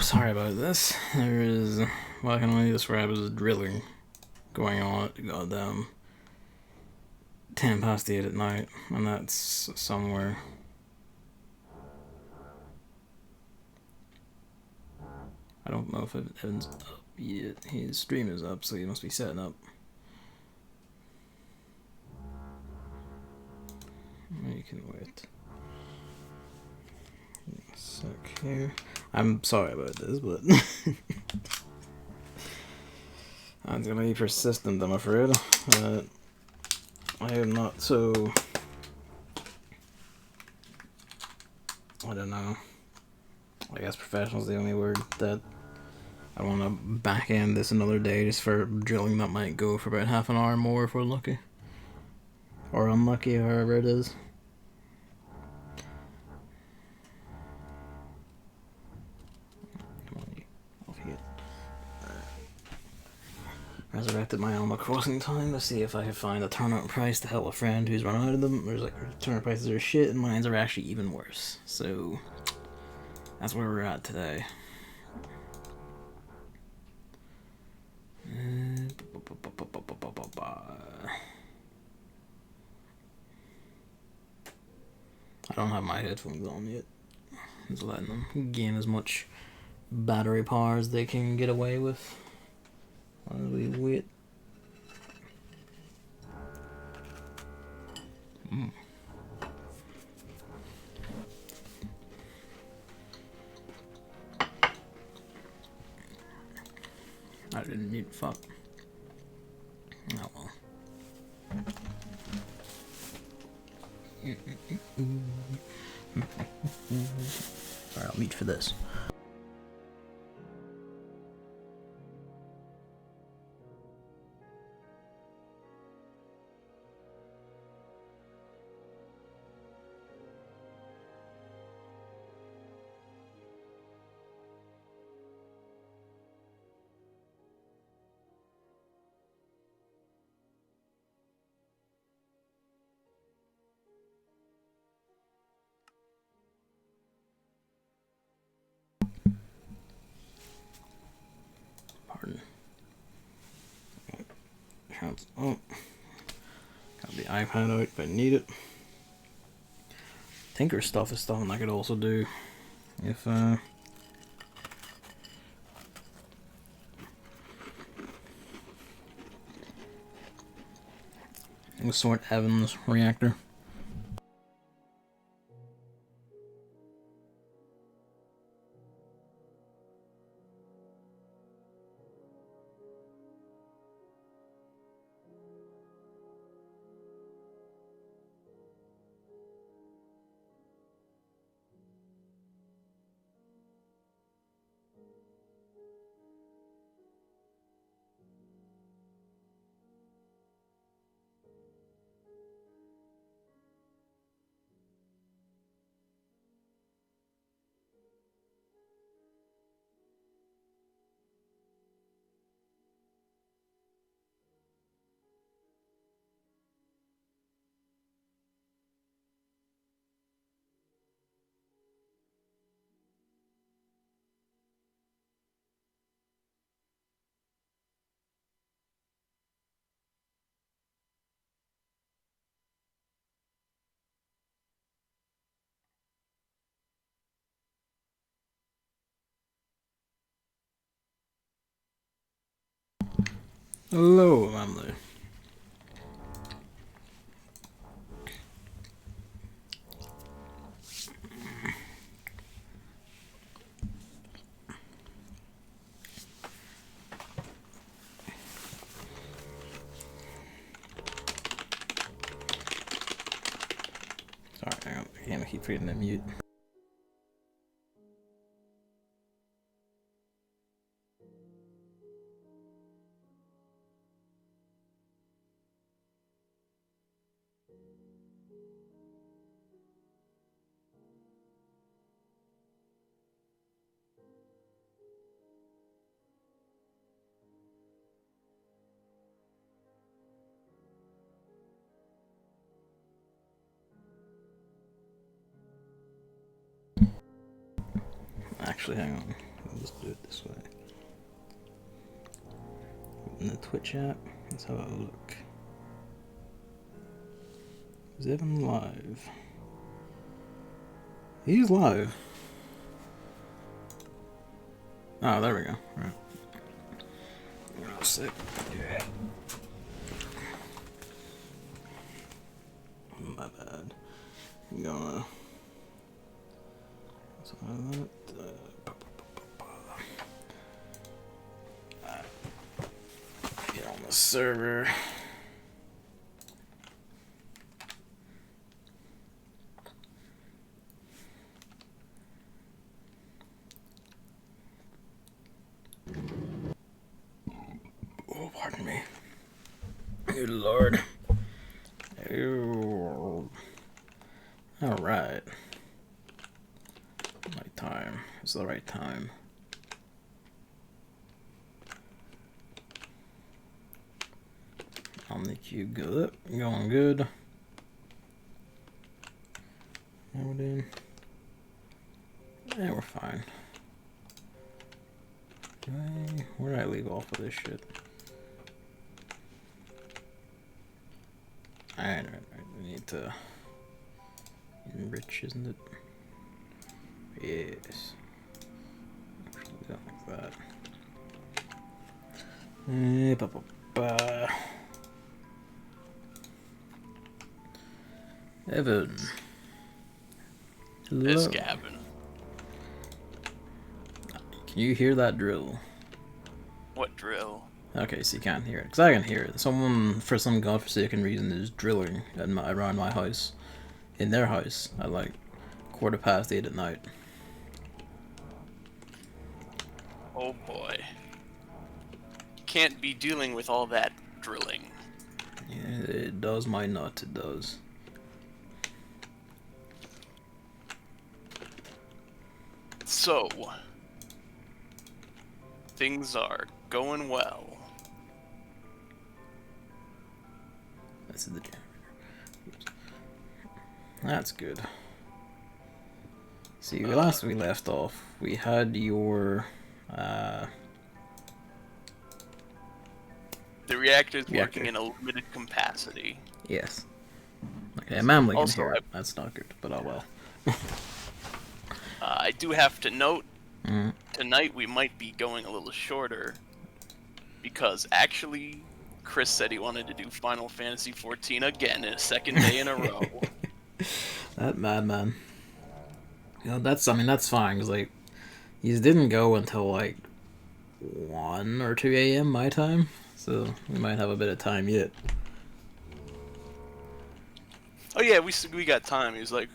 sorry about this. There is, well, I can only describe as drilling going on at goddamn 10 past 8 at night, and that's somewhere. I don't know if Evan's up yet. His stream is up, so he must be setting up. You can wait. A sec here. I'm sorry about this, but I'm gonna be persistent, I'm afraid. I am not so, I don't know, I guess professional is the only word, that I want to back end this another day just for drilling that might go for about half an hour more if we're lucky. Or unlucky, however it is. Resurrected my Animal Crossing time to see if I could find a turnout price to help a friend who's run out of them. There's like, turnout prices are shit and mines are actually even worse. So that's where we're at today. I don't have my headphones on yet. Just letting them gain as much battery power as they can get away with while we wait. I didn't need fuck. Oh well. Alright, I'll meet for this. Pardon. Oh, got the iPad out if I need it. Tinker stuff is something I could also do if sort Evan's reactor. Hello, family. Sorry, I can't keep forgetting to mute. Actually, hang on. Let's do it this way. In the Twitch app, let's have a look. Is Evan live? He's live. Oh, there we go. Right. Oh, sick. Yeah. My bad. I'm gonna. Get on the server. Oh, pardon me. Good lord. Oh. Alright. Right time. It's the right time. On the cube, good. Going good. Now we're doing. Yeah, we're fine. Where did I leave off of this shit? Alright, we need to enrich, isn't it? Yes. Actually, we don't like that. Evan. Hello. It's Gavin. Can you hear that drill? What drill? Okay, so you can't hear it. Because I can hear it. Someone, for some godforsaken reason, is drilling around my house. In their house at like 8:15 at night. Oh boy. Can't be dealing with all that drilling. Yeah, it does my nut, it does. So, things are going well. This is the generator. Oops. That's good. See, last we left off, we had your the reactor's working in a limited capacity. Yes. Okay, Mamley can Also, hear it. That's not good, but oh well. I do have to note, tonight we might be going a little shorter, because actually, Chris said he wanted to do Final Fantasy XIV again in a second day in a row. That madman. You know, that's fine, because, like, he didn't go until, like, 1 or 2 a.m. my time, so we might have a bit of time yet. Oh yeah, we got time. He's like,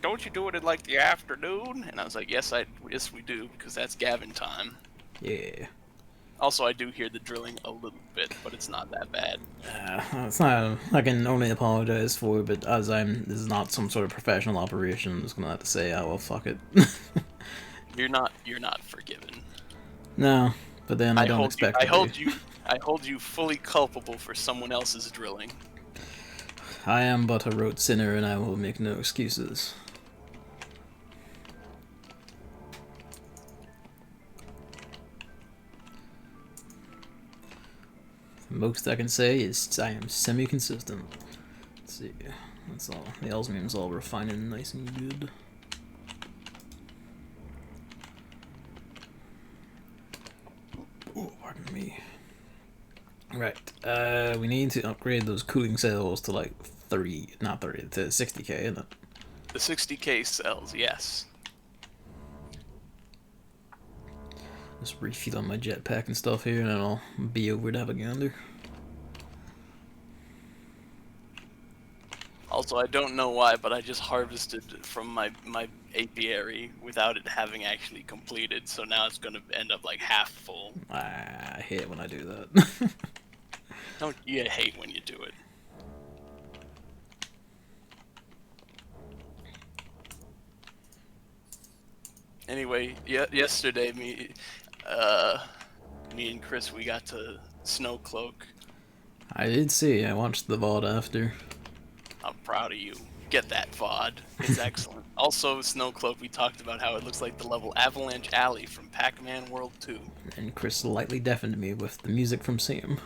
don't you do it in like the afternoon? And I was like, yes we do, because that's Gavin time. Yeah. Also, I do hear the drilling a little bit, but it's not that bad. It's not. I can only apologize for, but as this is not some sort of professional operation, I'm just gonna have to say, oh well, fuck it. You're not forgiven. No, but then I don't expect. I hold you fully culpable for someone else's drilling. I am but a rote sinner, and I will make no excuses. The most I can say is I am semi-consistent. Let's see. That's all. The osmium's all refined and nice and good. Oh, pardon me. Right. We need to upgrade those cooling cells to like 30, not 30, to 60k, isn't it? The 60k cells, yes. Just refuel on my jetpack and stuff here, and then I'll be over to have a gander. Also, I don't know why, but I just harvested from my apiary without it having actually completed, so now it's gonna end up like half full. I hate when I do that. Don't you hate when you do it? Anyway, yesterday me and Chris, we got to snow cloak. I did see. I watched the VOD after. I'm proud of you. Get that VOD. It's excellent. Also, Snowcloak, we talked about how it looks like the level Avalanche Alley from Pac-Man World 2. And Chris lightly deafened me with the music from Sam.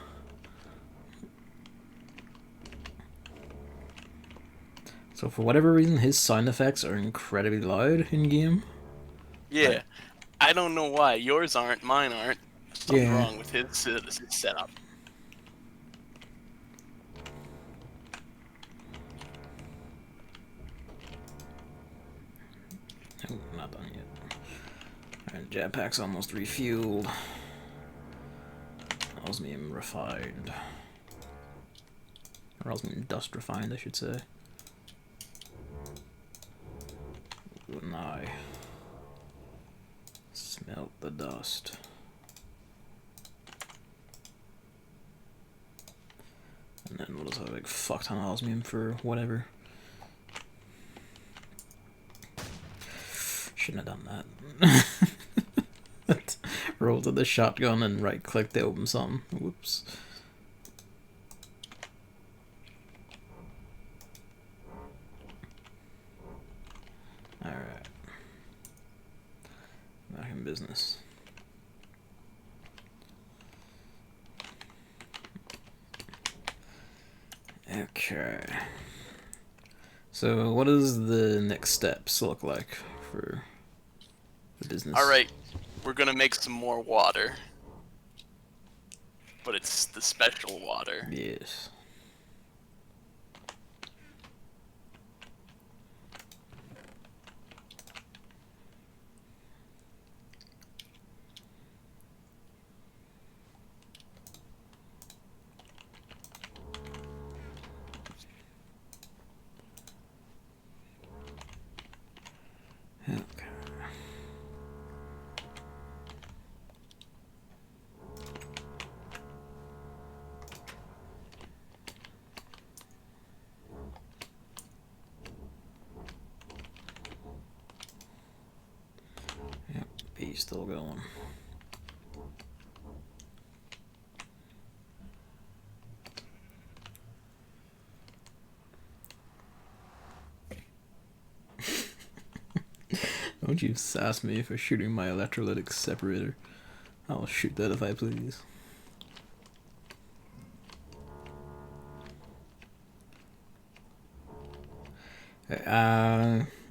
So for whatever reason, his sound effects are incredibly loud in-game. Yeah. I don't know why. Yours aren't, mine aren't. Something Yeah. wrong with his setup. Oh, not done yet. Alright, jetpack's almost refueled. Osmium refined. Or osmium dust refined, I should say. Wouldn't I? Smelt the dust. And then we'll just have like fuck ton of osmium for whatever. Shouldn't have done that. Roll to the shotgun and right click to open something. Whoops. Alright. Back in business. Okay. So what does the next steps look like for the business? Alright, we're gonna make some more water. But it's the special water. Yes. Okay. Yep, B's still going. Don't you sass me for shooting my electrolytic separator. I'll shoot that if I please.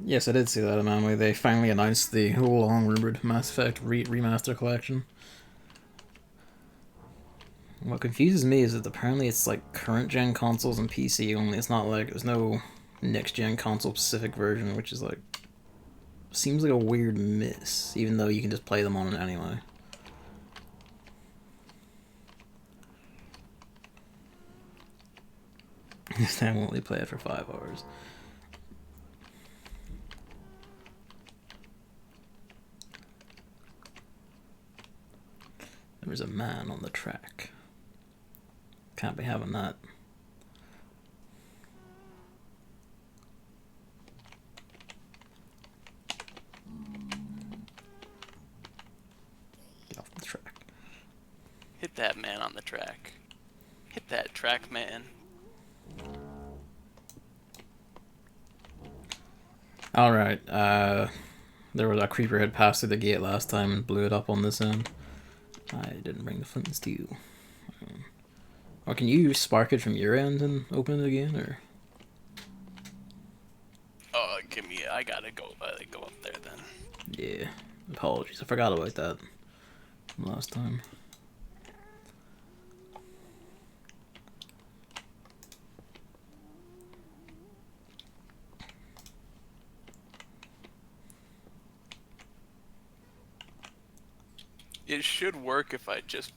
Yes, I did see that anomaly. They finally announced the long-rumored Mass Effect remaster collection. What confuses me is that apparently it's like current-gen consoles and PC only. It's not like there's no next-gen console-specific version, which is like seems like a weird miss, even though you can just play them on it anyway. I will only play it for 5 hours. There's a man on the track. Can't be having that. Get off the track. Hit that man on the track. Hit that track, man. Alright, there was a creeper had passed through the gate last time and blew it up on this end. I didn't bring the flint and steel. Or can you spark it from your end and open it again, or? Oh, give me. I gotta go up there then. Yeah, apologies. I forgot about that last time. It should work if I just.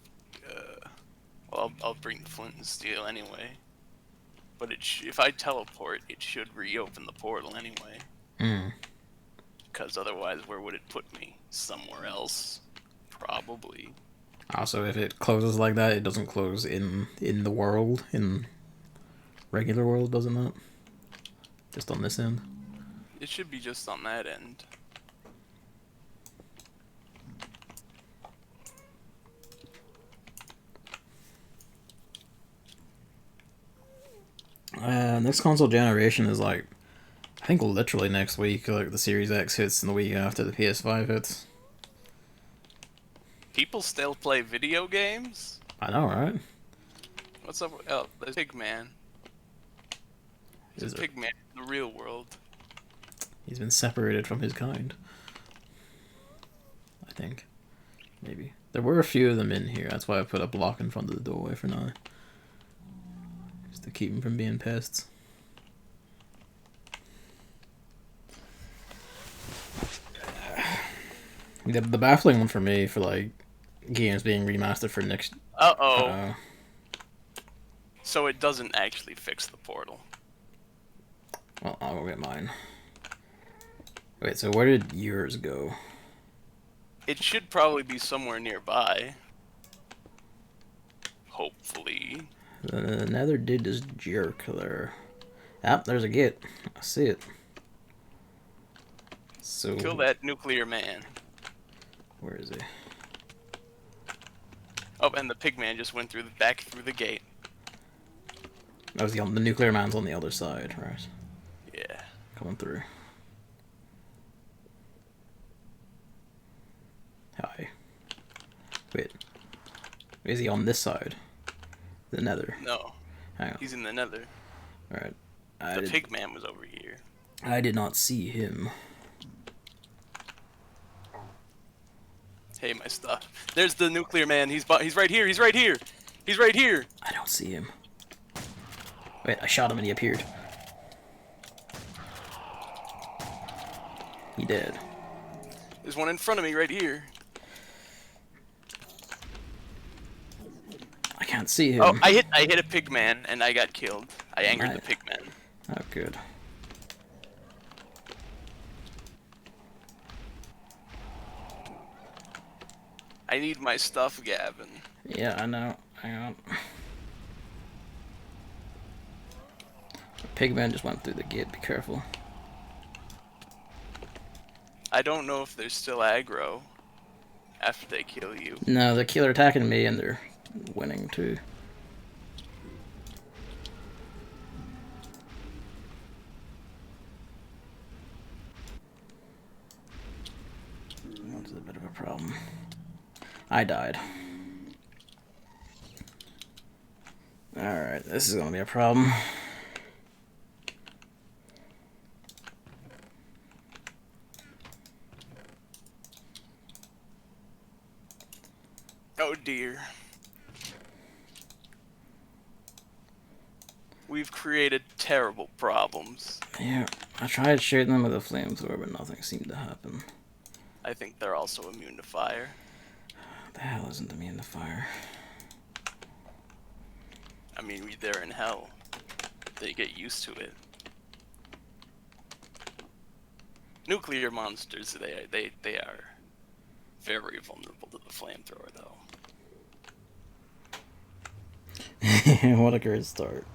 Well, I'll bring the flint and steel anyway. But if I teleport, it should reopen the portal anyway. Hmm. Because otherwise, where would it put me? Somewhere else, probably. Also, if it closes like that, it doesn't close in the world, in regular world, does it not? Just on this end? It should be just on that end. Next console generation is like I think literally next week, like the Series X hits and the week after the PS5 hits. People still play video games? I know, right? What's up? Oh, there's Pigman. There's Is a it? Pigman in the real world. He's been separated from his kind. I think. Maybe. There were a few of them in here. That's why I put a block in front of the doorway for now. Just to keep them from being pests. The baffling one for me for like games being remastered for next. Uh-oh. So it doesn't actually fix the portal. Well, I'll go get mine. Wait, so where did yours go? It should probably be somewhere nearby. Hopefully. The Nether did just jerk there. Ah, there's a gate. I see it. So Kill that nuclear man. where is he? Oh, and the Pigman just went back through the gate. That was the nuclear man's on the other side, right? Yeah. Coming through. Hi. Wait. Is he on this side? The Nether. No. Hang on. He's in the Nether. Alright. The Pigman was over here. I did not see him. Hey, my stuff. There's the nuclear man. He's right here. He's right here. He's right here. I don't see him. Wait, I shot him and he appeared. He did. There's one in front of me right here. I can't see him. Oh, I hit a Pigman and I got killed. I angered the Pigman. Oh, good. I need my stuff, Gavin. Yeah, I know. Hang on. The Pigman just went through the gate. Be careful. I don't know if they're still aggro after they kill you. No, they're attacking me and they're winning too. That's a bit of a problem. I died. Alright, this is gonna be a problem. Oh dear. We've created terrible problems. Yeah, I tried shooting them with a flamethrower, but nothing seemed to happen. I think they're also immune to fire. The hell isn't immune to fire? I mean, they're in hell. They get used to it. Nuclear monsters, they are very vulnerable to the flamethrower, though. What a great start.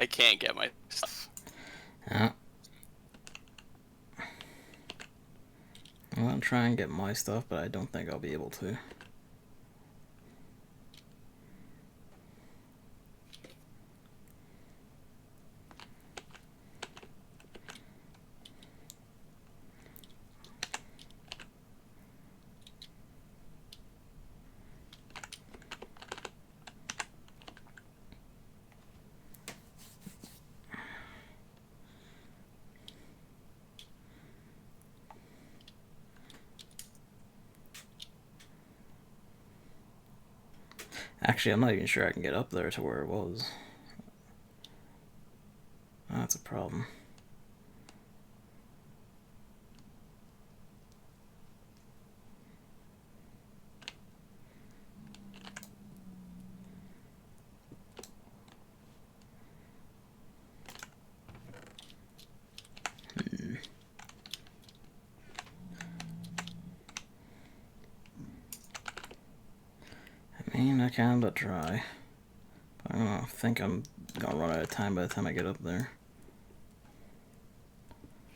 I can't get my stuff. Yeah. I'm gonna try and get my stuff, but I don't think I'll be able to. Actually, I'm not even sure I can get up there to where it was. That's a problem. I mean, I can but try. I don't know, I think I'm gonna run out of time by the time I get up there.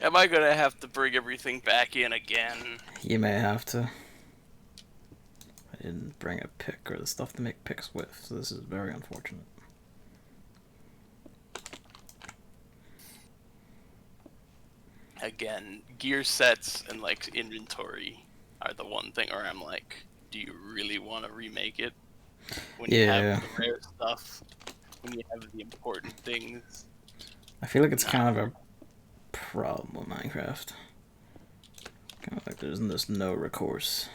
Am I gonna have to bring everything back in again? You may have to. I didn't bring a pick or the stuff to make picks with, so this is very unfortunate. Again, gear sets and like inventory are the one thing where I'm like, do you really want to remake it when you have the rare stuff, when you have the important things? I feel like it's kind of a problem with Minecraft. Kind of like there's just no recourse.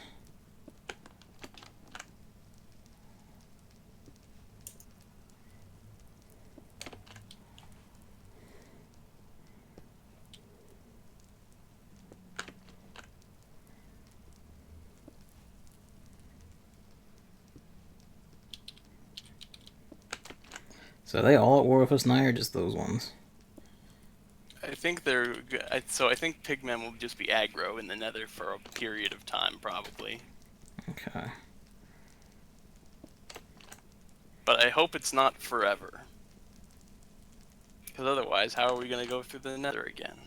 So are they all at war with us now, or just those ones? I think they're. So I think pigmen will just be aggro in the Nether for a period of time, probably. Okay. But I hope it's not forever. Because otherwise, how are we going to go through the Nether again?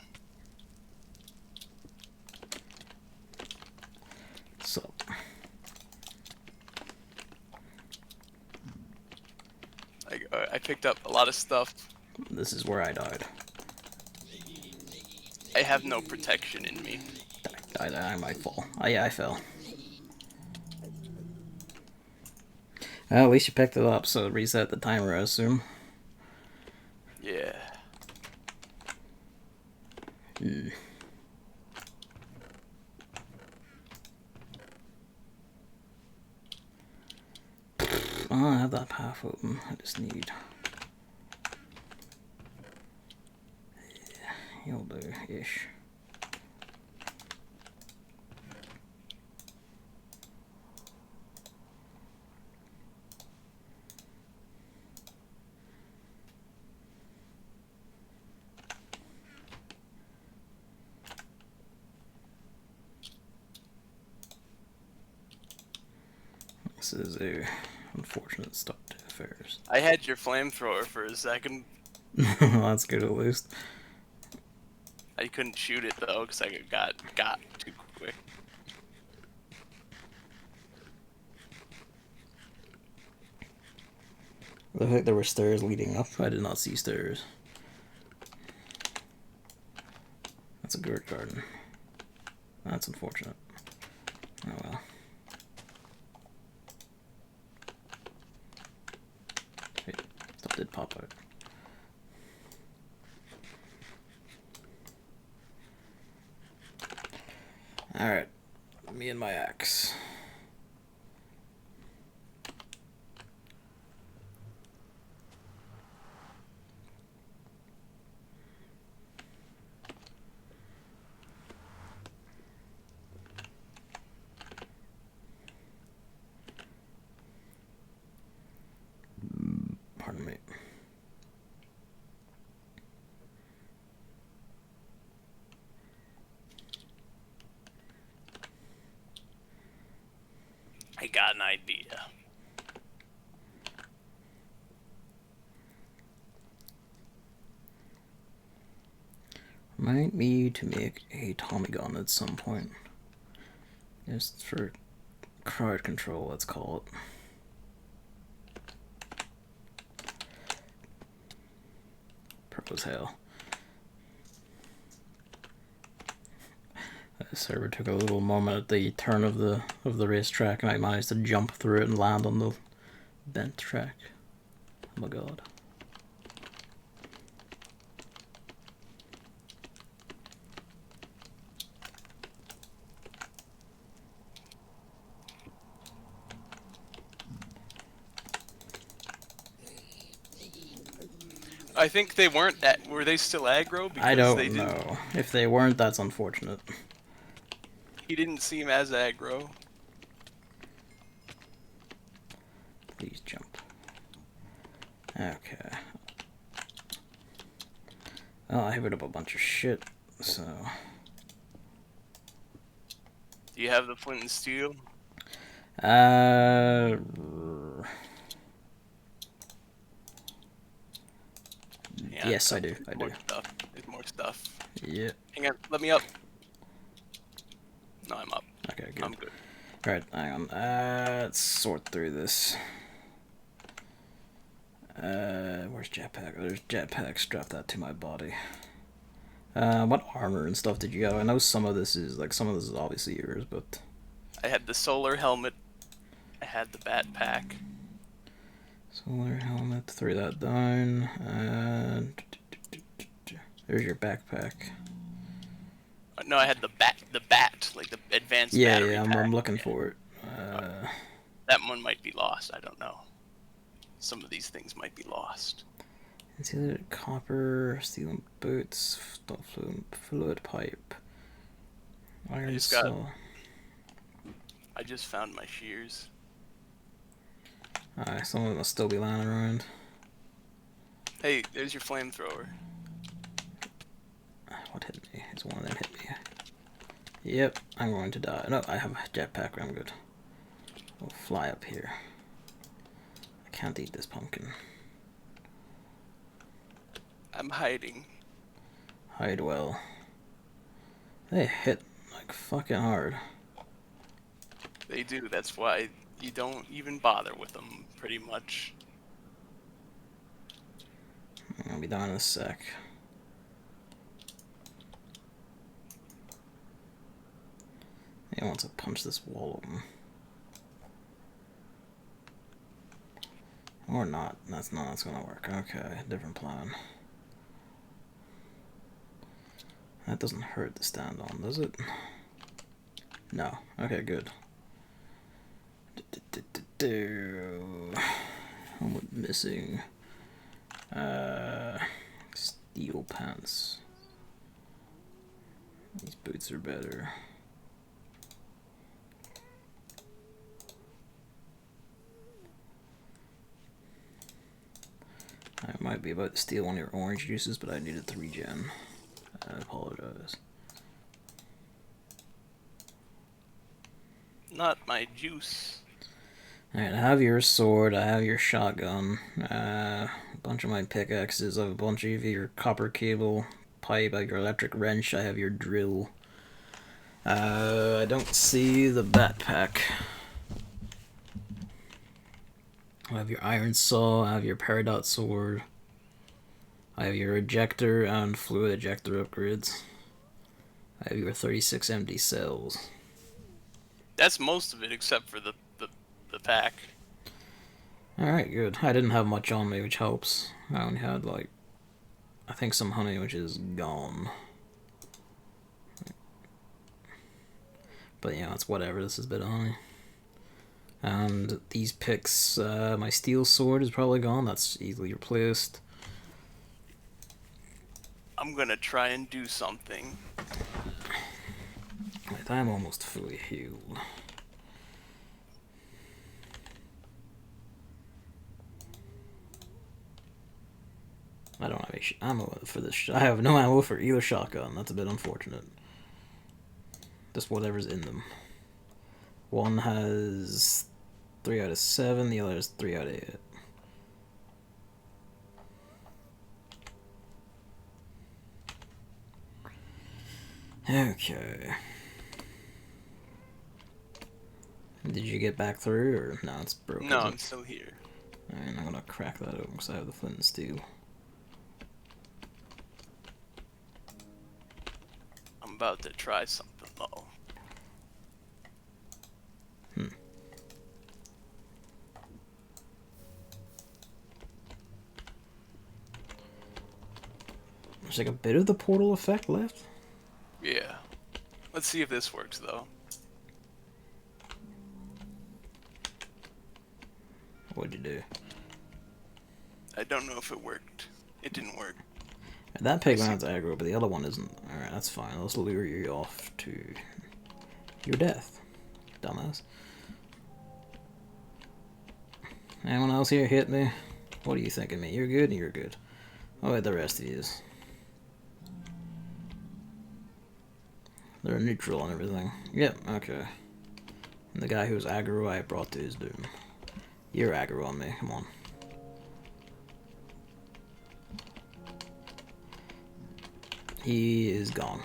So. I picked up a lot of stuff. This is where I died. I have no protection in me. I might fall. Oh yeah, I fell. Well, at least you picked it up, so it reset the timer, I assume. Yeah. Oh, I have that path open. I just need... Yeah, you'll do-ish. This is a unfortunate start to affairs. I had your flamethrower for a second. That's good at least. I couldn't shoot it though because I got too quick. I think there were stairs leading up. I did not see stairs. That's a gourd garden. That's unfortunate. Oh well. Hey, stuff did pop out. Alright. Me and my axe. Pardon me. I got an idea. Might need to make a Tommy gun at some point. Just for crowd control, let's call it. Pro as hell. The server took a little moment at the turn of the racetrack, and I managed to jump through it and land on the bent track. Oh my god. I think they weren't. Were they still aggro? Because I don't they know. If they weren't, that's unfortunate. He didn't seem as aggro. Please jump. Okay. Well, I hit up a bunch of shit, so... Do you have the flint and steel? Yeah, yes, I do. I do. There's more stuff. Yeah. Hang on, let me up. No, I'm up. Okay, good. I'm good. Right, hang on. Let's sort through this. Where's jetpack? There's jetpack. Strap that to my body. What armor and stuff did you have? I know some of this is obviously yours, but I had the solar helmet. I had the backpack. solar helmet. Throw that down. And there's your backpack. No, I had the bat, like the advanced battery Yeah, pack. I'm looking for it. That one might be lost. I don't know. Some of these things might be lost. It's either copper, steel boots, fluid pipe, iron saw. I just found my shears. Alright, some of them will still be lying around. Hey, there's your flamethrower. What hit me? It's one of them hit me. Yep, I'm going to die. No, I have a jetpack. I'm good. We'll fly up here. I can't eat this pumpkin. I'm hiding. Hide well. They hit like fucking hard. They do. That's why you don't even bother with them, pretty much. I'll be down in a sec. He wants to punch this wall open. Or not. That's gonna work. Okay, different plan. That doesn't hurt to stand on, does it? No. Okay, good. I'm missing. Steel pants. These boots are better. I might be about to steal one of your orange juices, but I needed 3 gen. I apologize. Not my juice. Alright, I have your sword, I have your shotgun, a bunch of my pickaxes, I have a bunch of your copper cable, pipe, I have your electric wrench, I have your drill. I don't see the backpack. I have your iron saw, I have your peridot sword, I have your ejector and fluid ejector upgrades. I have your 36 empty cells. That's most of it, except for the pack. Alright, good. I didn't have much on me, which helps. I only had, like, I think some honey, which is gone. But yeah, it's whatever. This is a bit of honey. And these picks, my steel sword is probably gone. That's easily replaced. I'm gonna try and do something. Wait, I'm almost fully healed. I don't have any ammo for this. I have no ammo for either shotgun. That's a bit unfortunate. Just whatever's in them. One has 3 out of 7. The other has 3 out of 8. Okay. Did you get back through, or no? It's broken. No, I'm still here. Alright, I'm gonna crack that open because I have the flint and steel. I'm about to try something though. There's like a bit of the portal effect left. Yeah. Let's see if this works though. What'd you do? I don't know if it worked. It didn't work. That pigmen's aggro, but the other one isn't. Alright, that's fine. Let's lure you off to your death, dumbass. Anyone else here hit me? What do you think of me? You're good? You're good. Oh, wait, the rest of you. They're neutral and everything. Yep, okay. And the guy who was aggro, I brought to his doom. You're aggro on me, come on. He is gone.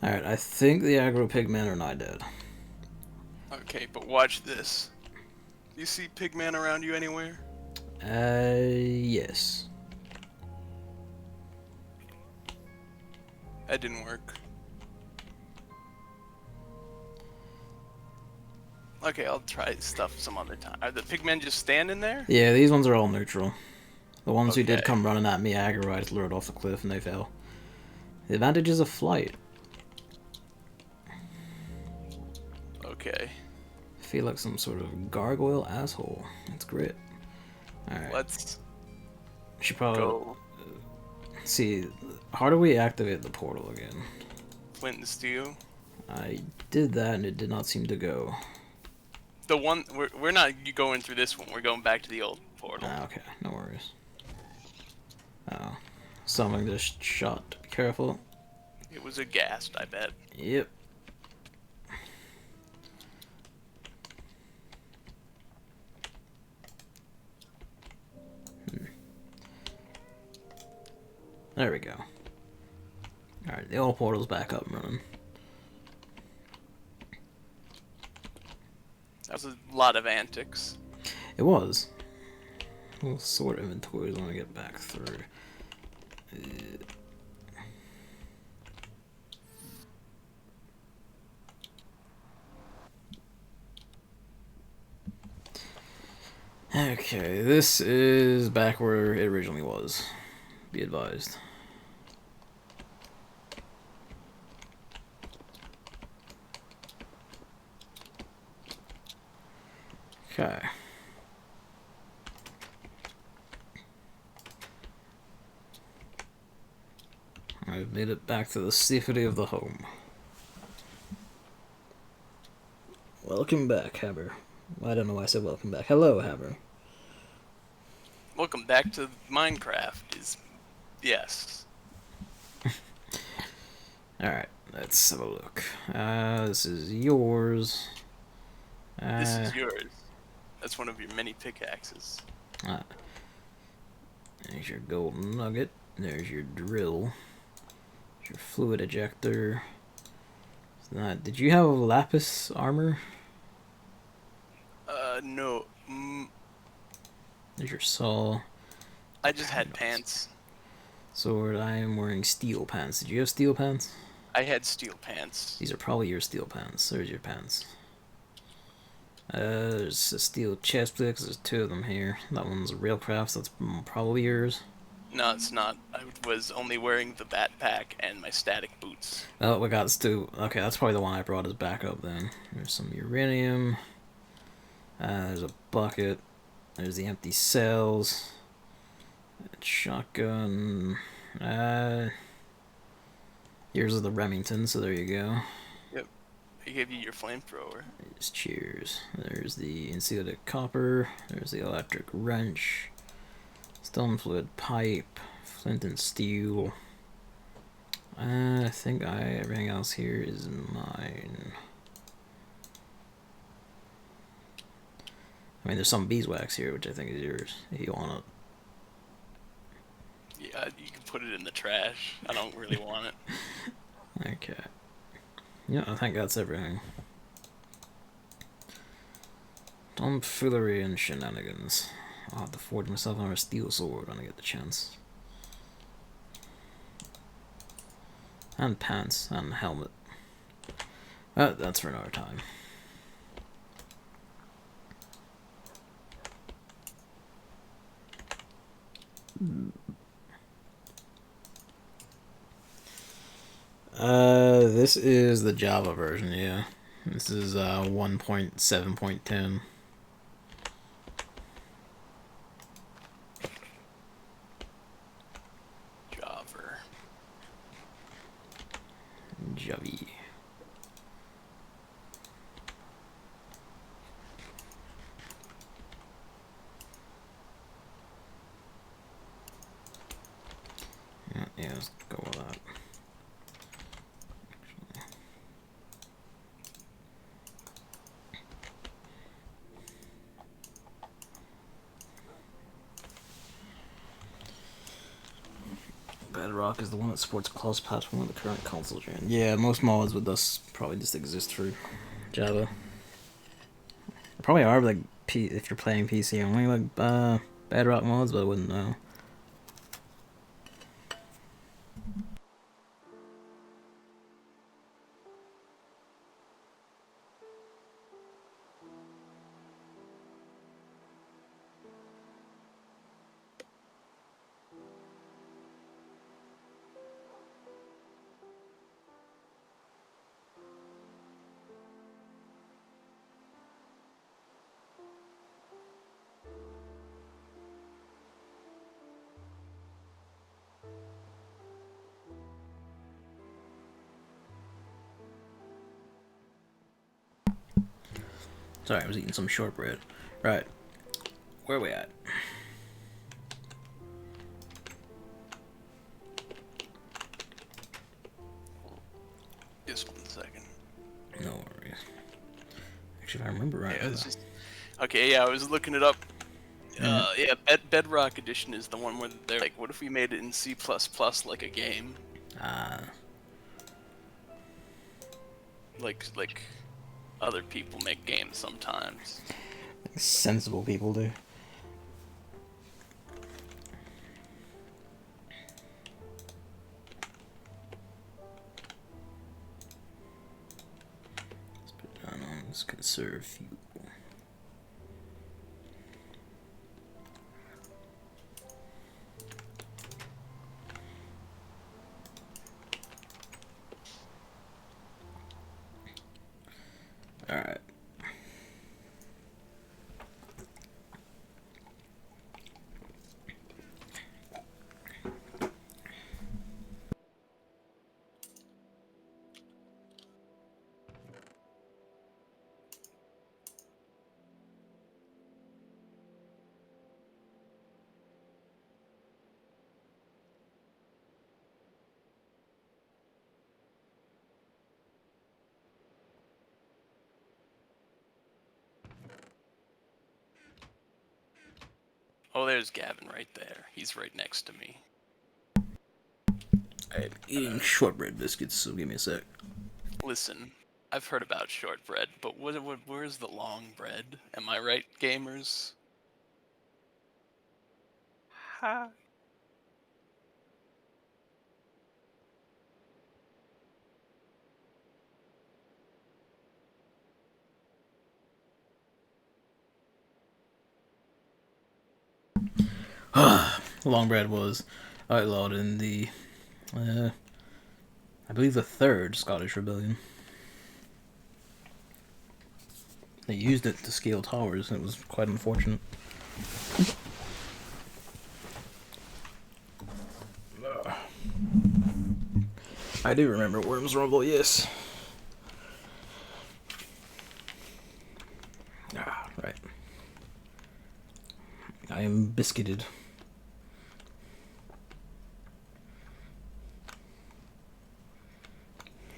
Alright, I think the aggro pigmen are not dead. Okay, but watch this. You see pigman around you anywhere? Yes. That didn't work. Okay, I'll try stuff some other time. Are the pigmen just standing there? Yeah, these ones are all neutral. The ones who did Okay. come running at me, aggro, I just lured off the cliff and they fell. The advantages of flight. Okay. I feel like some sort of gargoyle asshole. That's great. Alright. Let's Should probably go see. How do we activate the portal again? flint and steel. I did that and it did not seem to go. The one we're not going through this one. We're going back to the old portal. Ah, okay, no worries. Oh, something just shot. Be careful. It was a ghast, I bet. Yep. There we go. Alright, the old portal's back up and running. That was a lot of antics. It was. We'll sort inventories when I get back through. Okay, this is back where it originally was. Be advised. Okay. I've made it back to the safety of the home. Welcome back, Haber. I don't know why I said welcome back. Hello, Haber. Welcome back to Minecraft. Yes. Alright, let's have a look. This is yours. This is yours. That's one of your many pickaxes. There's your golden nugget. There's your drill. There's your fluid ejector. Did you have lapis armor? No. There's your saw. I just had pants. Sword. I am wearing steel pants. Did you have steel pants? I had steel pants. These are probably your steel pants. There's your pants. There's a steel chest plate because there's two of them here. That one's a railcraft, so that's probably yours. No, it's not. I was only wearing the backpack and my static boots. Oh, we got two. Okay, that's probably the one I brought as backup then. There's some uranium. There's a bucket. There's the empty cells. Shotgun. Yours is the Remington, so there you go. Yep. I gave you your flamethrower. There's cheers. There's the insulated copper. There's the electric wrench. Stone fluid pipe. Flint and steel. I think everything else here is mine. I mean, there's some beeswax here, which I think is yours. If you want it. Yeah, you can put it in the trash. I don't really want it. Okay. Yeah, I think that's everything. Tomfoolery and shenanigans. I'll have to forge myself another steel sword when I get the chance. And pants and helmet. But that's for another time. This is the Java version, yeah. This is 1.7.10. Javi. Yeah, let's go with that. Bedrock is the one that supports cross-platform of the current console gen. Yeah, most mods with this probably just exist for Java. There probably are like if you're playing PC only like Bedrock mods, but I wouldn't know. Sorry, I was eating some shortbread. Right. Where are we at? Just 1 second. No worries. Actually, if I remember right. Yeah, okay, yeah, I was looking it up. Yeah, Bedrock Edition is the one where they're like, what if we made it in C++ like a game? Like other people make games sometimes. Sensible people do. Let's put it down on this conserve fuel. Alright. Oh, there's Gavin right there. He's right next to me. I'm eating shortbread biscuits, so give me a sec. Listen, I've heard about shortbread, but where's the long bread? Am I right, gamers? Ha. Long bread was outlawed in the, I believe, the third Scottish Rebellion. They used it to scale towers, and it was quite unfortunate. I do remember Worms Rumble, yes. Ah, right. I am biscuited.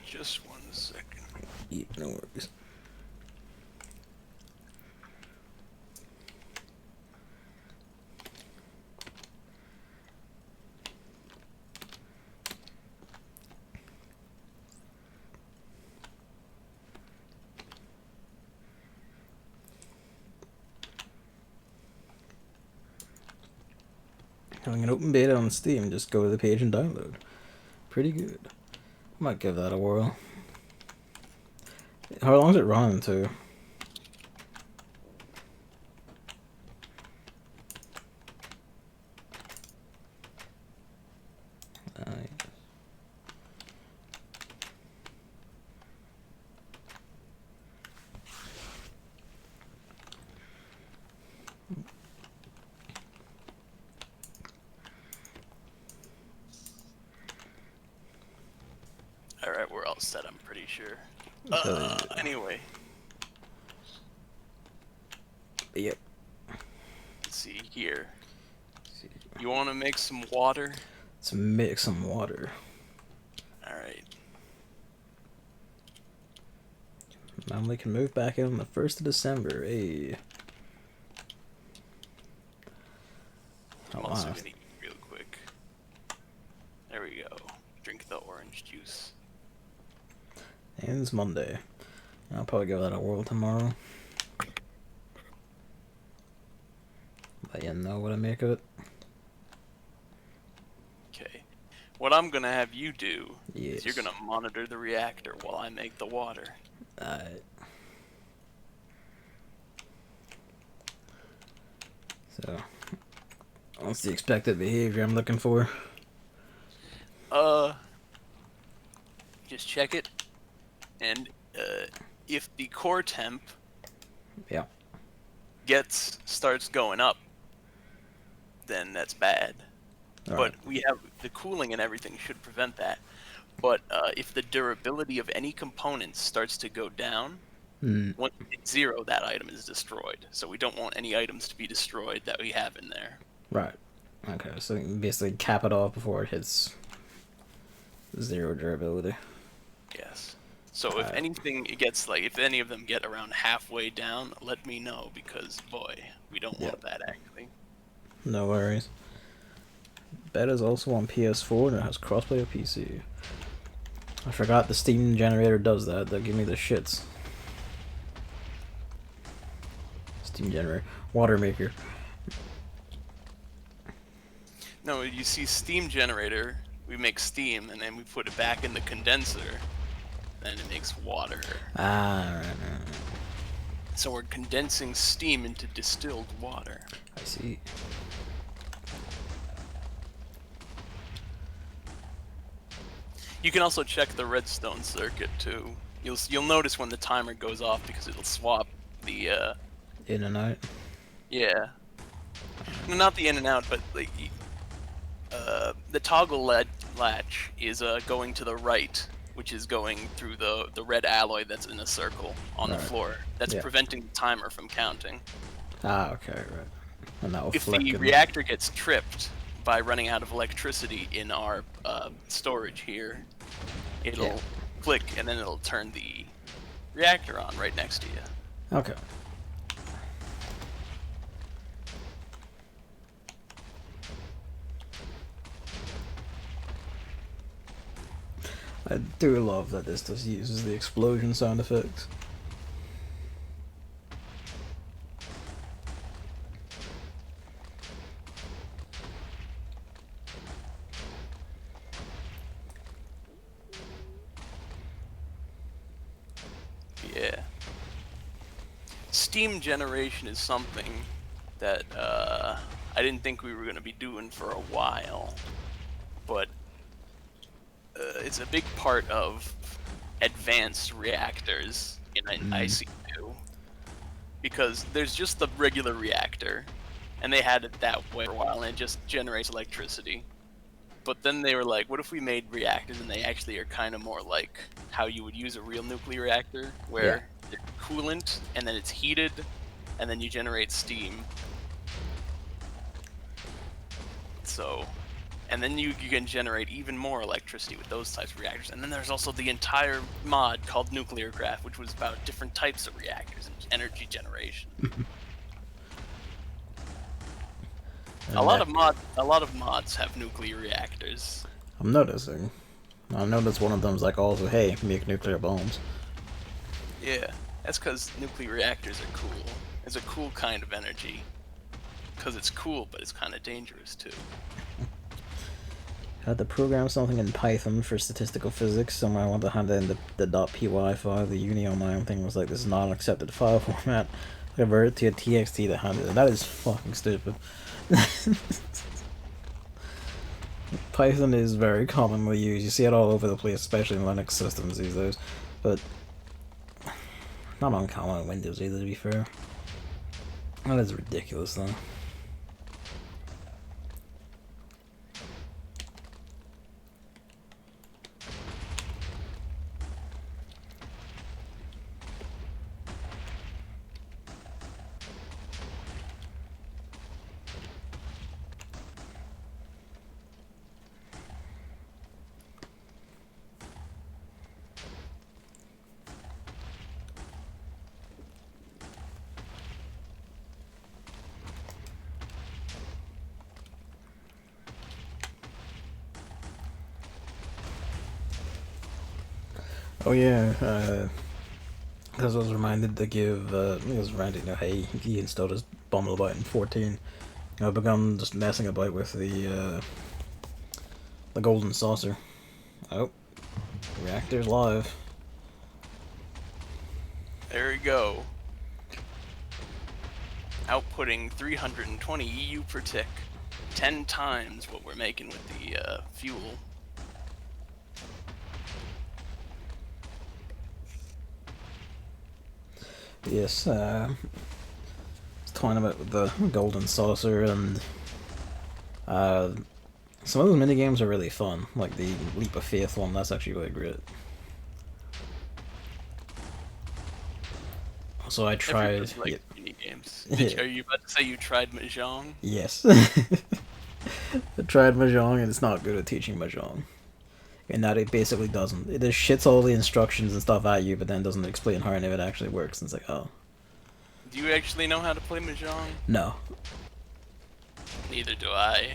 Just 1 second. Yeah, no worries. Having an open beta on Steam, just go to the page and download. Pretty good. Might give that a whirl. How long is it running to? Alright, we're all set, I'm pretty sure. Anyway. Yep. Let's see here. You want to make some water? Let's mix some water. Alright. Family can move back in on the 1st of December. Hey. I'm also gonna eat real quick. There we orange juice. And it's Monday. I'll probably give that a whirl tomorrow. Let you know what I make of it. Okay. What I'm gonna have you do Yes. is you're gonna monitor the reactor while I make the water. Alright. So, what's the expected behavior I'm looking for? Just check it, and if the core temp Yeah. starts going up, then that's bad. All But right. we have the cooling and everything should prevent that. But if the durability of any component starts to go down, once it's 0, that item is destroyed. So we don't want any items to be destroyed that we have in there. Right. Okay, so you can basically cap it off before it hits 0 durability. Yes. So if anything, it gets like, if any of them get around halfway down, let me know, because boy, we don't want that actually. No worries. Beta's also on PS4 and it has crossplay with PC. I forgot the Steam generator does that. They'll give me the shits. Steam generator. Water maker. No, you see steam generator, we make steam and then we put it back in the condenser, and it makes water. Ah, right. So we're condensing steam into distilled water. I see. You can also check the redstone circuit too. You'll notice when the timer goes off because it'll swap the In and out. yeah. No, not the in and out, but the toggle latch is going to the right, which is going through the red alloy that's in a circle on the floor. That's preventing the timer from counting. Ah, okay, right. And that will If the reactor gets tripped by running out of electricity in our storage here, it'll click and then it'll turn the reactor on right next to you. Okay. I do love that this just uses the explosion sound effects. Yeah. Steam generation is something that I didn't think we were going to be doing for a while, but it's a big part of advanced reactors in IC2, because there's just the regular reactor, and they had it that way for a while, and it just generates electricity. But then they were like, what if we made reactors and they actually are kind of more like how you would use a real nuclear reactor, where it's coolant and then it's heated and then you generate steam. So, and then you can generate even more electricity with those types of reactors. And then there's also the entire mod called NuclearCraft, which was about different types of reactors and energy generation. A lot of mods have nuclear reactors. I'm noticing. I noticed one of them's like also, hey, make nuclear bombs. Yeah, that's because nuclear reactors are cool. It's a cool kind of energy. Because it's cool, but it's kind of dangerous too. I had to program something in Python for statistical physics, so when I wanted to hand in the .py file, the uni on my own thing was like, this is not an accepted file format. I converted to a txt to hand it in. That is fucking stupid. Python is very commonly used. You see it all over the place, especially in Linux systems these days. But not uncommon in Windows either, to be fair. That is ridiculous, though. Oh yeah, because I was reminded to give, I think it was Randy, hey, he installed his bomb about in 14. I've begun just messing about with the golden saucer. Oh, reactor's live. There we go. Outputting 320 EU per tick. 10 times what we're making with the fuel. Yes, it's talking about with the golden saucer, and some of those minigames are really fun, like the Leap of Faith one, that's actually really great. So I tried... Everybody likes mini games. Are you about to say you tried Mahjong? Yes. I tried Mahjong, and it's not good at teaching Mahjong. In that it basically doesn't. It just shits all the instructions and stuff at you, but then doesn't explain how any of it actually works, and it's like, oh. Do you actually know how to play Mahjong? No. Neither do I.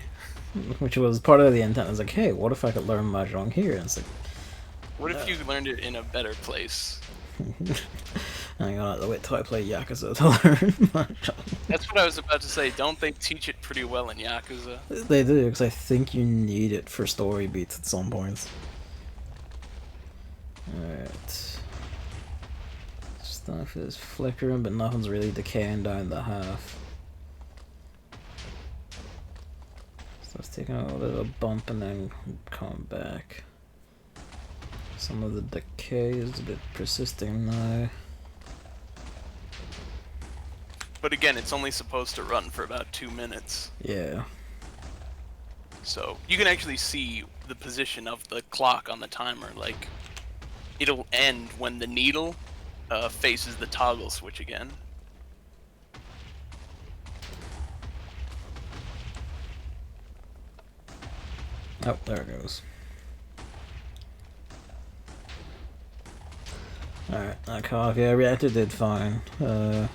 Which was part of the intent. I was like, hey, what if I could learn Mahjong here? And it's like... What if you learned it in a better place? I'm gonna have to wait till I play Yakuza to learn Mahjong. That's what I was about to say. Don't they teach it pretty well in Yakuza? They do, because I think you need it for story beats at some points. Alright. Stuff is flickering, but nothing's really decaying down the half. So it's taking a little bit of a bump and then come back. Some of the decay is a bit persisting now. But again, it's only supposed to run for about 2 minutes. Yeah. So you can actually see the position of the clock on the timer. Like, it'll end when the needle faces the toggle switch again. Oh, there it goes. Alright, that off. Yeah, reactor did fine. Yep.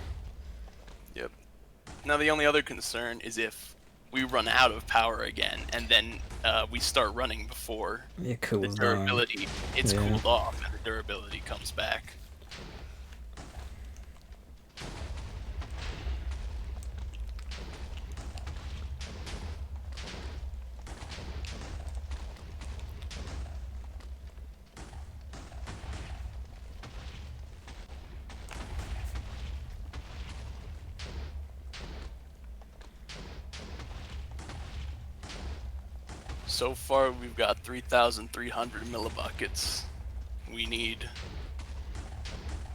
Now the only other concern is if we run out of power again, and then we start running before it cools the durability, down. It's Yeah. cooled off, and the durability comes back. So far, we've got 3,300 millibuckets. We need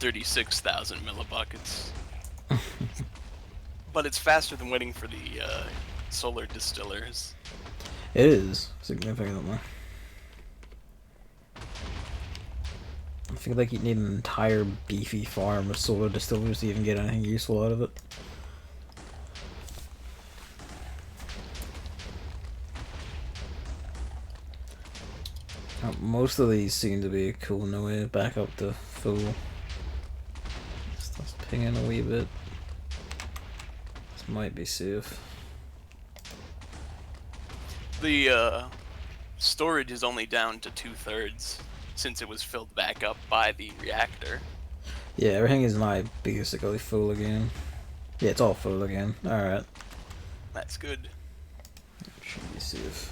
36,000 millibuckets. But it's faster than waiting for the solar distillers. It is, significantly. I feel like you'd need an entire beefy farm of solar distillers to even get anything useful out of it. Most of these seem to be cool in a way, back up to full. Stuff's pinging a wee bit. This might be safe. The storage is only down to 2/3 since it was filled back up by the reactor. Yeah, everything is now basically full again. Yeah, it's all full again. Alright. That's good. Should be safe.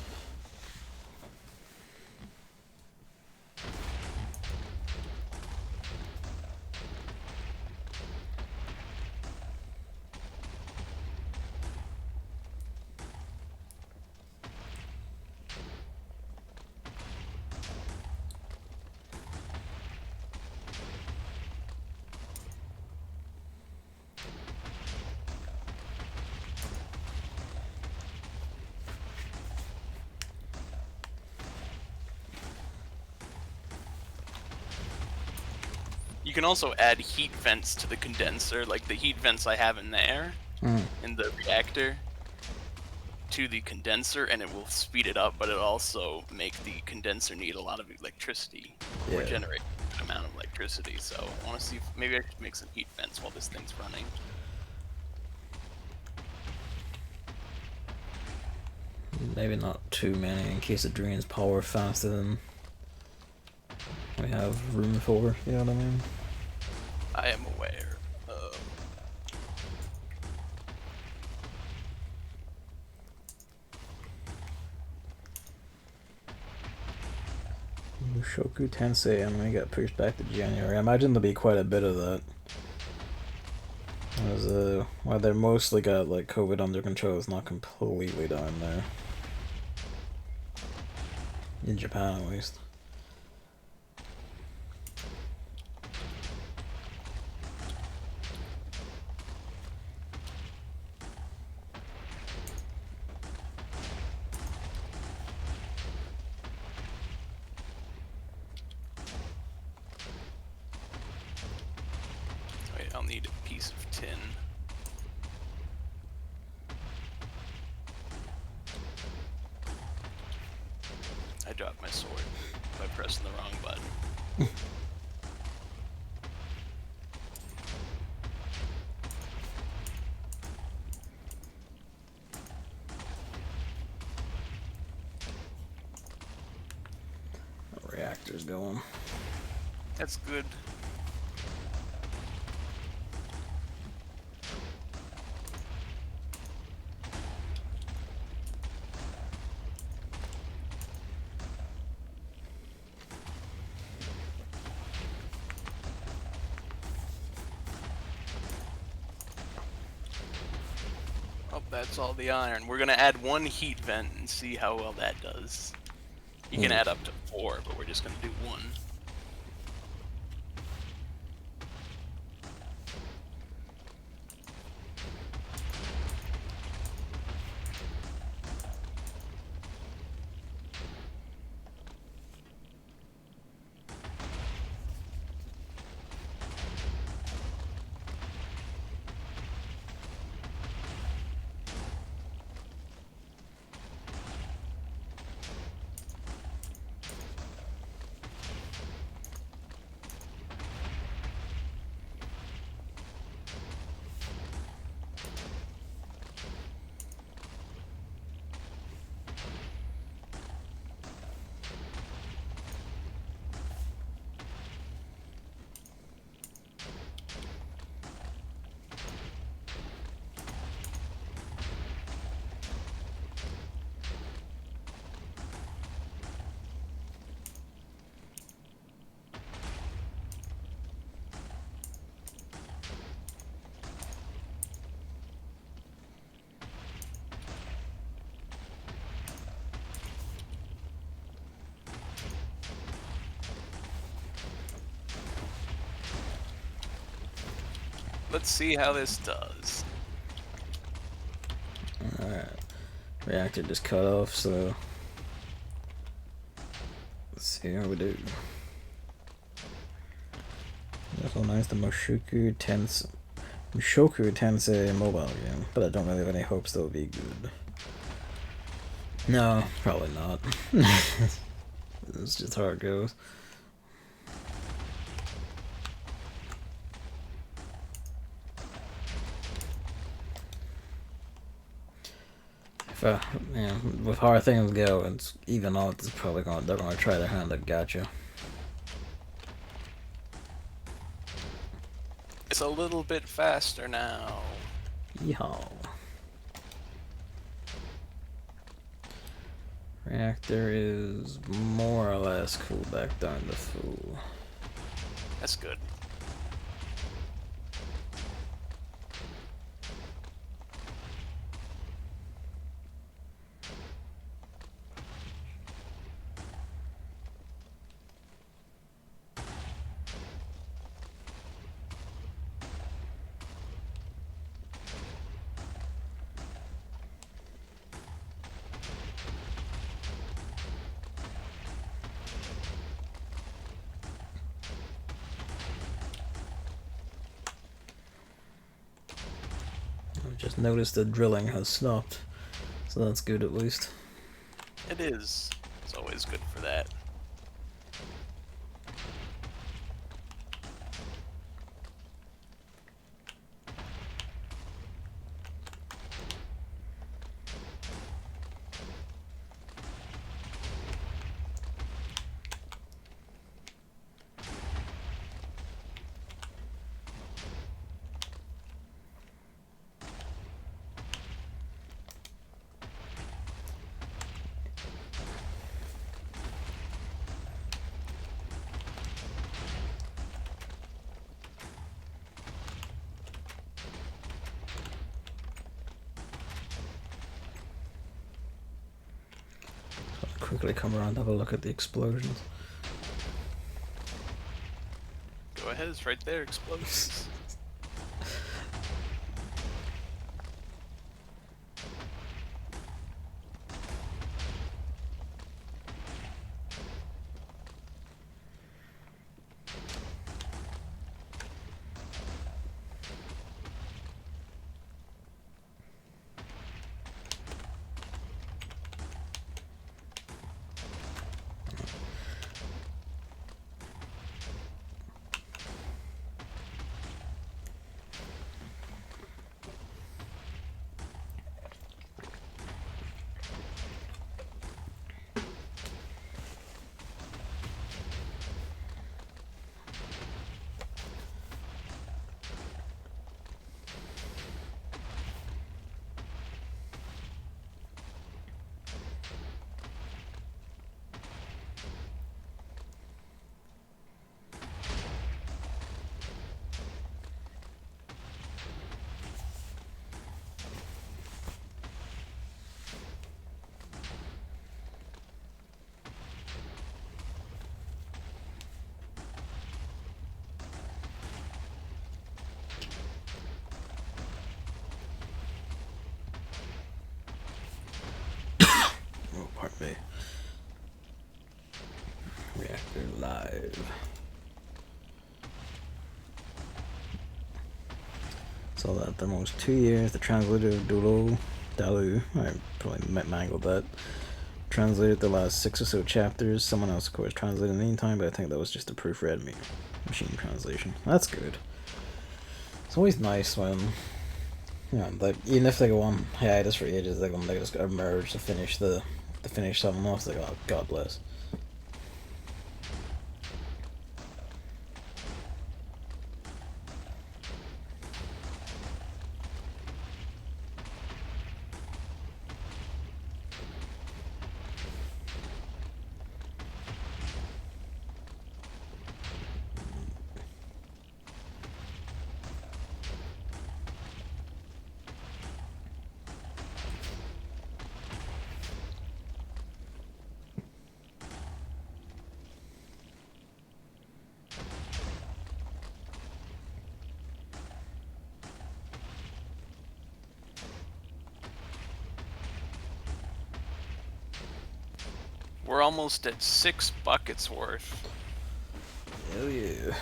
You can also add heat vents to the condenser, like the heat vents I have in there, in the reactor, to the condenser, and it will speed it up, but it'll also make the condenser need a lot of electricity, or generate a good amount of electricity, so I want to see if maybe I should make some heat vents while this thing's running. Maybe not too many in case it drains power faster than we have room for, you know what I mean? I am aware of. Mushoku Tensei, I'm gonna get pushed back to January. I imagine there'll be quite a bit of that. As, while they're mostly got like COVID under control, it's not completely down there. In Japan, at least. Wait, I'll need a piece of tin. I dropped my sword by pressing the wrong button. The reactor's going. That's good. Oh, that's all the iron. We're gonna add one heat vent and see how well that does. You can add up to 4, but we're just gonna do 1. Let's see how this does. Alright. Reactor just cut off, so let's see how we do. That's all nice, the Mushoku Tensei mobile game, but I don't really have any hopes they'll be good. No, probably not. It's just how it goes. Yeah, with how things go, it's even odds. It's probably they're gonna try their hand at gotcha. It's a little bit faster now. Yeehaw. Reactor is more or less cooled back down to full. That's good. I've just noticed the drilling has stopped, so that's good at least. It is. It's always good for that. quickly come around and have a look at the explosions. Go ahead, it's right there, explosions. Oh, pardon me. Reactor live. So that the almost 2 years, the translator of Dalu, I probably mangled that, translated the last 6 or so chapters. Someone else, of course, translated in the meantime, but I think that was just a proofread machine translation. That's good. It's always nice when, you know, like, even if they go on hiatus for ages, like when they just emerge to finish something else, like, oh, God bless. We're almost at 6 buckets worth. Hell yeah.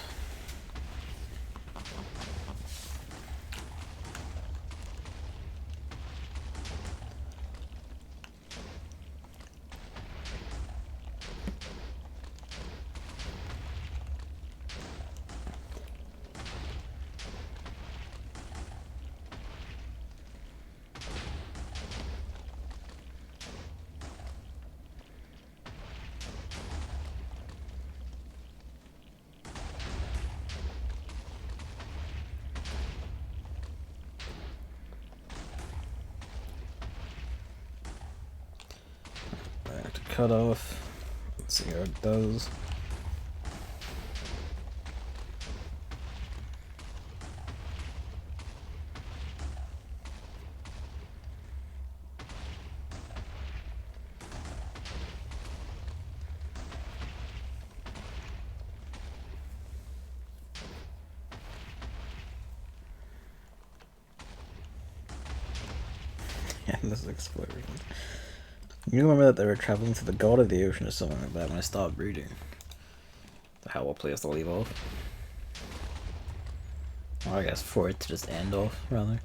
Cut off. Let's see how it does. Endless explosions. You remember that they were traveling to the god of the ocean or something like that when I stopped reading? The hell, what place to leave off? Or I guess for it to just end off, rather.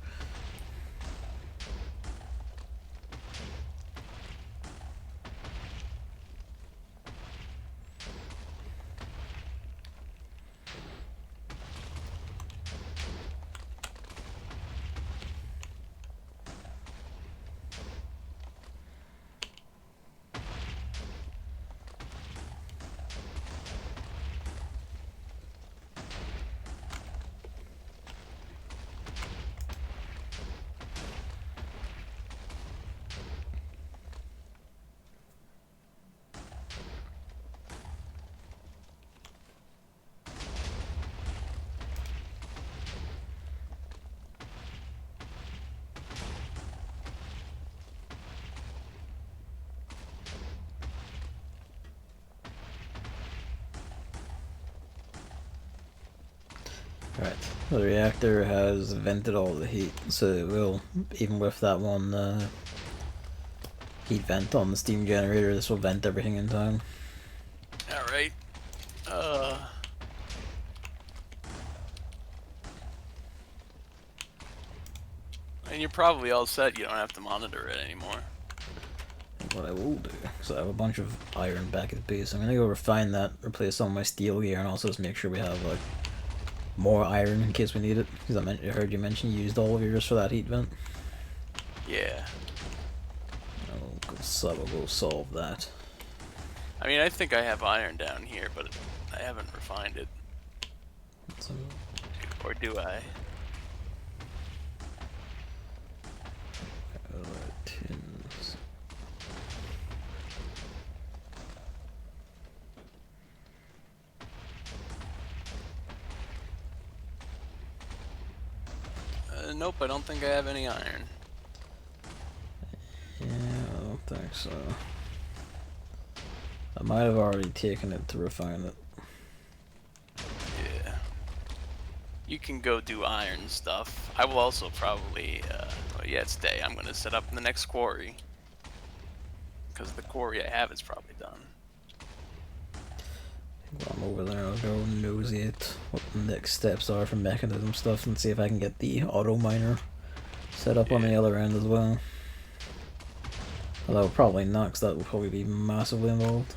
Right. The reactor has vented all the heat, so it will, even with that one heat vent on the steam generator, this will vent everything in time. Alright. And you're probably all set, you don't have to monitor it anymore. What I will do, so I have a bunch of iron back at the base. I'm gonna go refine that, replace some of my steel gear, and also just make sure we have like more iron in case we need it. Because I heard you mention you used all of yours for that heat vent. Yeah. I'll go solve that. I mean, I think I have iron down here, but I haven't refined it. So, or do I? tins. Nope, I don't think I have any iron. Yeah, I don't think so. I might have already taken it to refine it. Yeah. You can go do iron stuff. I will also probably, well, yeah, it's day. I'm going to set up the next quarry. Because the quarry I have is probably done. While I'm over there, I'll go nosy at what the next steps are for Mekanism stuff and see if I can get the auto miner set up on the other end as well. Although probably not, because that will probably be massively involved.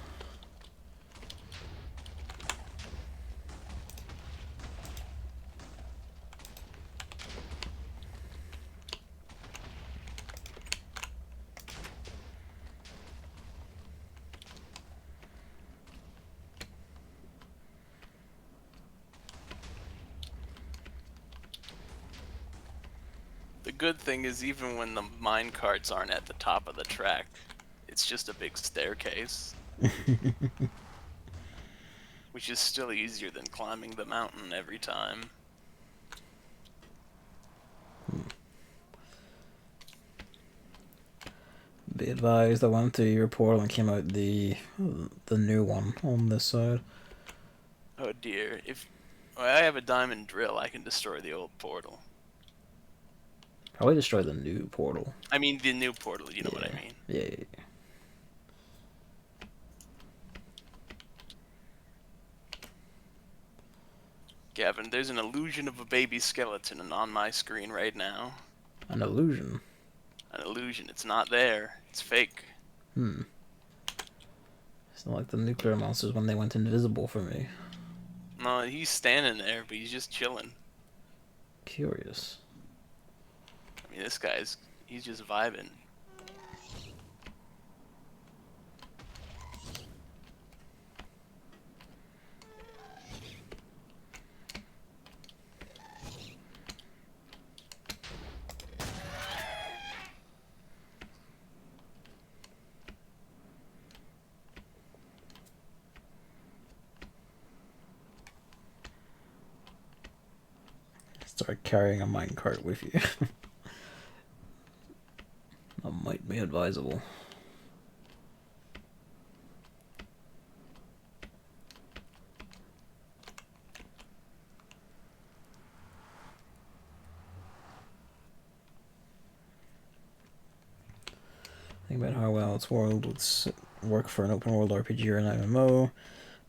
The good thing is even when the mine carts aren't at the top of the track, it's just a big staircase. Which is still easier than climbing the mountain every time. Be advised, I went through your portal and came out the new one on this side. Oh dear, if I have a diamond drill, I can destroy the old portal. Probably destroy the new portal. I mean the new portal, you know what I mean. Yeah. Gavin, there's an illusion of a baby skeleton on my screen right now. An illusion? An illusion. It's not there. It's fake. It's not like the nuclear monsters when they went invisible for me. No, he's standing there, but he's just chilling. Curious. I mean, this guy's, he's just vibing. Start carrying a minecart with you. That might be advisable. Think about how well its world would work for an open world RPG or an MMO.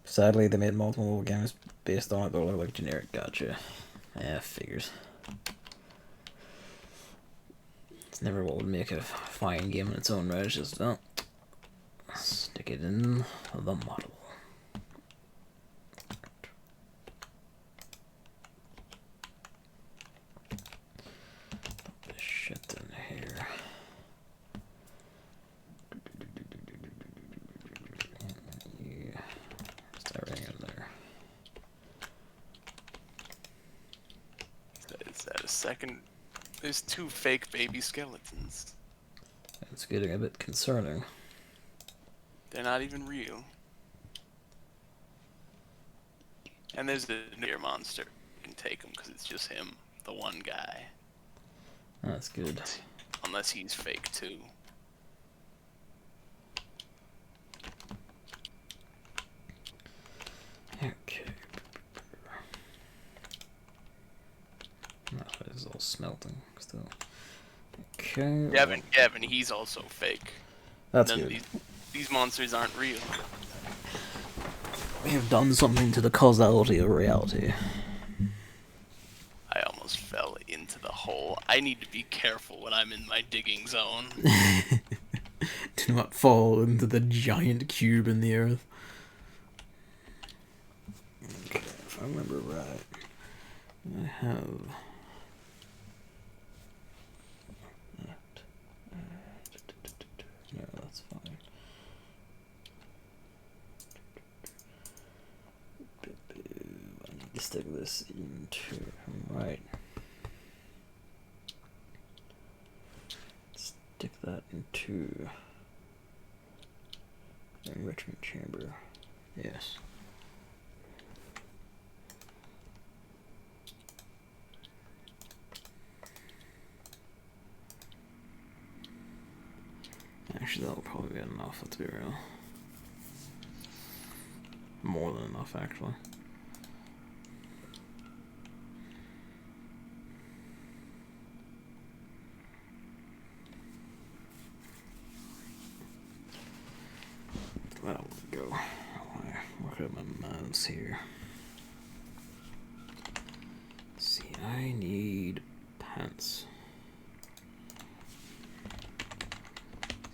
Sadly, they made multiple games based on it that look like generic. Gotcha. Yeah, figures. It's never what would make a fine game in its own right. It's just, oh, stick it in the model. Put this shit in here. Yeah, just everything in there. Is that a second? There's two fake baby skeletons. It's getting a bit concerning. They're not even real. And there's the near monster. You can take him because it's just him, the one guy. That's good. Unless he's fake too. Okay. still smelting. Still. Okay. Gavin, he's also fake. That's None good. of these monsters aren't real. We have done something to the causality of reality. I almost fell into the hole. I need to be careful when I'm in my digging zone. Do not fall into the giant cube in the earth. Okay, if I remember right, I have... No, that's fine. I need to stick this into... Right. Stick that into... the enrichment chamber. Yes. Actually, that'll probably be enough, let's be real. More than enough, actually. That'll go. Work out my mouse here. Let's see, I need pants.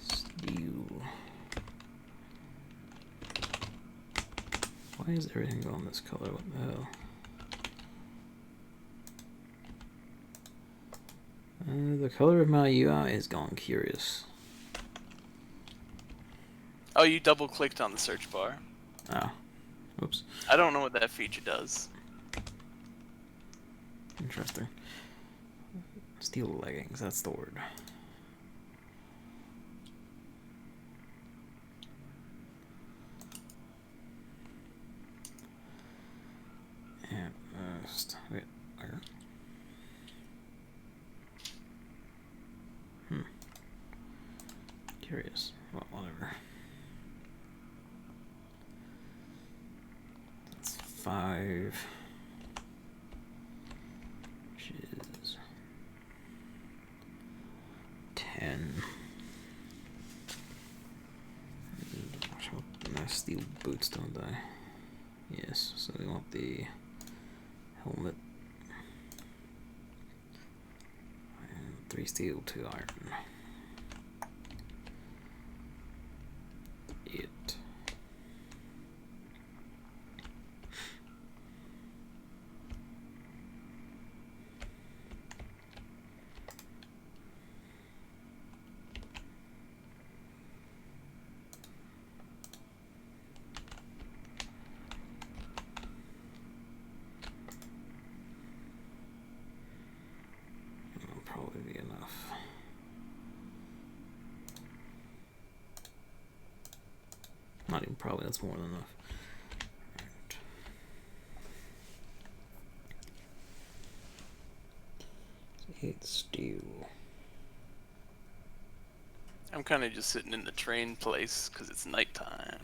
Steel. Why is everything going this color? What the hell? The color of my UI is gone curious. Oh, you double clicked on the search bar. Oh. Oops. I don't know what that feature does. Interesting. Steel leggings, that's the word. And wait, where? Curious. Well, whatever. That's 5. Which is 10. I want nice steel boots, don't I? Yes, so we want the helmet. And 3 steel, 2 iron. It. That'll probably be enough. Not even probably, that's more than enough. Right. 8 steel. I'm kind of just sitting in the train place because it's nighttime.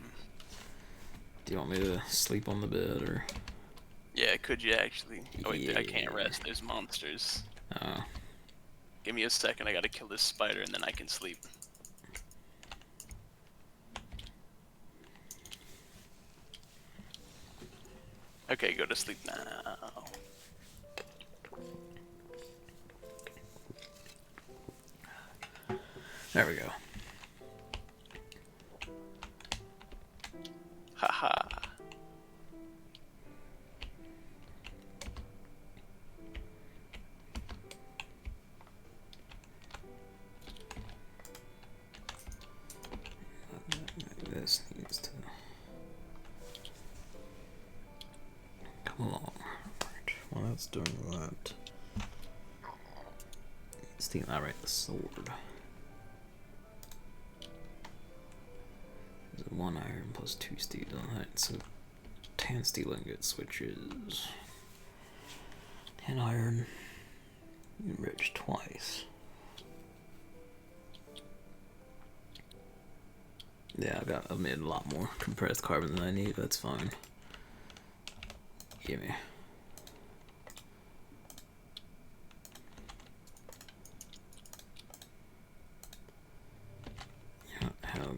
Do you want me to sleep on the bed or? Yeah, could you actually? Oh wait, Yeah. I can't rest. There's monsters. Oh. Give me a second. I gotta kill this spider and then I can sleep. Okay, go to sleep now. There we go. Haha. This needs to come along. Right. Well, that's doing that. Steal. Alright, the sword. Is it 1 iron plus 2 steel? Alright, so 10 steel ingots, which is 10 iron enriched twice. Yeah, I've made a lot more compressed carbon than I need, but that's fine. Gimme.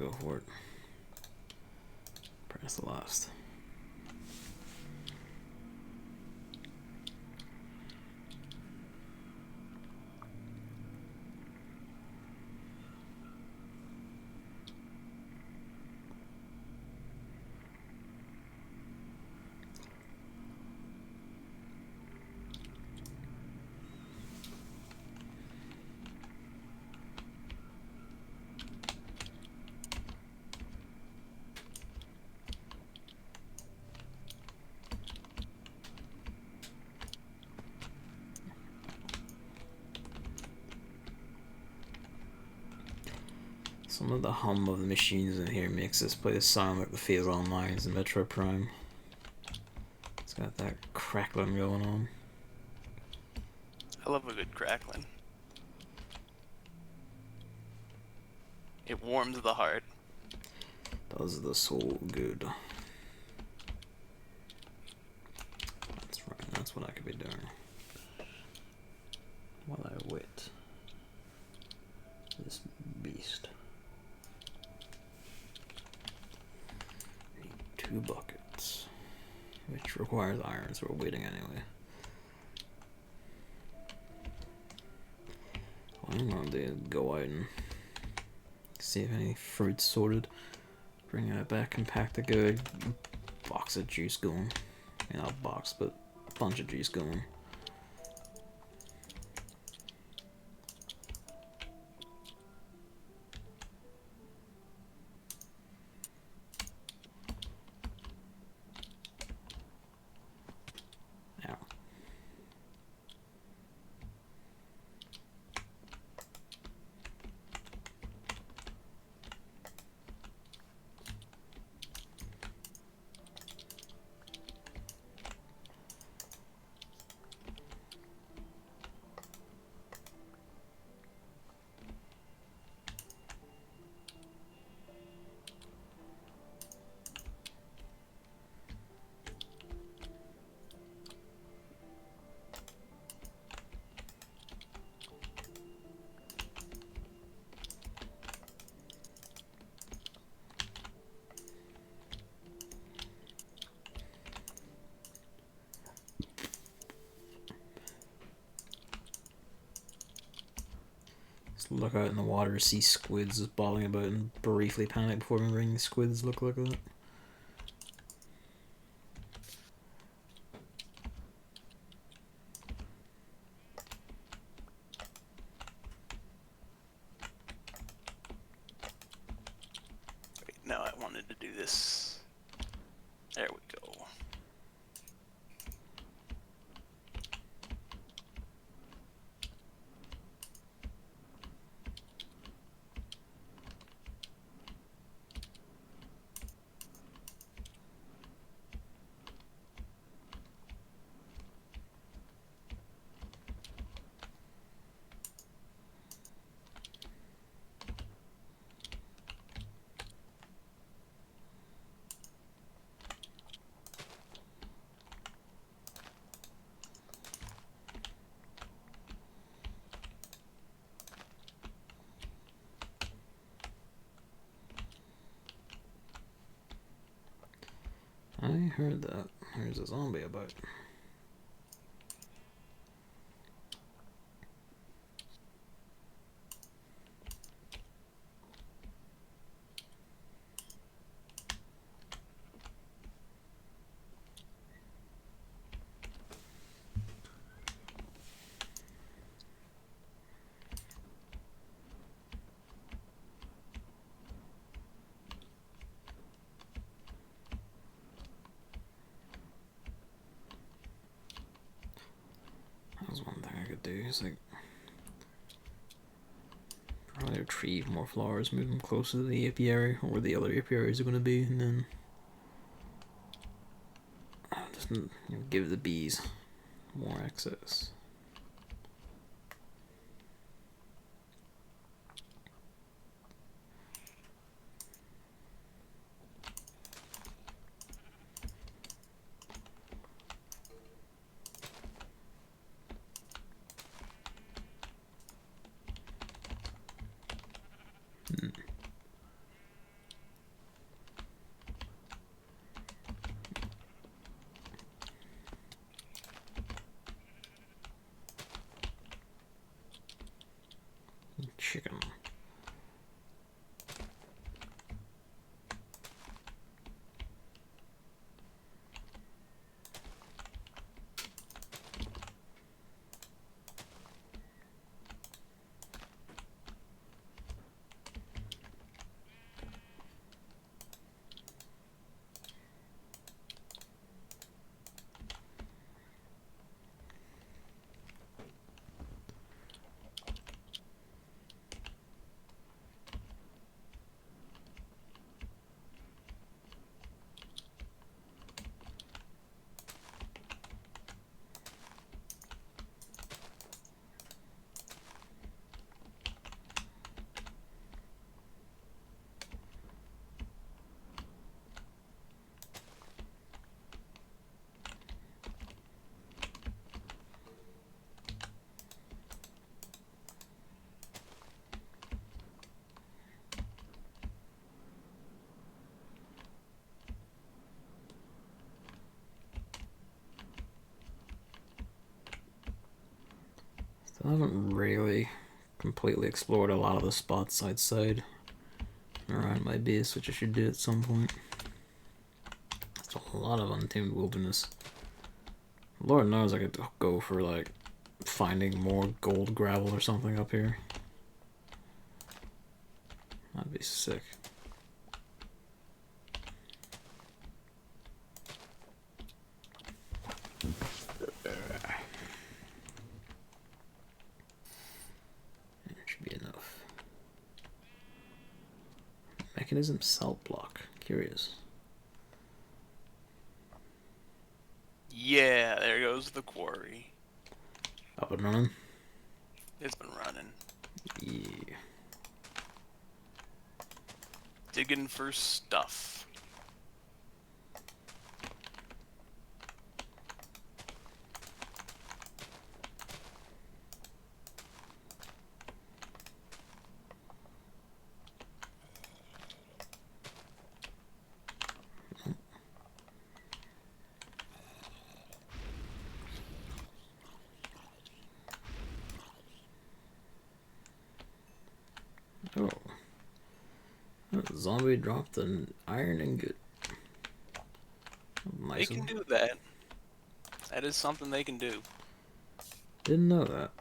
go for it. Press the last. Some of the hum of the machines in here makes this place sound like the phase-on lines in Metro Prime. It's got that crackling going on. I love a good crackling. It warms the heart. Does the soul good. That's right, that's what I could be doing. While I wait this beast. Need 2 buckets, which requires iron, so we're waiting anyway. Well, I'm gonna do go out and see if any fruit's sorted. Bring it back and pack the good box of juice going. I mean, not a box, but a bunch of juice going. Look out in the water, see squids just bobbing about, and briefly panic before remembering the squids look like that. Wait, no, I wanted to do this. There we go. I heard that. There's a zombie about. One thing I could do is like probably retrieve more flowers, move them closer to the apiary or where the other apiaries are going to be, and then just give the bees more access. I haven't really completely explored a lot of the spots outside around my base, which I should do at some point. It's a lot of untamed wilderness. Lord knows I could go for like finding more gold gravel or something up here. That'd be sick. It should be enough. Mekanism cell block. Curious. Yeah, there goes the quarry. Up and running? It's been running. Yeah. Digging for stuff. Oh. Zombie dropped an iron ingot. Nice. They can do that. That is something they can do. Didn't know that.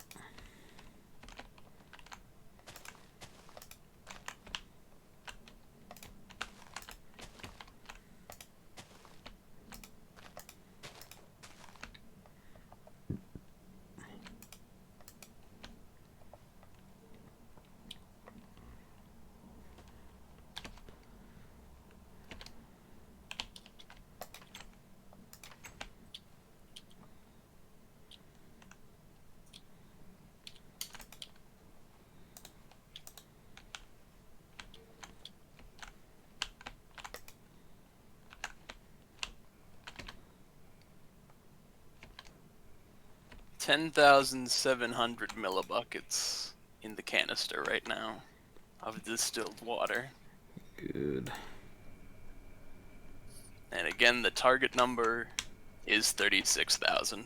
$10,700 millibuckets in the canister right now of distilled water. Good. And again, the target number is 36,000.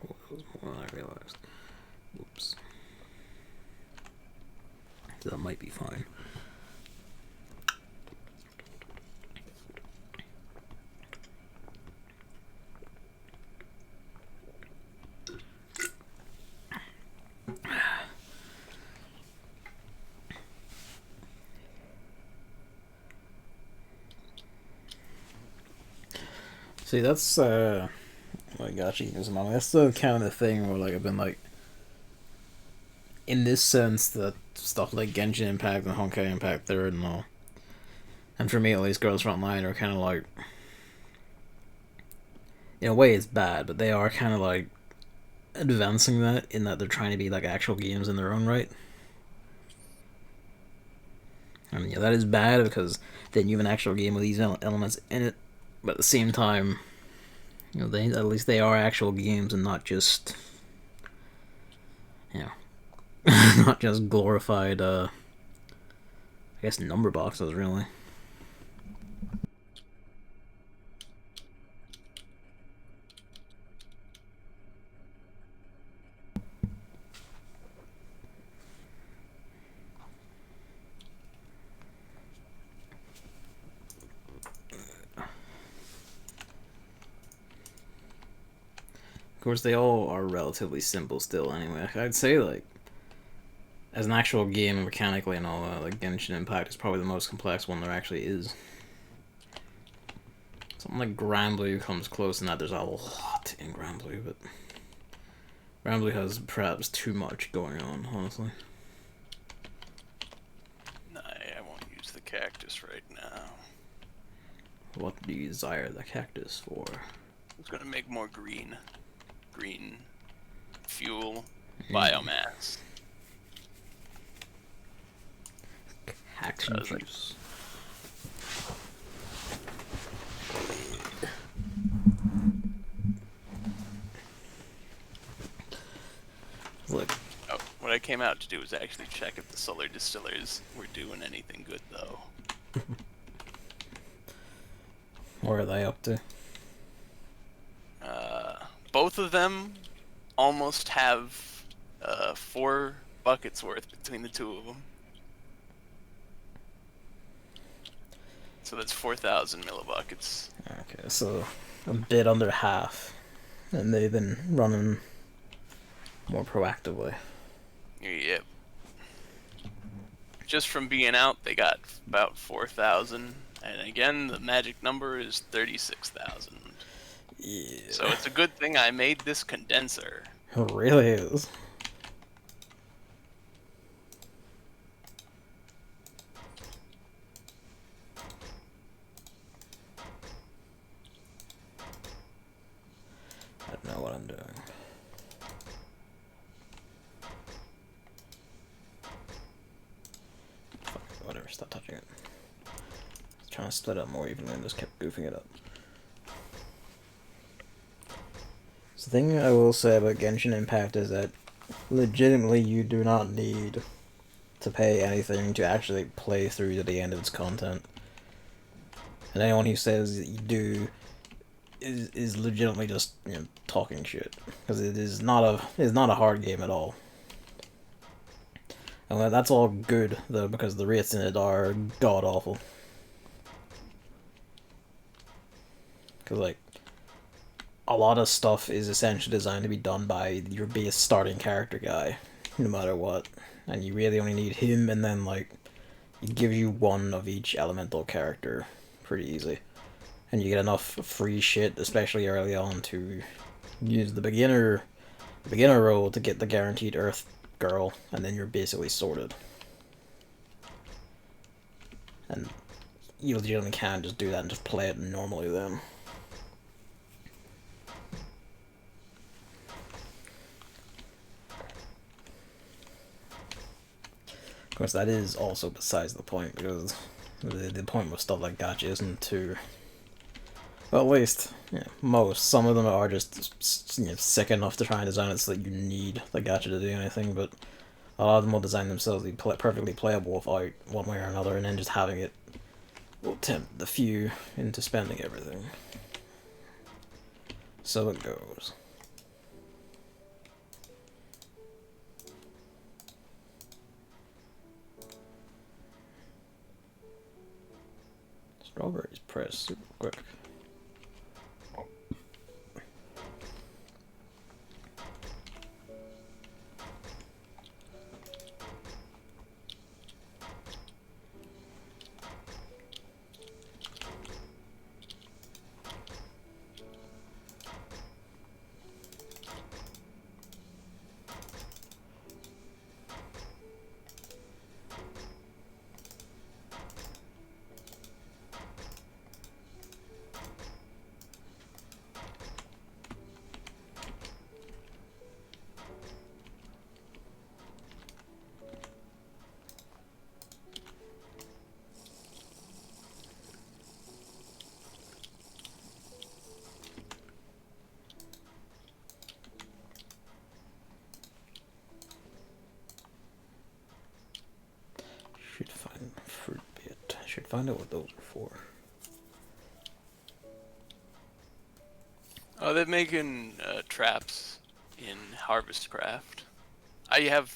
Oh, that was more than I realized. Whoops. That might be fine. See, that's I got you. That's the kind of the thing where like I've been like, in this sense that stuff like Genshin Impact and Honkai Impact Third and all, and for me at least, Girls Frontline are kind of like, in a way it's bad, but they are kind of like advancing that in that they're trying to be like actual games in their own right. I mean, yeah, that is bad because then you have an actual game with these elements in it, but at the same time, you know, they at least they are actual games and not just, you know, not just glorified, I guess, number boxes, really. Of course, they all are relatively simple still, anyway. I'd say, like, as an actual game, mechanically and all that, like, Genshin Impact is probably the most complex one there actually is. Something like Granblue comes close in that there's a lot in Granblue, but Granblue has perhaps too much going on, honestly. Nah, I won't use the cactus right now. What do you desire the cactus for? It's gonna make more green fuel biomass. Cactus juice. Look. Oh, what I came out to do was actually check if the solar distillers were doing anything good, though. Where are they up to? Both of them almost have 4 buckets worth between the two of them. So that's 4,000 millibuckets. Okay, so a bit under half. And they've been running more proactively. Yep. Just from being out, they got about 4,000. And again, the magic number is 36,000. Yeah. So it's a good thing I made this condenser. It really is. I don't know what I'm doing. Fuck, whatever, stop touching it. I was trying to split up more evenly and just kept goofing it up. So the thing I will say about Genshin Impact is that legitimately you do not need to pay anything to actually play through to the end of its content. And anyone who says that you do is legitimately just, you know, talking shit, because it is not a hard game at all. And that's all good though, because the rates in it are god awful. Because like a lot of stuff is essentially designed to be done by your base starting character guy, no matter what, and you really only need him, and then like it gives you one of each elemental character pretty easy. And you get enough free shit, especially early on, to use the beginner role to get the guaranteed Earth girl, and then you're basically sorted. And you legitimately can just do that and just play it normally then. Of course, that is also besides the point, because the point with stuff like gacha isn't to... Well, at least, yeah, most. Some of them are just, you know, sick enough to try and design it so that you need the gacha to do anything, but a lot of them will design themselves to be perfectly playable without one way or another, and then just having it will tempt the few into spending everything. So it goes. Strawberries press super quick. Should find fruit bit. I should find out what those are for. Oh, they're making traps in HarvestCraft. I have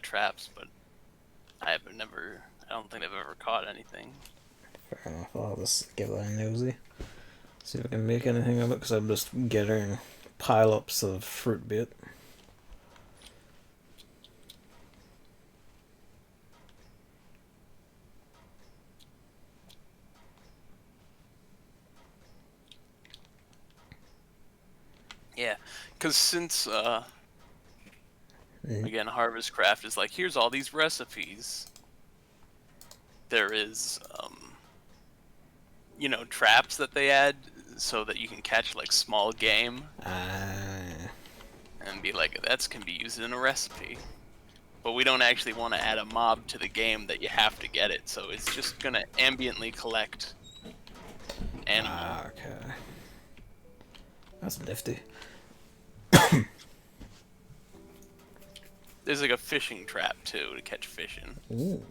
traps, but I don't think I've ever caught anything. Fair enough, I'll just give that a nosy. See if I can make anything of it, because I'm just getting pile-ups of fruit bit. Yeah, because since, again, HarvestCraft is like, here's all these recipes. There is, you know, traps that they add so that you can catch, like, small game. And be like, that can be used in a recipe. But we don't actually want to add a mob to the game that you have to get it, so it's just going to ambiently collect animal. Okay. That's nifty. There's like a fishing trap too to catch fishing. Ooh.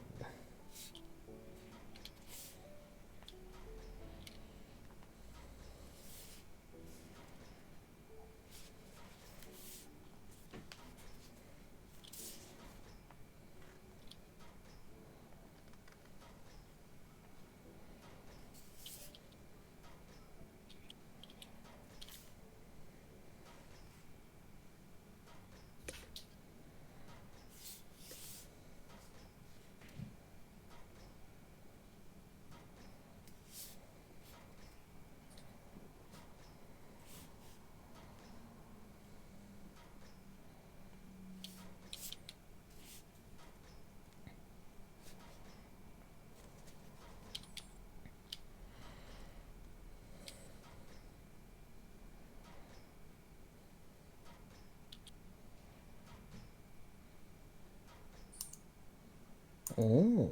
Oh.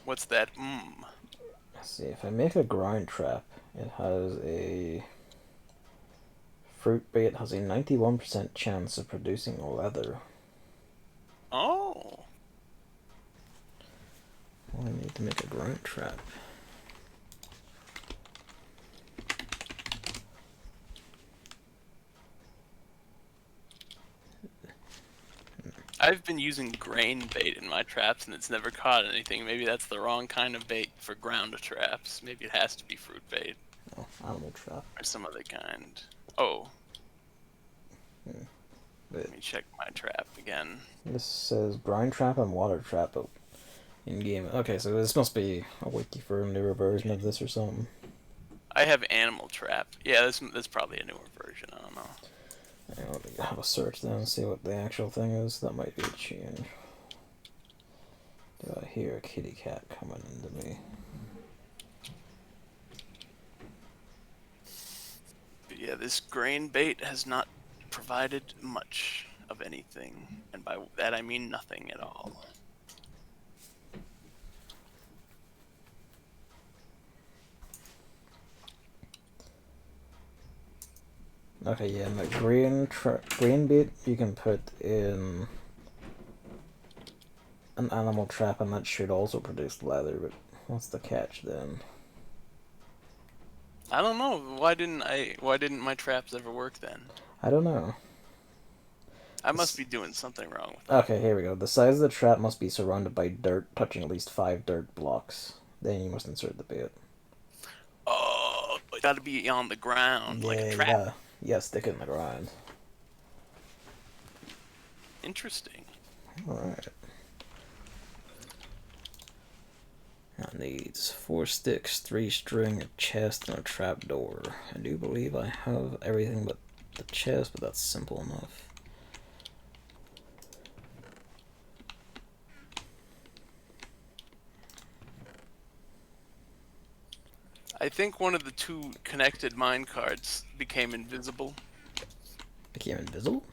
What's that? Let's see, if I make a grind trap, it has a... Fruit bait has a 91% chance of producing leather. Oh. Well, I need to make a grind trap. I've been using grain bait in my traps and it's never caught anything. Maybe that's the wrong kind of bait for ground traps. Maybe it has to be fruit bait. Oh, animal trap. Or some other kind. Oh. But Let me check my trap again. this says brine trap and water trap in game. Okay, so this must be a wiki for a newer version of this or something. I have animal trap. Yeah, that's probably a newer version. I don't know. Let me have a search then and see what the actual thing is. That might be a change. Do I hear a kitty cat coming into me? But yeah, this grain bait has not provided much of anything. And by that I mean nothing at all. Okay, yeah, and the green bait you can put in an animal trap, and that should also produce leather. But what's the catch then? I don't know. Why didn't my traps ever work then? I don't know. I must be doing something wrong with that. Okay, here we go. The size of the trap must be surrounded by dirt, touching at least 5 dirt blocks. Then you must insert the bait. Oh, it gotta be on the ground, like a Yeah, trap. yeah, stick it in the ground. Interesting. Alright. That needs 4 sticks, 3 string, a chest, and a trapdoor. I do believe I have everything but the chest, but that's simple enough. I think one of the 2 connected mine carts became invisible. Became invisible?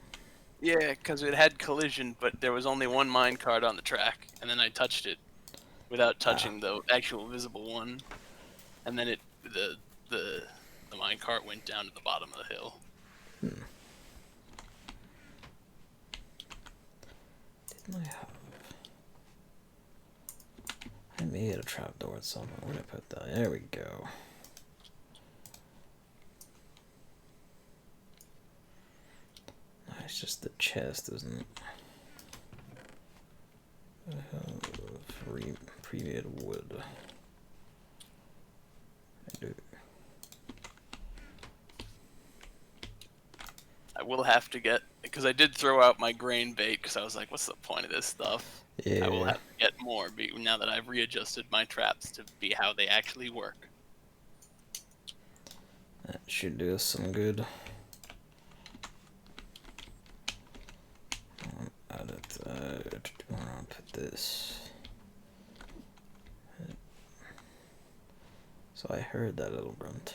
Yeah, because it had collision, but there was only one mine cart on the track, and then I touched it without touching the actual visible one, and then the mine cart went down to the bottom of the hill. Didn't I have... I made a trapdoor somewhere. Where did I put that? There we go. It's just the chest, isn't it? I have pre-made wood. I do. I will have to get, because I did throw out my grain bait because I was like, what's the point of this stuff? Yeah. I will have to get more now that I've readjusted my traps to be how they actually work. That should do us some good. Add it. I'll put this. So I heard that little grunt.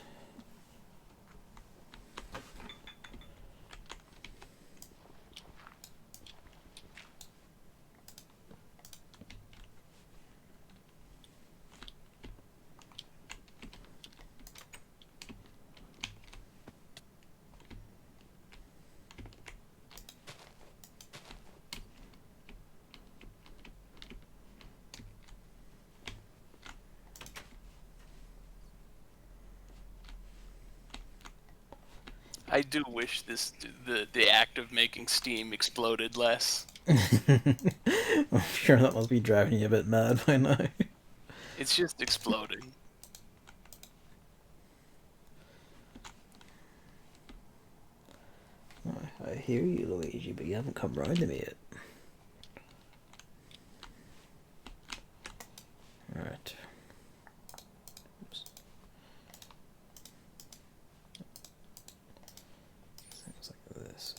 I do wish the act of making steam exploded less. I'm sure that must be driving you a bit mad by now. It's just exploding. I hear you, Luigi, but you haven't come round to me yet. Alright. Oops. Things like this.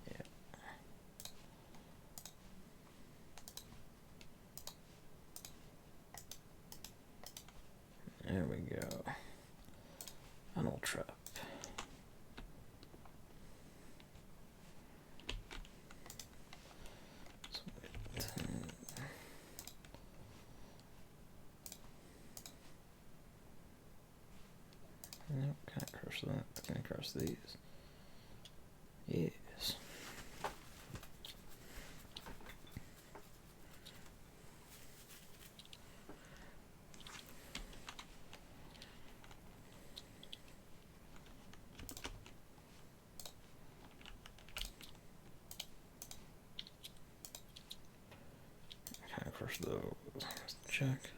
Yeah. There we go. An old trap. Nope, can't crush that. Can I crush these? Yes. Can I crush those? Let's check.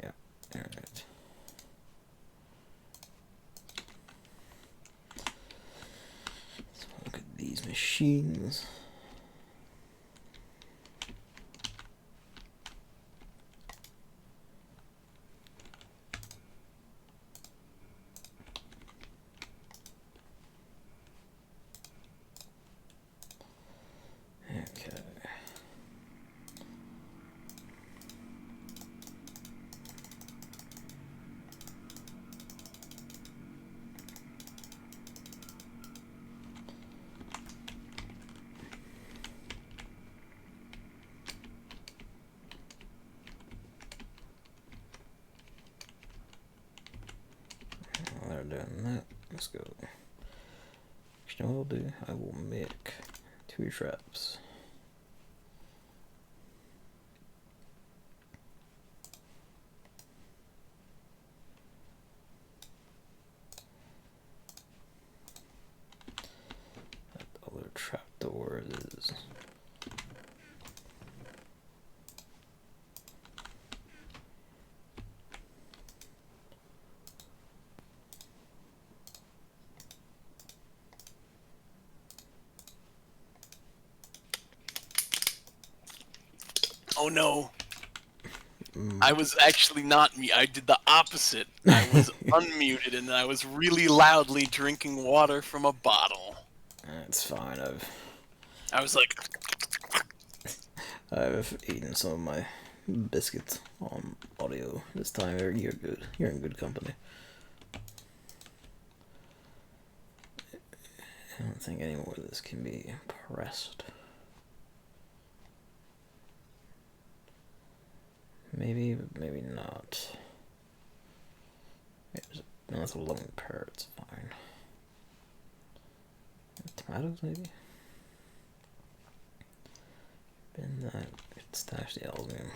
Yeah, alright. So look at these machines. Okay. While they're doing that, let's go. You know what I'll do? I will make 2 traps. That other trapdoor is. Oh no. I was actually not me. I did the opposite. I was unmuted and I was really loudly drinking water from a bottle. That's fine. I was like, I've eaten some of my biscuits on audio this time. You're good. You're in good company. I don't think any more of this can be pressed. Maybe, but maybe not. No, that's a lone pear, it's fine. Tomatoes, maybe? Bin that. Stash the osmium.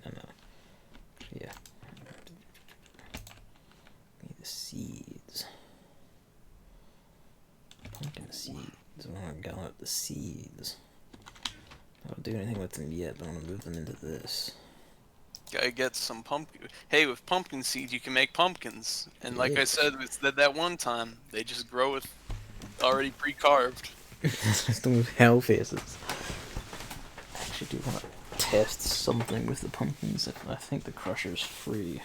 No. Yeah. Need the seeds. Pumpkin seeds. I want to gather up the seeds. I don't do anything with them yet, but I'm going to move them into this. gotta get some pumpkin. Hey, with pumpkin seeds, you can make pumpkins. And like I Yes. said, that one time, they just grow with already pre-carved. Some hell faces. I actually do want to test something with the pumpkins. I think the crusher's free.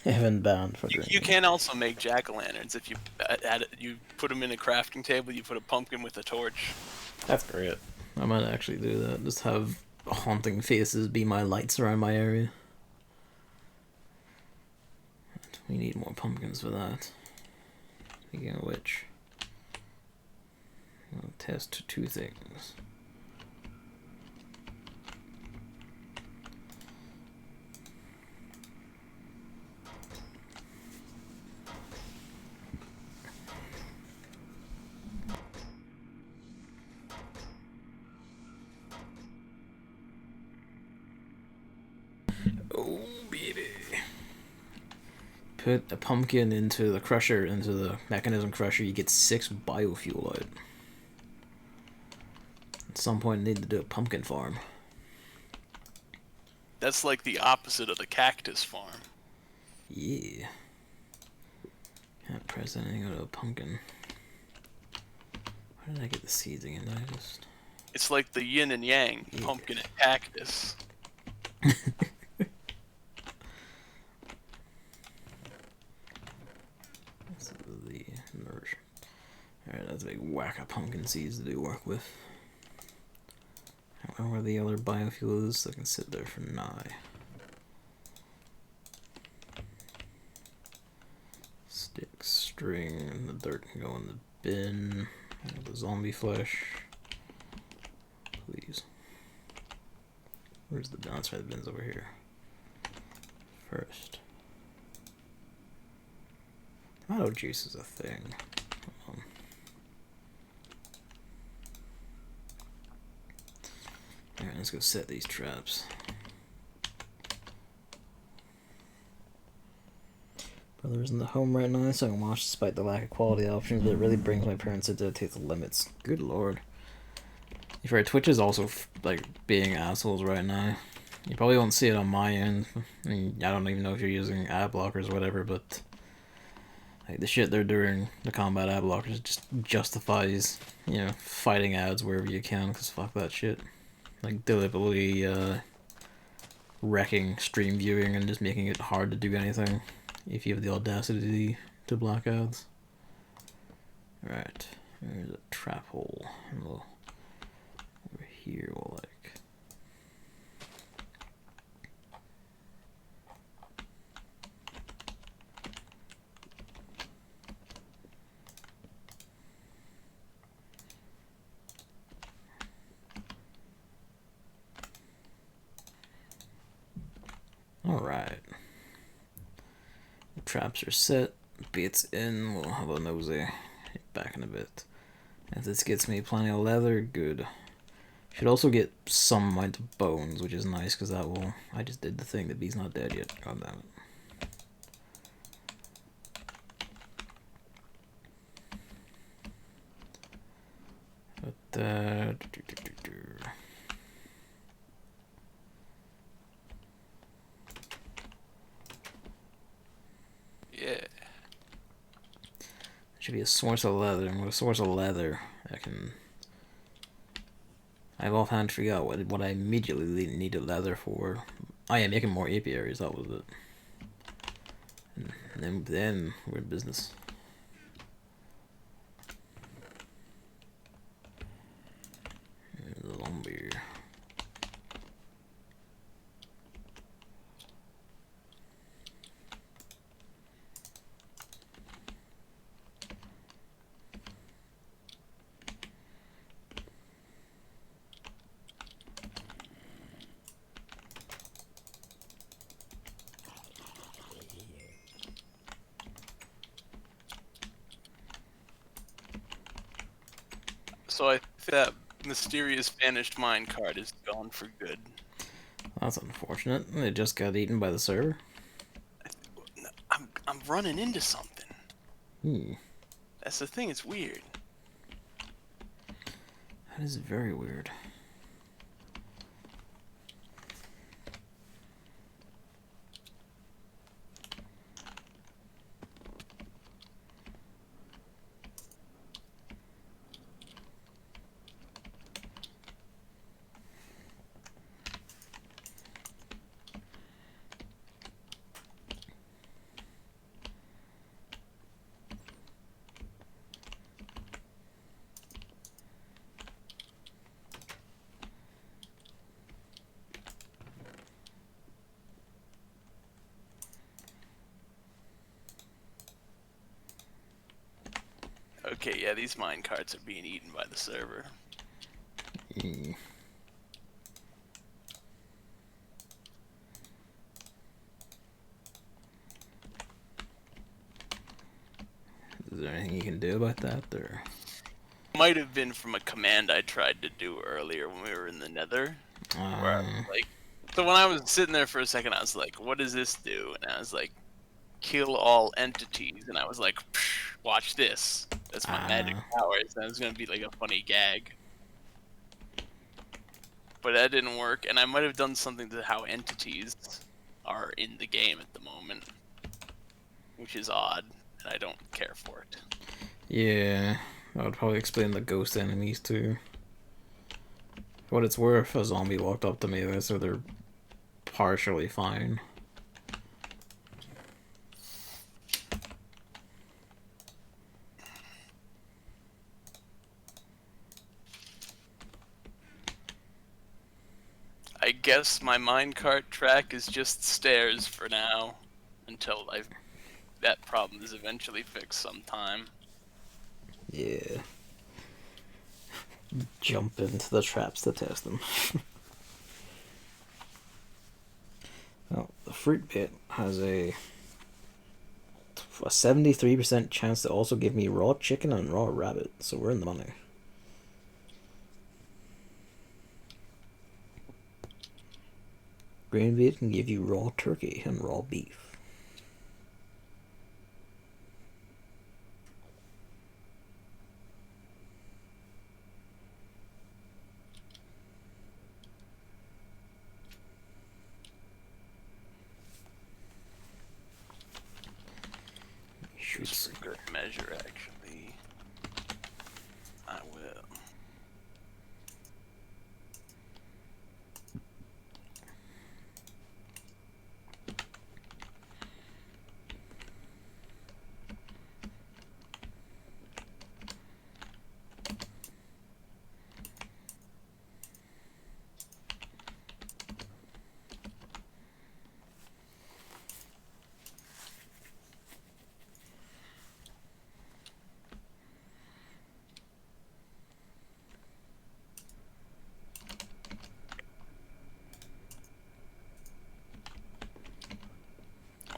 Haven't banned for drinking. You can also make jack-o'-lanterns if you you put them in a crafting table. You put a pumpkin with a torch. That's great. I might actually do that. Just have haunting faces be my lights around my area. We need more pumpkins for that. Speaking of which, I'll test 2 things. Oh, baby. Put a pumpkin into the crusher, into the Mekanism crusher, you get 6 biofuel out. At some point, I need to do a pumpkin farm. That's like the opposite of the cactus farm. Yeah. Can't press anything out of a pumpkin. Where did I get the seeds again? Did I just... It's like the yin and yang, Yeah. pumpkin and cactus. This is the nourishment. Alright, that's a big whack of pumpkin seeds to do work with. I don't know where the other biofuel is, so I can sit there for now. Stick, string, the dirt can go in the bin. The zombie flesh. please. Where's the balance? The bin's over here. First. Tomato juice is a thing. Alright, let's go set these traps. Brother isn't at home right now, so I can watch despite the lack of quality options, but it really brings my parents into the limits. Good lord. If our Twitch is also like being assholes right now. You probably won't see it on my end. I mean, I don't even know if you're using ad blockers or whatever, but like the shit they're doing, the combat ad blockers just justifies, you know, fighting ads wherever you can, because fuck that shit. Like deliberately wrecking stream viewing and just making it hard to do anything if you have the audacity to block ads. Alright, there's a trap hole. We'll, over here we'll like... Alright. The traps are set. Bait's in. We'll have a nosy back in a bit. If this gets me plenty of leather, good. Should also get some amount of bones, which is nice because that will... I just did the thing. The bee's not dead yet. God damn it. But, Yeah. should be a source of leather, and with a source of leather, I've offhand forgot what I immediately needed leather for. Oh yeah, making more apiaries, that was it. And then we're in business. Here's a zombie. So I think that mysterious vanished minecart is gone for good. That's unfortunate. It just got eaten by the server. I'm running into something. Hmm. That's the thing, it's weird. That is very weird. Okay, yeah, these minecarts are being eaten by the server. Hmm. Is there anything you can do about that, or? Might have been from a command I tried to do earlier when we were in the Nether. Where I was like, so when I was sitting there for a second, I was like, what does this do? And I was like, kill all entities. And I was like, watch this. That's my magic powers. That was going to be like a funny gag. But that didn't work. And I might have done something to how entities are in the game at the moment. Which is odd. And I don't care for it. Yeah, I would probably explain the ghost enemies too. For what it's worth, a zombie walked up to me, so they're partially fine. I guess my minecart track is just stairs for now. Until that problem is eventually fixed sometime. Yeah. jump into the traps to test them. Well, the fruit bit has a 73% chance to also give me raw chicken and raw rabbit, so we're in the money. Green bit can give you raw turkey and raw beef. Just for good measure, actually. I will.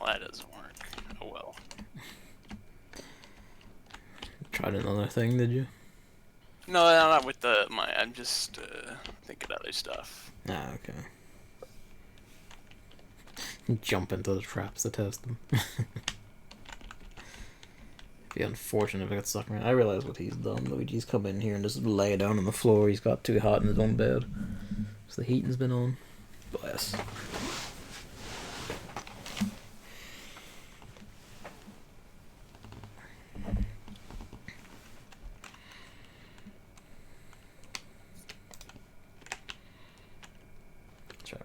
Well, that doesn't work. Oh well. Tried another thing, did you? No, not with I'm just thinking other stuff. Ah, okay. Jump into the traps to test them. Be unfortunate if I got stuck around. I realize what he's done. Luigi's come in here and just lay down on the floor. He's got too hot in his own bed. So the heating's been on. Bless.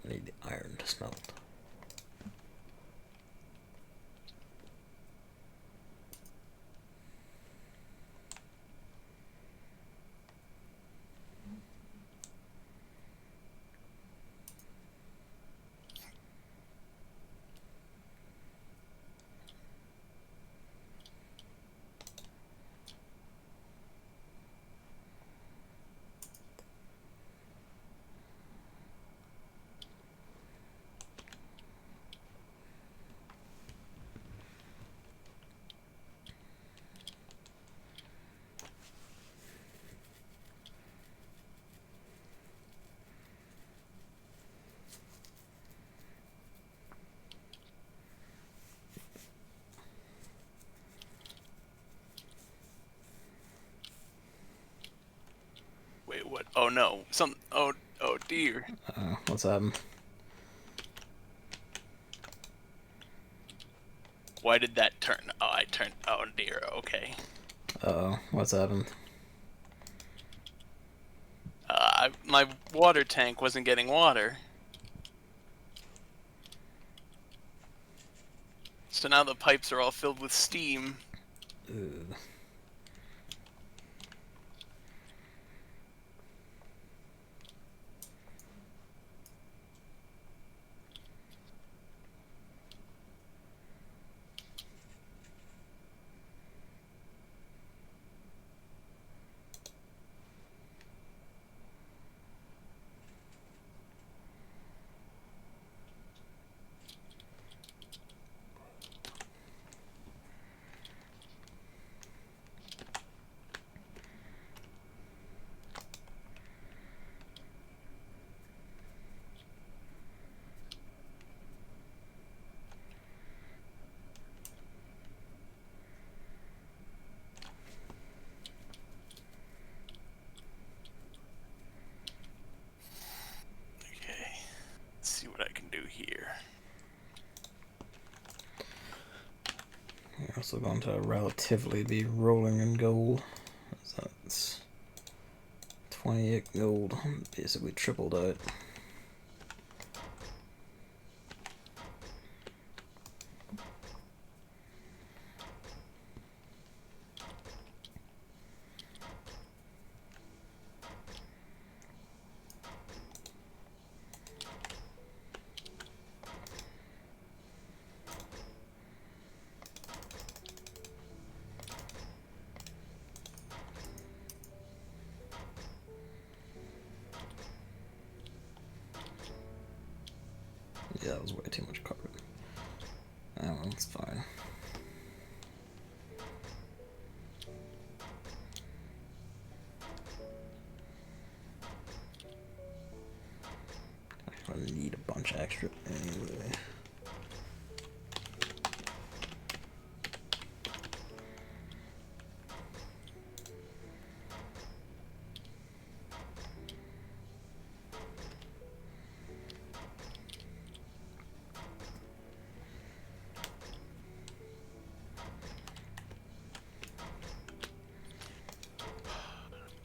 I need the iron to smelt. Wait, what? Oh no! Oh dear! What's happened? Why did that turn? Oh, I turned. Oh dear. Okay. What's happened? My water tank wasn't getting water. So now the pipes are all filled with steam. Ugh. Okay. Let's see what I can do here. We're also going to relatively be rolling in gold. That's 28 gold. Basically tripled out. that was way too much carpet. Oh, well, that's fine. I'm gonna need a bunch extra anyway.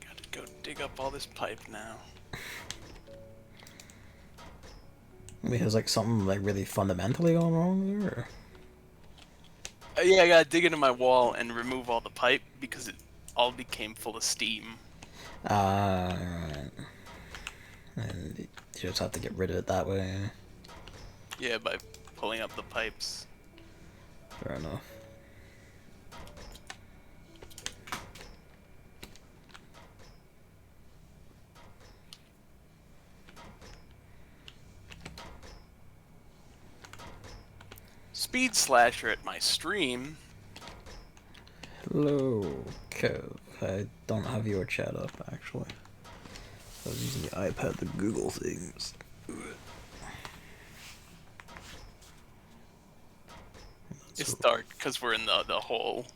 Gotta go dig up all this pipe now. I mean, has like something like really fundamentally gone wrong there? Or? Yeah, I gotta dig into my wall and remove all the pipe because it all became full of steam. Right. And you just have to get rid of it that way. Yeah, by pulling up the pipes. Fair enough. Speed Slasher at my stream. Hello, Kev. I don't have your chat up, actually. I was using the iPad to Google things. It's dark because we're in the hole.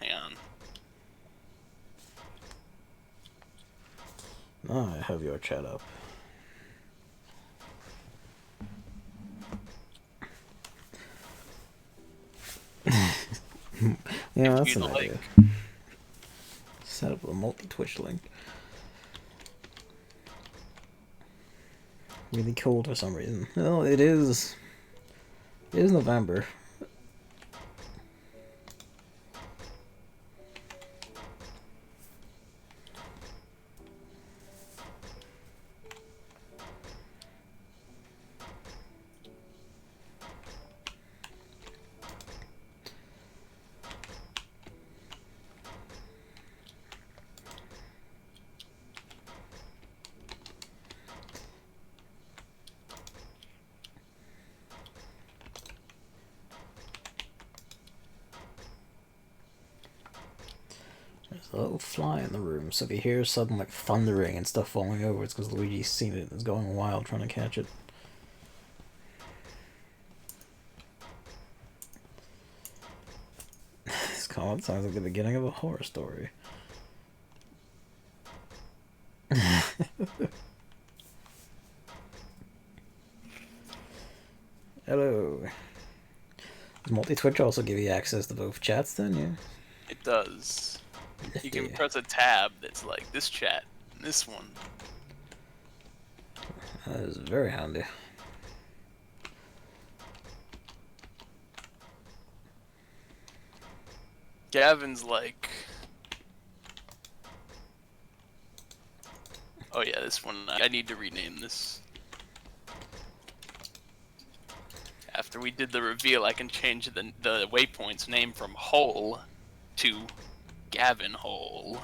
Hang on. No, I have your chat up. Yeah, that's an idea. Set up a multi-Twitch link. Really cold for some reason. Well, it is. It is November. There's a little fly in the room, so if you hear sudden like thundering and stuff falling over, it's because Luigi's seen it and is going wild trying to catch it. This comment sounds like the beginning of a horror story. Hello. Does multi-Twitch also give you access to both chats then, yeah? It does. You can press a tab that's like this chat and this one. That is very handy. Gavin's like... Oh yeah, this one, I need to rename this. After we did the reveal, I can change the waypoint's name from Hole to Gavin Hole.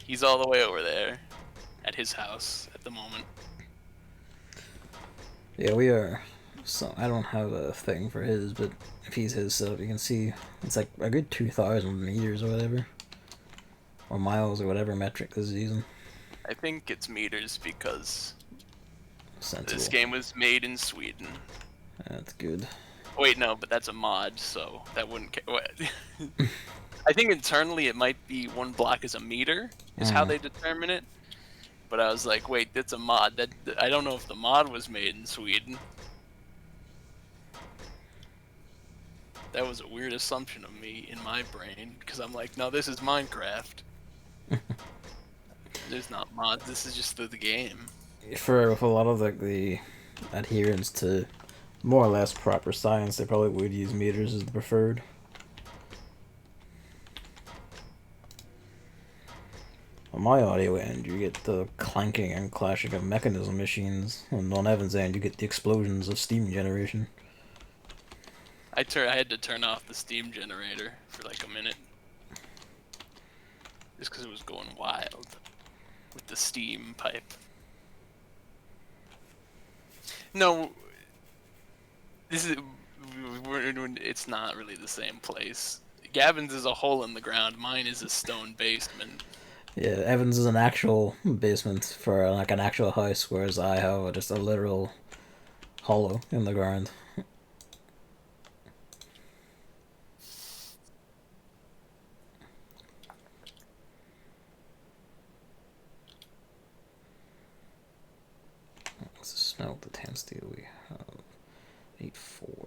He's all the way over there at his house at the moment. Yeah, we are. So I don't have a thing for his, but if he's his setup, you can see it's like a good 2,000 meters or whatever, or miles or whatever metric this is using. I think it's meters because Sensible. this game was made in Sweden. That's good. Wait, no, but that's a mod, so that wouldn't. I think internally it might be 1 block is a meter, is how they determine it. But I was like, wait, that's a mod. That I don't know if the mod was made in Sweden. That was a weird assumption of me in my brain, because I'm like, no, this is Minecraft. There's not mods, this is just the game. For a lot of the adherents to more or less proper science, they probably would use meters as the preferred. On my audio end, you get the clanking and clashing of Mekanism machines, and on Evan's end, you get the explosions of steam generation. I had to turn off the steam generator for like a minute. Just because it was going wild with the steam pipe. No, this is it's not really the same place. Gavin's is a hole in the ground. Mine is a stone basement. Yeah, Evans is an actual basement for like an actual house, whereas I have just a literal hollow in the ground. Let's smelt the 10 steel we have. 8-4.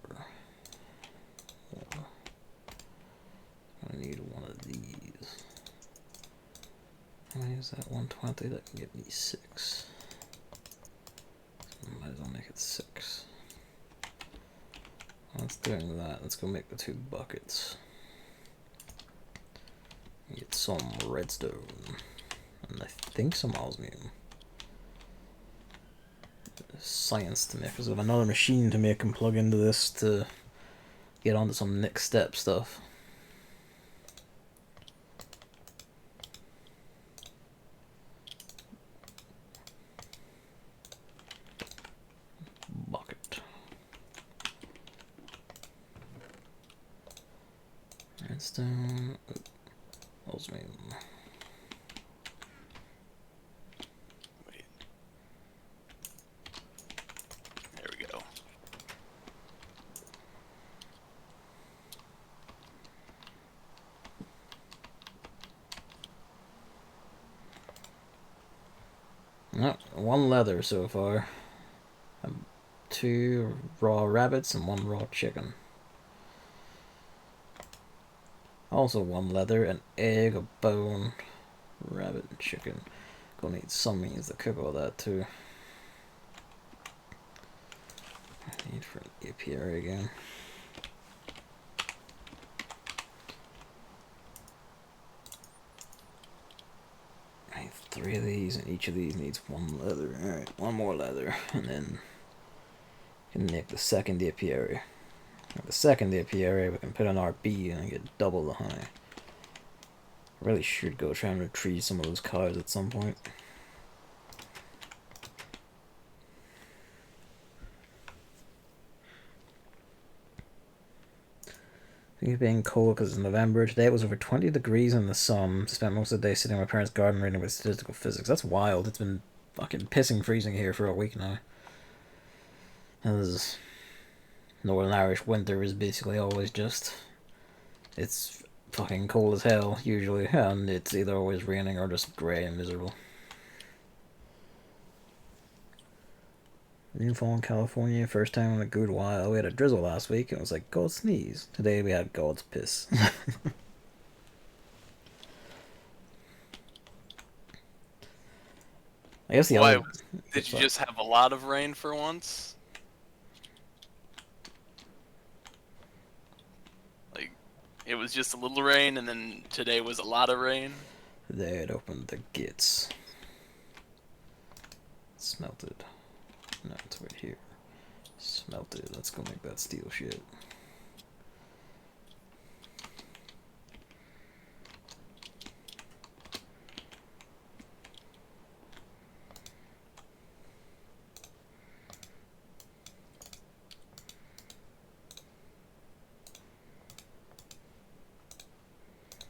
I need one of these. How many is that? 120? That can get me 6. So might as well make it 6. Let's doing that. Let's go make the 2 buckets. Get some redstone. And I think some osmium. Science to make, because I have another machine to make and plug into this to get onto some next step stuff. Bucket. Redstone. Osmium. Wait. There we go. Oh, 1 leather so far. 2 raw rabbits and 1 raw chicken. Also 1 leather, an egg, a bone, rabbit, and chicken. Gonna need some means to cook all that too. I need for an apiary again. I need 3 of these, and each of these needs 1 leather. Alright, 1 more leather, and then we can make the second apiary. With the second apiary, we can put an RB and get double the honey. I really should go try and retrieve some of those cows at some point. It's being cold because it's November. Today it was over 20 degrees in the sun. Spent most of the day sitting in my parents' garden reading about statistical physics. That's wild. It's been fucking pissing freezing here for a week now. And this is Northern Irish winter is basically always just... It's fucking cold as hell, usually. And it's either always raining or just grey and miserable. Rainfall in California, first time in a good while. We had a drizzle last week, and it was like, God sneeze. Today we had God's piss. I guess the Why? other... Did you just have a lot of rain for once? Like, it was just a little rain, and then today was a lot of rain? They had opened the gates. Smelted. No, it's right here. Smelted. Let's go make that steel shit.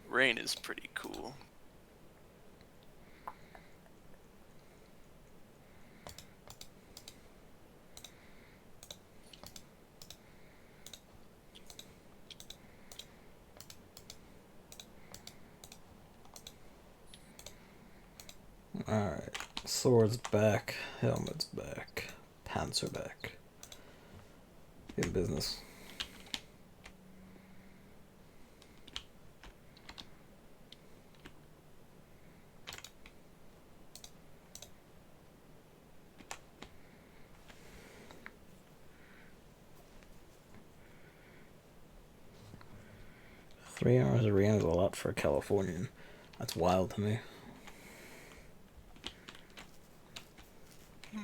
Rain is pretty cool. Alright. Swords back. Helmets back. Pants are back. In business. Three hours of rain is a lot for a Californian. That's wild to me. I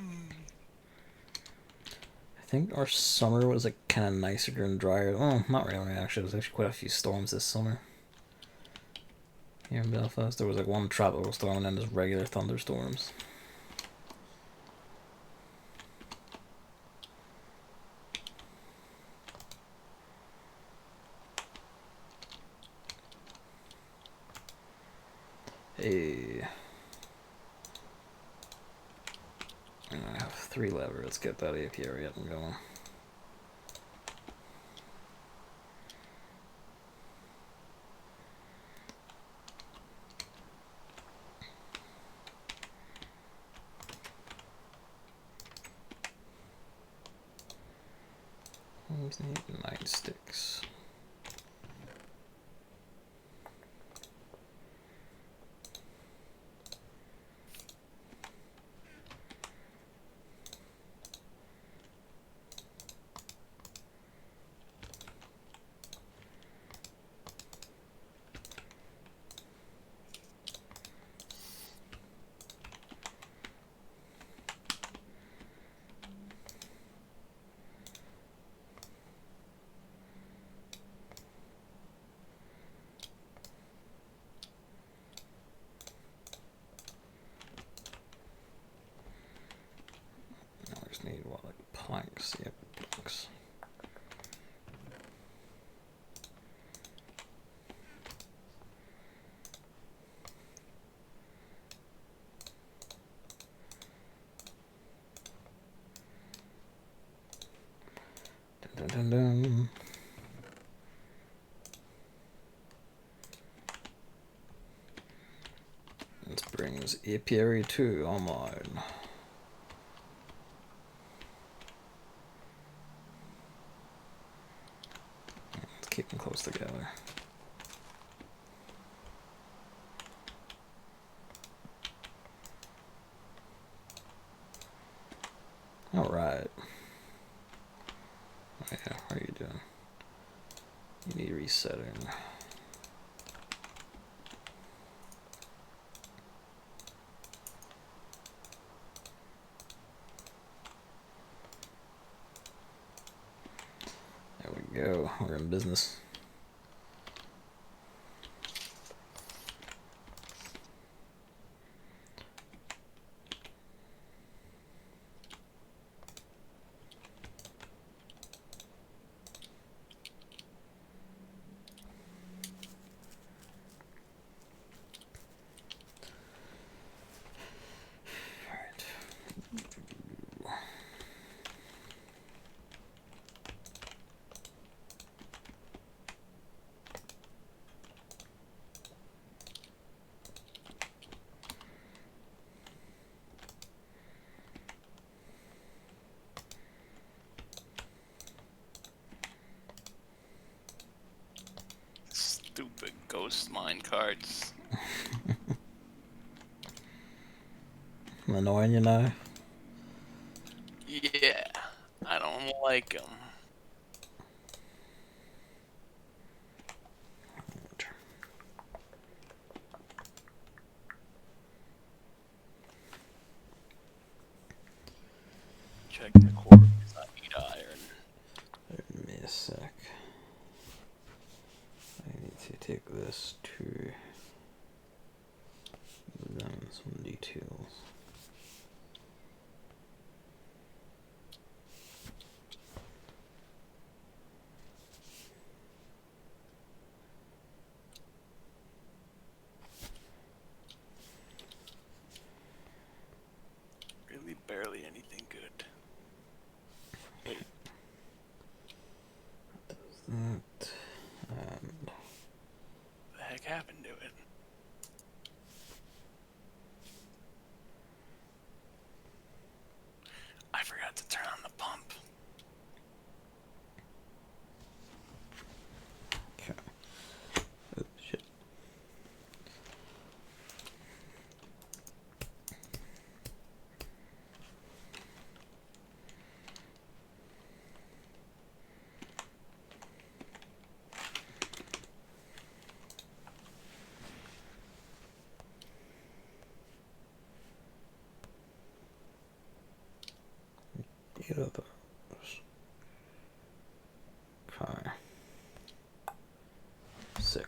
think our summer was like kind of nicer and drier. Oh, not really actually. There's actually quite a few storms this summer. Here in Belfast, there was like 1 tropical storm and then just regular thunderstorms. Hey. I have 3 levers. Let's get that apiary up and going. Need 9 sticks. Need what, like planks? Yep, planks. Dun, dun, dun, dun. This brings apiary 2 online. Keep them close together. All right. Oh yeah, how are you doing? You need resetting. There we go. We're in business. Stupid ghost mine carts. I'm annoying you now. Yeah, I don't like them. Check the core because I need iron. Give me a sec. I need to take this to down some details. Really, barely anything good. That and What the heck happened to it? I forgot to turn on the pump. okay. Oh shit. Either of those. Okay. Sick.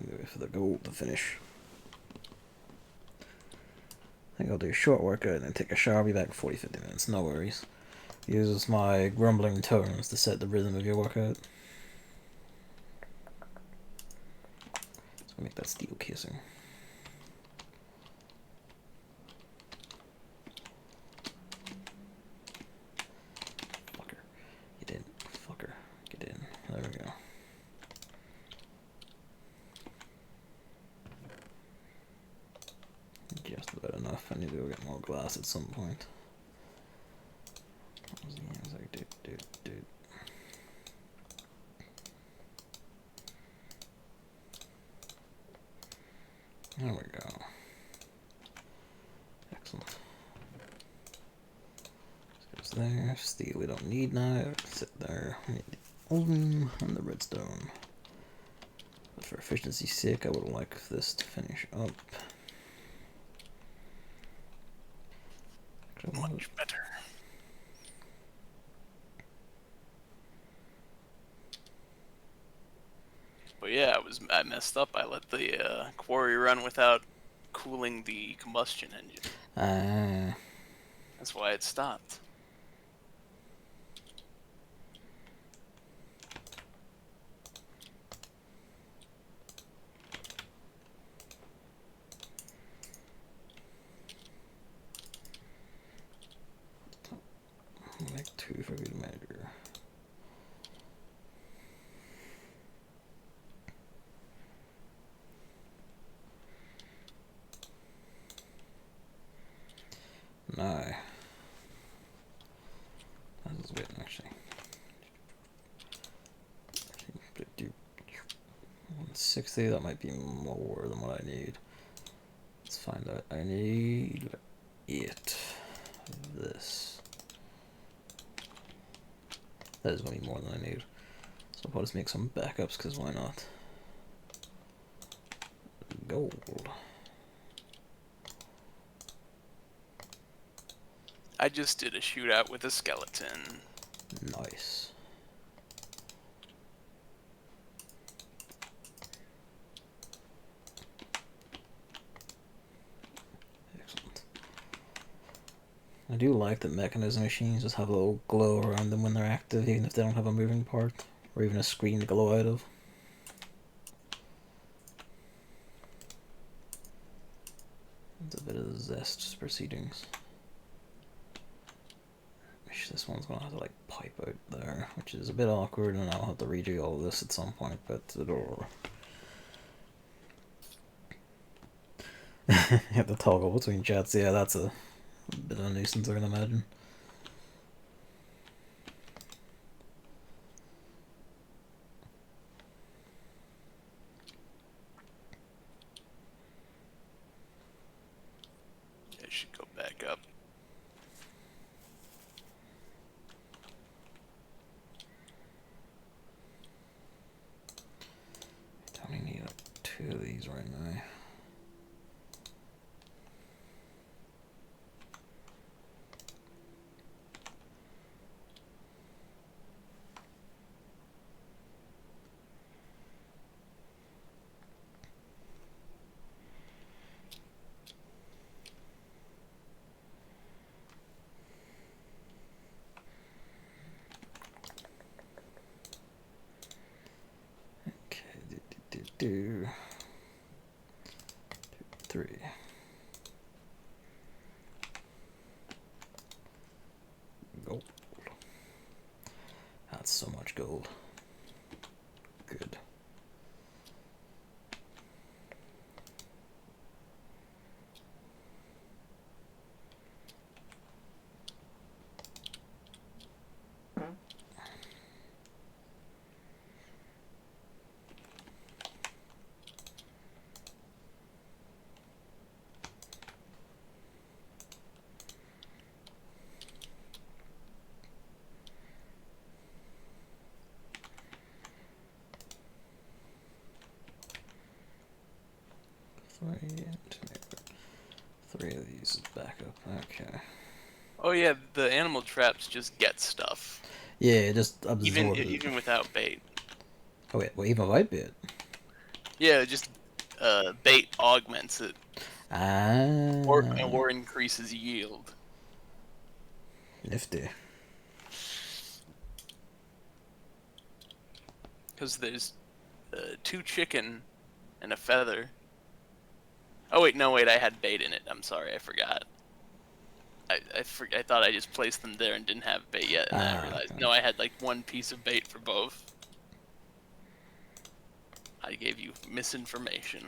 Wait for the gold to finish. I think I'll do a short workout and then take a shower. I'll be back in 40-50 minutes. No worries. Uses my grumbling tones to set the rhythm of your workout. So make that steel casing. Fucker. Get in. Fucker. Get in. There we go. Just about enough. I need to go get more glass at some point. There we go. Excellent. Goes there. Steel we don't need now. Sit there. We need the oven and the redstone. But for efficiency's sake, I would like this to finish up. Much better. But yeah, I messed up. I let the quarry run without cooling the combustion engine. That's why it stopped. Make 2 for good measure. No. That was good, actually. 160, that might be more than what I need. Let's find out. I need 8 of this. That is going to be more than I need. So I'll just make some backups, because why not? Gold. I just did a shootout with a skeleton. Nice. Excellent. I do like that Mekanism machines just have a little glow around them when they're active, even if they don't have a moving part, or even a screen to glow out of. It's a bit of zest proceedings. Wish this one's gonna have to like pipe out there, which is a bit awkward, and I'll have to redo all of this at some point, but it'll... You have to toggle between chats, yeah, that's a bit of a nuisance, I can imagine. I should go back up. I only need 2 of these right now. Okay, 3. Gold. That's so much gold. Good. Three of these is backup. Okay. Oh yeah, the animal traps just get stuff. Yeah, just absorb it. Even without bait. Oh wait, well, even without bait? Yeah, just bait augments it. Ah. Or increases yield. Nifty. Because there's 2 chicken and a feather. Oh wait, no wait, I had bait in it. I'm sorry, I forgot. I thought I just placed them there and didn't have bait yet, and then I realized no, I had like 1 piece of bait for both. I gave you misinformation.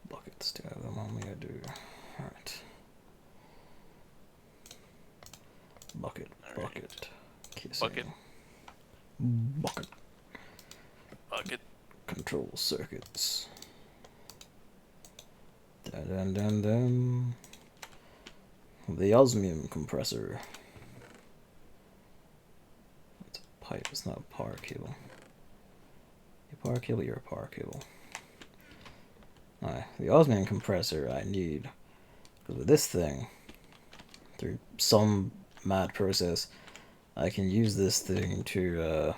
Buckets, do I have them on me? I do. Alright. Bucket, bucket. Kissing. Bucket. Bucket. Bucket. Control circuits. Dun dun dun dun. The Osmium Compressor. It's a pipe, it's not a power cable. You're a power cable, you're a power cable. Alright, the Osmium Compressor I need. Because with this thing, through some mad process, I can use this thing to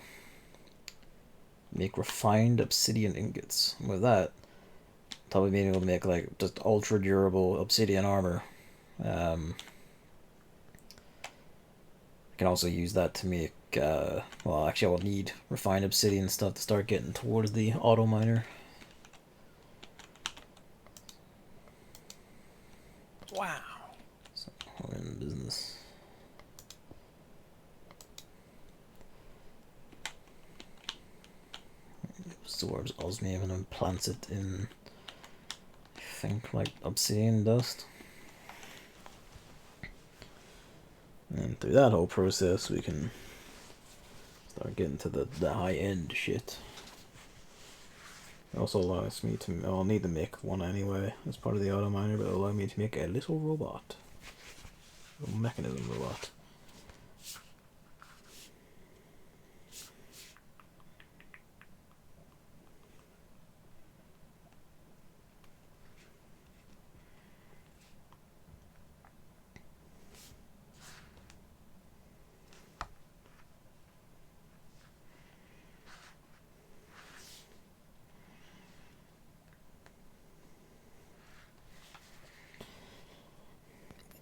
make refined obsidian ingots. With that, probably being able to make like just ultra durable obsidian armor. I can also use that to make, well, actually I will need refined obsidian stuff to start getting towards the auto miner. Wow. So we're in business. Absorbs osmium and then plants it in, I think, like obsidian dust. And through that whole process, we can start getting to the high-end shit. It also allows me to, I'll need to make one anyway as part of the auto miner, but it'll allow me to make a little robot. A little Mekanism robot.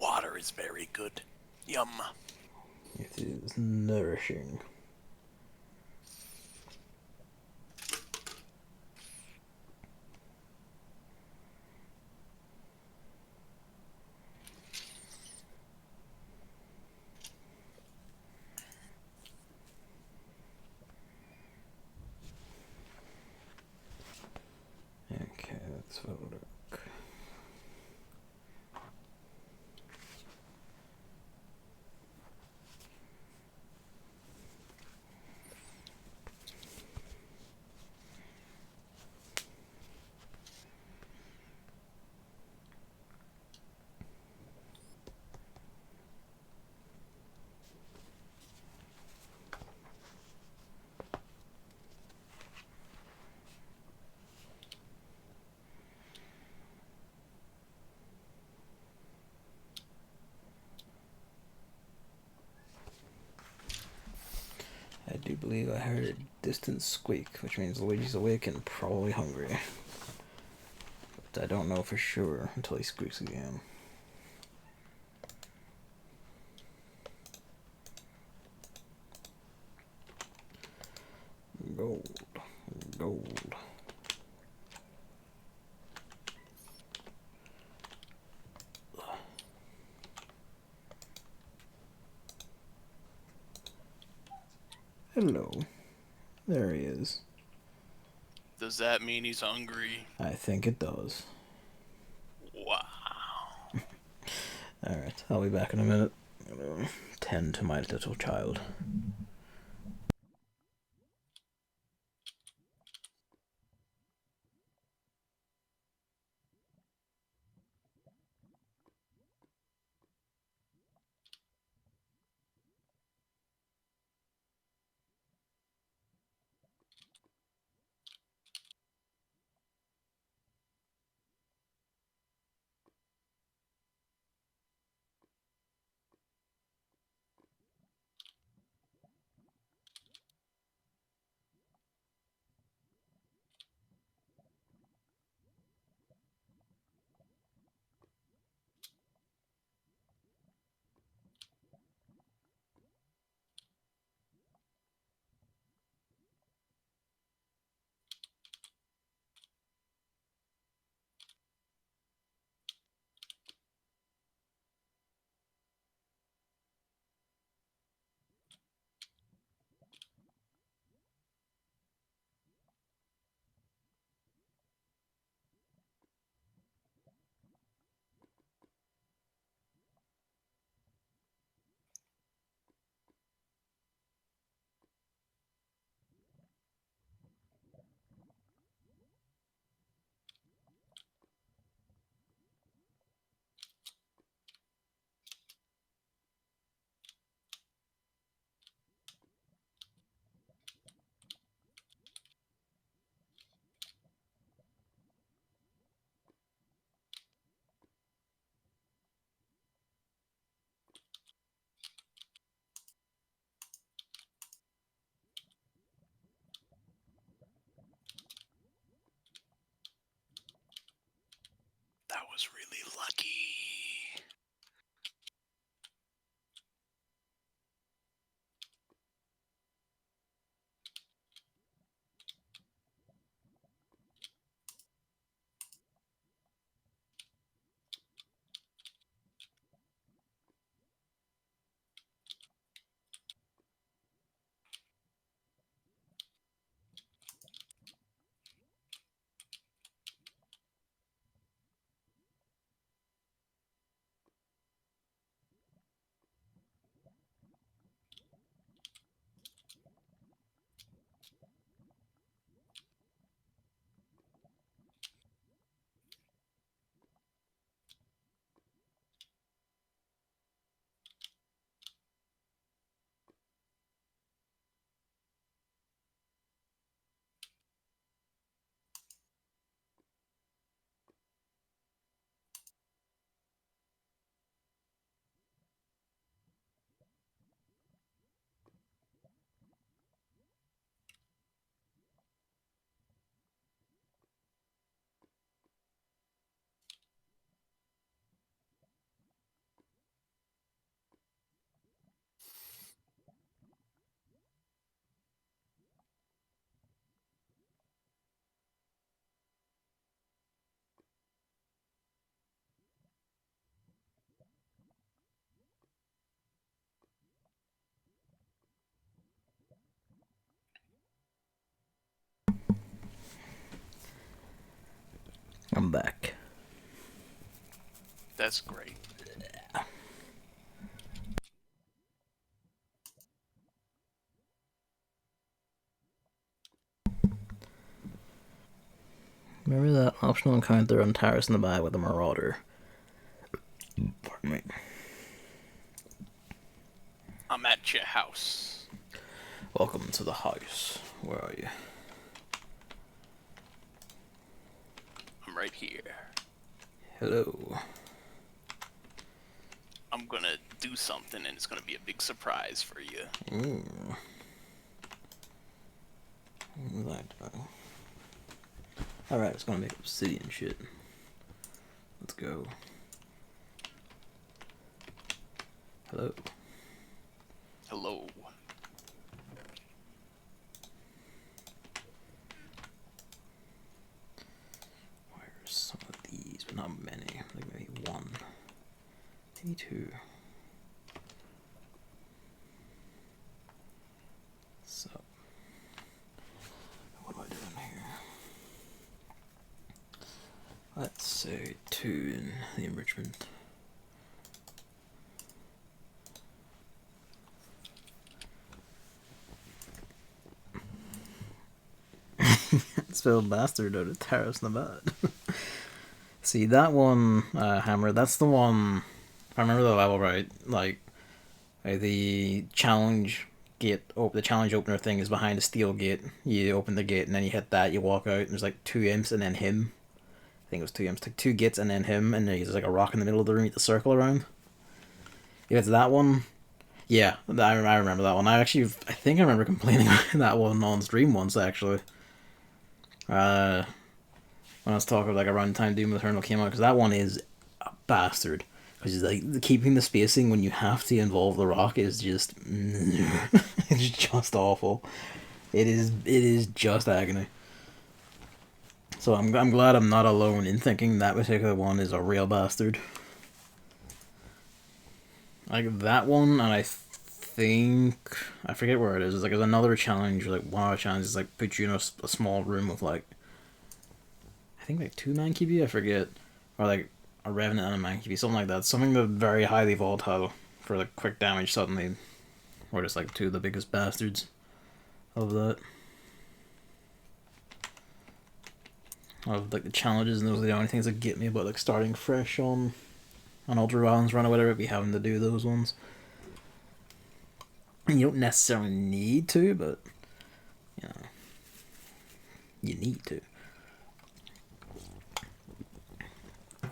Water is very good. Yum. It is nourishing. Okay, let's have a look. I do believe I heard a distant squeak, which means Luigi's awake and probably hungry. But I don't know for sure until he squeaks again. Gold. Gold. Hello. There he is. Does that mean he's hungry? I think it does. Wow. Alright, I'll be back in a minute. I'm gonna tend to my little child. was really lucky. I'm back. That's great. Remember that optional encounter on Terrace in the Bag with the Marauder? Pardon me. I'm at your house. Welcome to the house. Where are you? I'm right here. Hello. I'm gonna do something and it's gonna be a big surprise for you. Ooh. What was I doing? Alright, it's gonna make obsidian shit. Let's go. Hello. Hello. Where's some of these, but not many. Like maybe one. Maybe two. So, what am I doing here? Let's say two in the enrichment. Spilled bastard out of Terrace in the Bad. See, that one, Hammer, that's the one, if I remember the level right, like, the challenge gate, the challenge opener thing is behind a steel gate. You open the gate and then you hit that, you walk out, and there's like two imps and then him. I think it was two imps, like two gates and then him, and there's like a rock in the middle of the room to circle around. If it's that one, yeah, I remember that one. I think I remember complaining about that one on stream once, actually. When I was talking like around the time Doom Eternal came out, because that one is a bastard. Because like keeping the spacing when you have to involve the rock is just it's just awful. It is just agony. So I'm glad I'm not alone in thinking that particular one is a real bastard. Like that one, and I think I forget where it is. It's like there's another challenge. Like one of the challenges like put you in a small room with like I think like 2 man-cube, I forget, or like a revenant and a man-cube, something like that. Something that's very highly volatile for like quick damage suddenly, or just like two of the biggest bastards of that. Of like the challenges, and those are the only things that get me about like starting fresh on Ultra Violence Run or whatever, be having to do those ones. And you don't necessarily need to, but you know, you need to.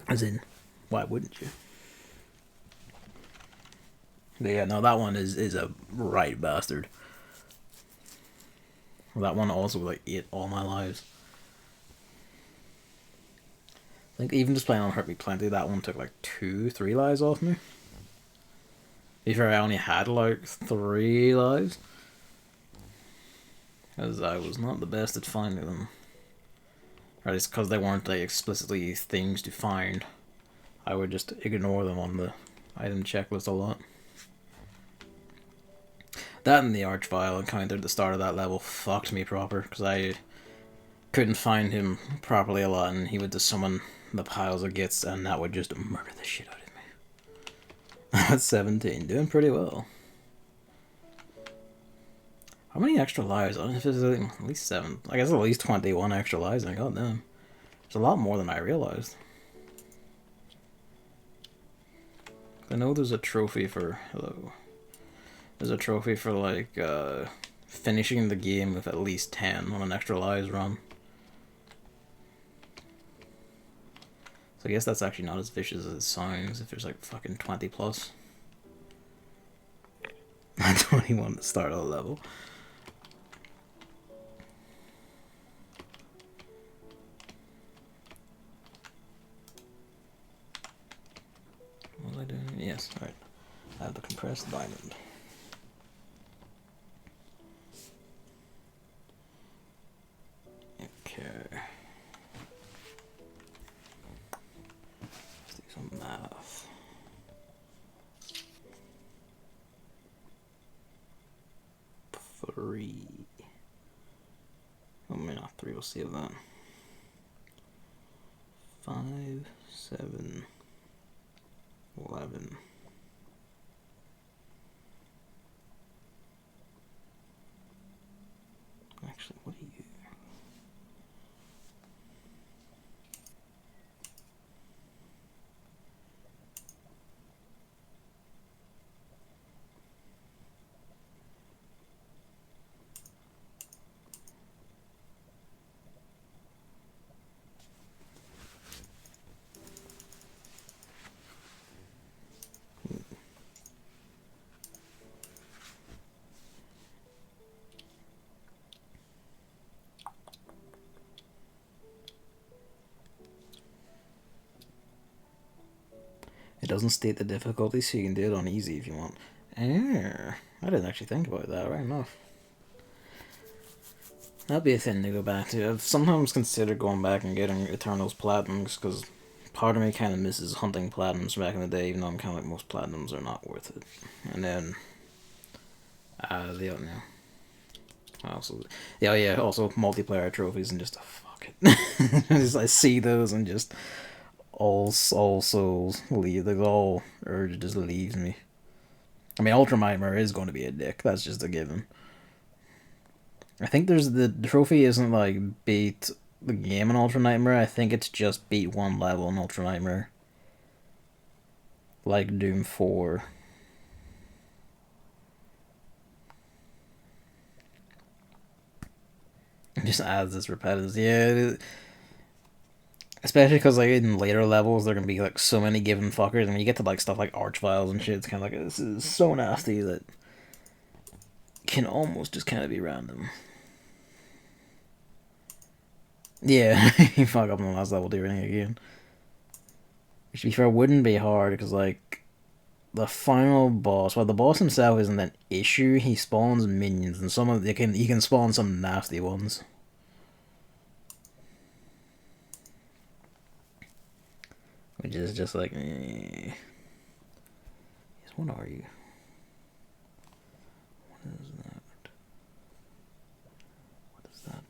As in, why wouldn't you? But yeah, no, that one is a right bastard. That one also like ate all my lives. I think even just playing on Hurt Me Plenty, that one took like 2-3 lives off me. Before I only had like 3 lives. Because I was not the best at finding them. Or at least because they weren't like explicitly things to find. I would just ignore them on the item checklist a lot. That and the Archvile encounter at the start of that level fucked me proper, because I couldn't find him properly a lot, and he would just summon the piles of gits, and that would just murder the shit out of me. That's 17, doing pretty well. How many extra lives? I don't know if there's at least 7. I guess at least 21 extra lives, and goddamn. It's a lot more than I realized. I know there's a trophy for... Hello. There's a trophy for, like, finishing the game with at least 10 on an extra lives run. So I guess that's actually not as vicious as it sounds if there's, like, fucking 20 plus. 21 at the start of the level. What was I doing? Yes, alright. I have the compressed diamond. Okay. Let's do some math. 3. Oh, maybe not 3, we'll see that. 5, 7, 11. Actually, what are you? It doesn't state the difficulty, so you can do it on easy if you want. I didn't actually think about that, right enough. That'd be a thing to go back to. I've sometimes considered going back and getting Eternals Platinums, because part of me kind of misses hunting Platinums back in the day, even though I'm kind of like, most Platinums are not worth it. And then, also, also multiplayer trophies and just, fuck it. I see those and just, all souls leave, like, all urge just leaves me. I mean, Ultra Nightmare is going to be a dick, that's just a given. I think there's the trophy isn't like beat the game in Ultra Nightmare. I think it's just beat 1 level in Ultra Nightmare. Like Doom 4. It just adds this repetitive. Yeah, especially because like in later levels, there are gonna be like so many given fuckers, and when you get to like stuff like Archviles and shit, it's kind of like this is so nasty that can almost just kind of be random. Yeah, you fuck up on the last level, do everything again. Which, to be fair, wouldn't be hard, because, like, the final boss, well, the boss himself isn't an issue, he spawns minions, and some of you can spawn some nasty ones. Which is just like, Yes, what are you? What is that? What is that?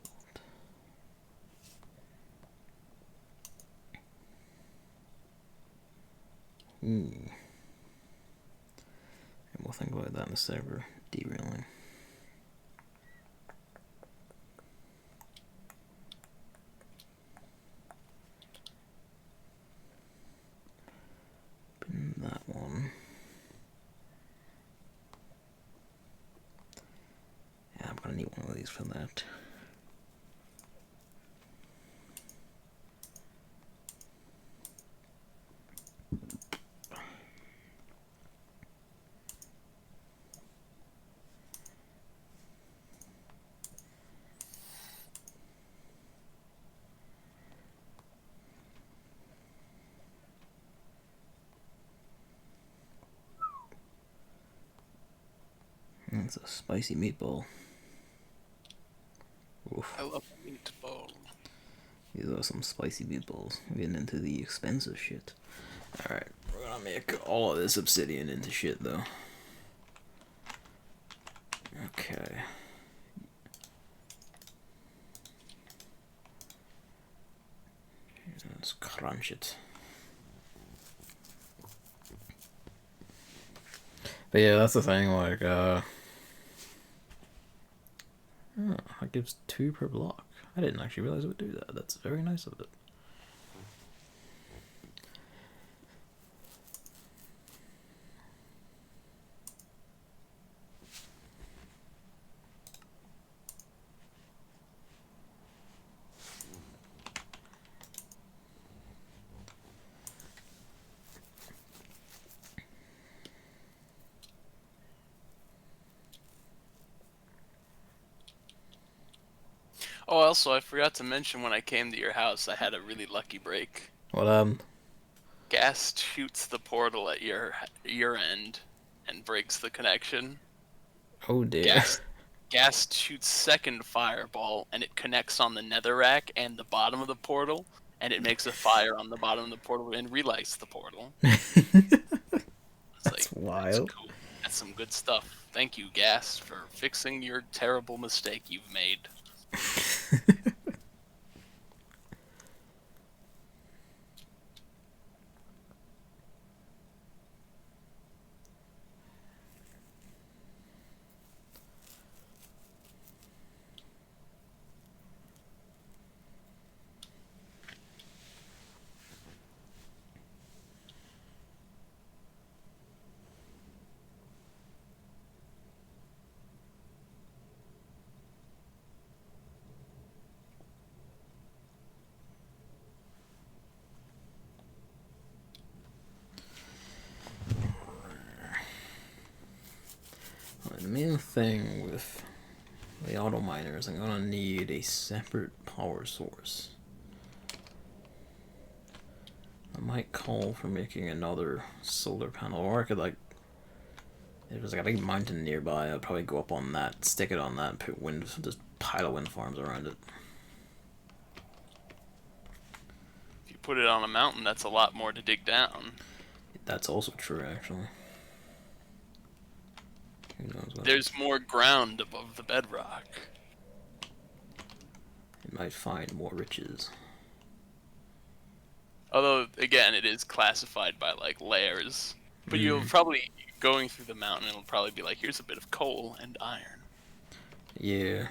And we'll think about that in a server derailing. That one. Yeah, I'm gonna need one of these for that. It's a spicy meatball. Oof. I love a meatball. These are some spicy meatballs. We're getting into the expensive shit. Alright, we're gonna make all of this obsidian into shit, though. Okay. Let's crunch it. But yeah, that's the thing, like, oh, it gives 2 per block. I didn't actually realize it would do that. That's very nice of it. Oh, also, I forgot to mention when I came to your house, I had a really lucky break. What, Gas shoots the portal at your end and breaks the connection. Oh dear. Gas shoots second fireball and it connects on the nether rack and the bottom of the portal, and it makes a fire on the bottom of the portal and relights the portal. It's That's like, that's wild. cool. That's some good stuff. Thank you, Gas, for fixing your terrible mistake you've made. The main thing with the auto miners, I'm gonna need a separate power source. I might call for making another solar panel, or I could, like, if there's like a big mountain nearby, I'd probably go up on that, stick it on that, and put just pile of wind farms around it. If you put it on a mountain, that's a lot more to dig down. That's also true, actually. Who knows what? There's more ground above the bedrock. It might find more riches. Although, again, it is classified by, like, layers. But you'll probably, going through the mountain, it'll probably be like, here's a bit of coal and iron. Yeah.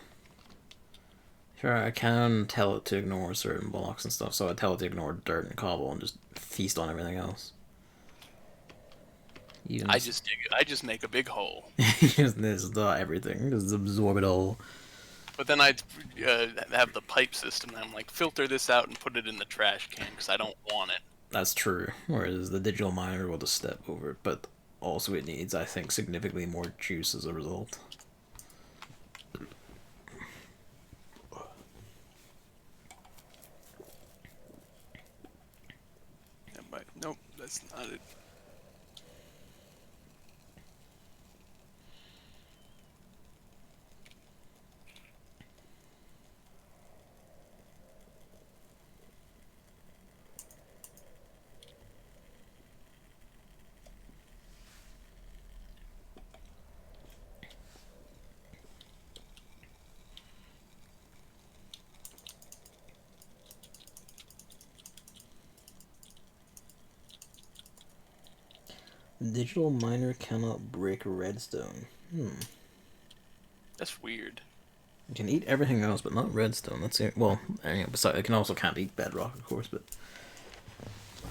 Sure, I can tell it to ignore certain blocks and stuff, so I tell it to ignore dirt and cobble and just feast on everything else. I just make a big hole. Just everything, just absorb it all. But then I'd have the pipe system, and I'm like, filter this out and put it in the trash can, because I don't want it. That's true. Whereas the digital miner will just step over it, but also it needs, I think, significantly more juice as a result. Nope, that's not it. Digital miner cannot break redstone. That's weird. It can eat everything else, but not redstone. That's it. Well, besides, it can also can't eat bedrock, of course, but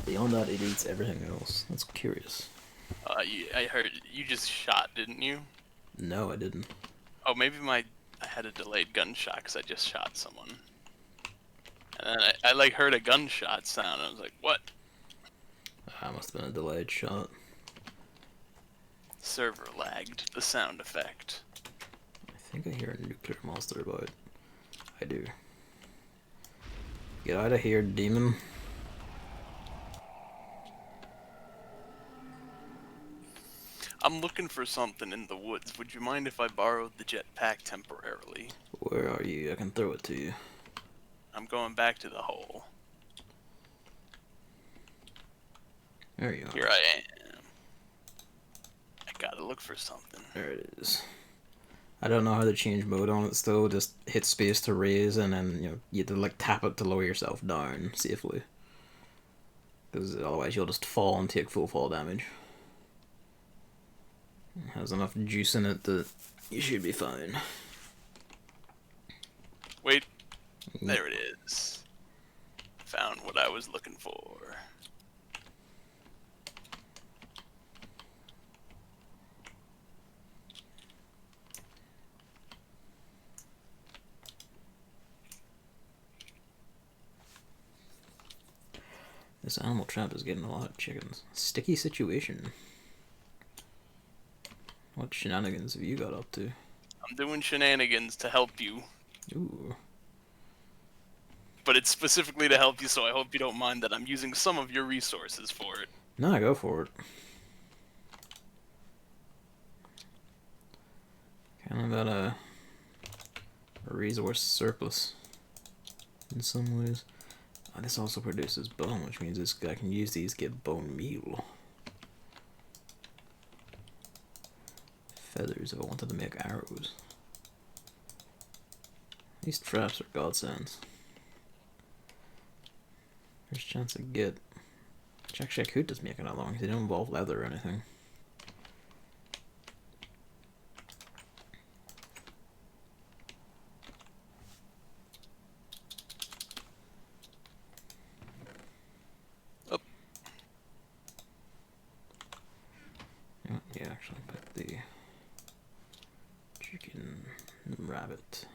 beyond that, it eats everything else. That's curious. I heard you just shot, didn't you? No, I didn't. Oh, maybe I had a delayed gunshot because I just shot someone. And then I like heard a gunshot sound. And I was like, what? That must have been a delayed shot. Server lagged the sound effect. I think I hear a nuclear monster, but I do. Get out of here, demon. I'm looking for something in the woods. Would you mind if I borrowed the jetpack temporarily? Where are you? I can throw it to you. I'm going back to the hole. There you are. Here I am. I gotta look for something. There it is. I don't know how to change mode on it still. Just hit space to raise, and then you have to like tap it to lower yourself down safely. Because otherwise you'll just fall and take full fall damage. It has enough juice in it that you should be fine. Wait, there it is. Found what I was looking for. This animal trap is getting a lot of chickens. Sticky situation. What shenanigans have you got up to? I'm doing shenanigans to help you. Ooh. But it's specifically to help you, so I hope you don't mind that I'm using some of your resources for it. No, go for it. Kind of got a resource surplus in some ways. Oh, this also produces bone, which means this guy can use these to get bone meal. Feathers if I wanted to make arrows. These traps are godsends. There's a chance I get. Actually, I could just make it that long because they don't involve leather or anything. Oh. Yeah, actually put the chicken and rabbit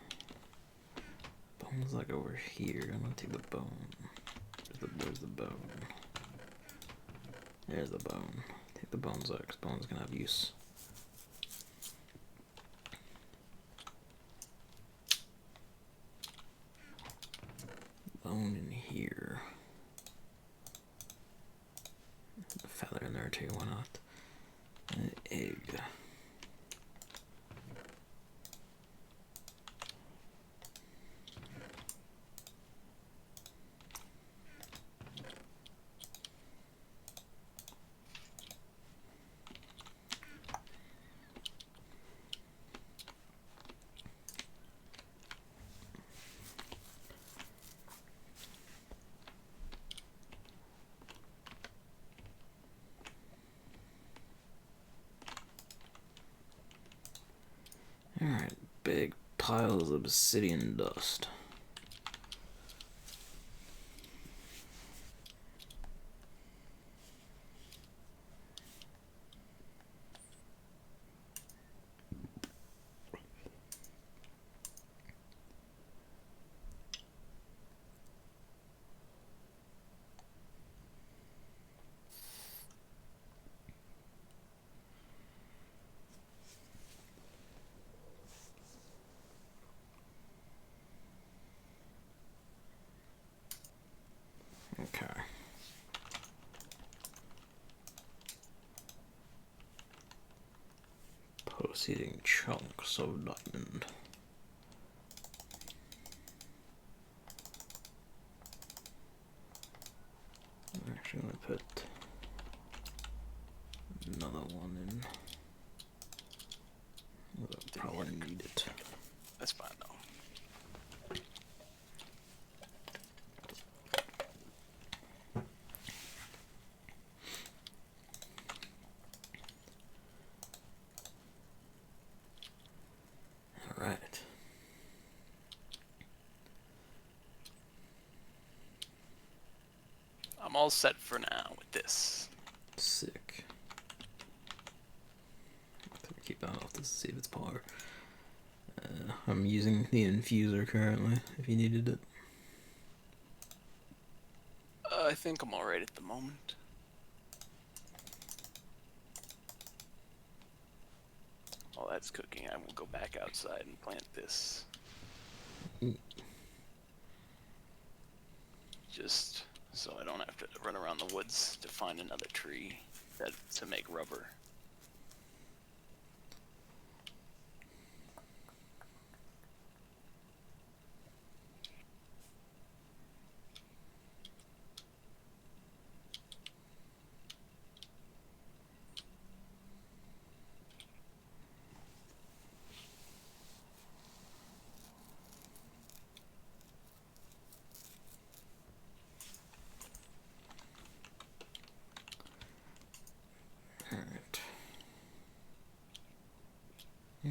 bones like over here. I'm gonna take the bone. Where's the bone? There's the bone. Take the bones out because bones can have use. Bone in here. A feather in there too, why not? An egg. Alright, big piles of obsidian dust. Okay. Proceeding chunks of diamond. I'm actually gonna put another one in. I'll probably need it. That's fine though. Alright. I'm all set for now with this. Sick. Keep that off to see if it's power. I'm using the infuser currently, if you needed it. I think I'm alright at the moment. While that's cooking, I will go back outside and plant this. Just so I don't have to run around the woods to find another tree to make rubber.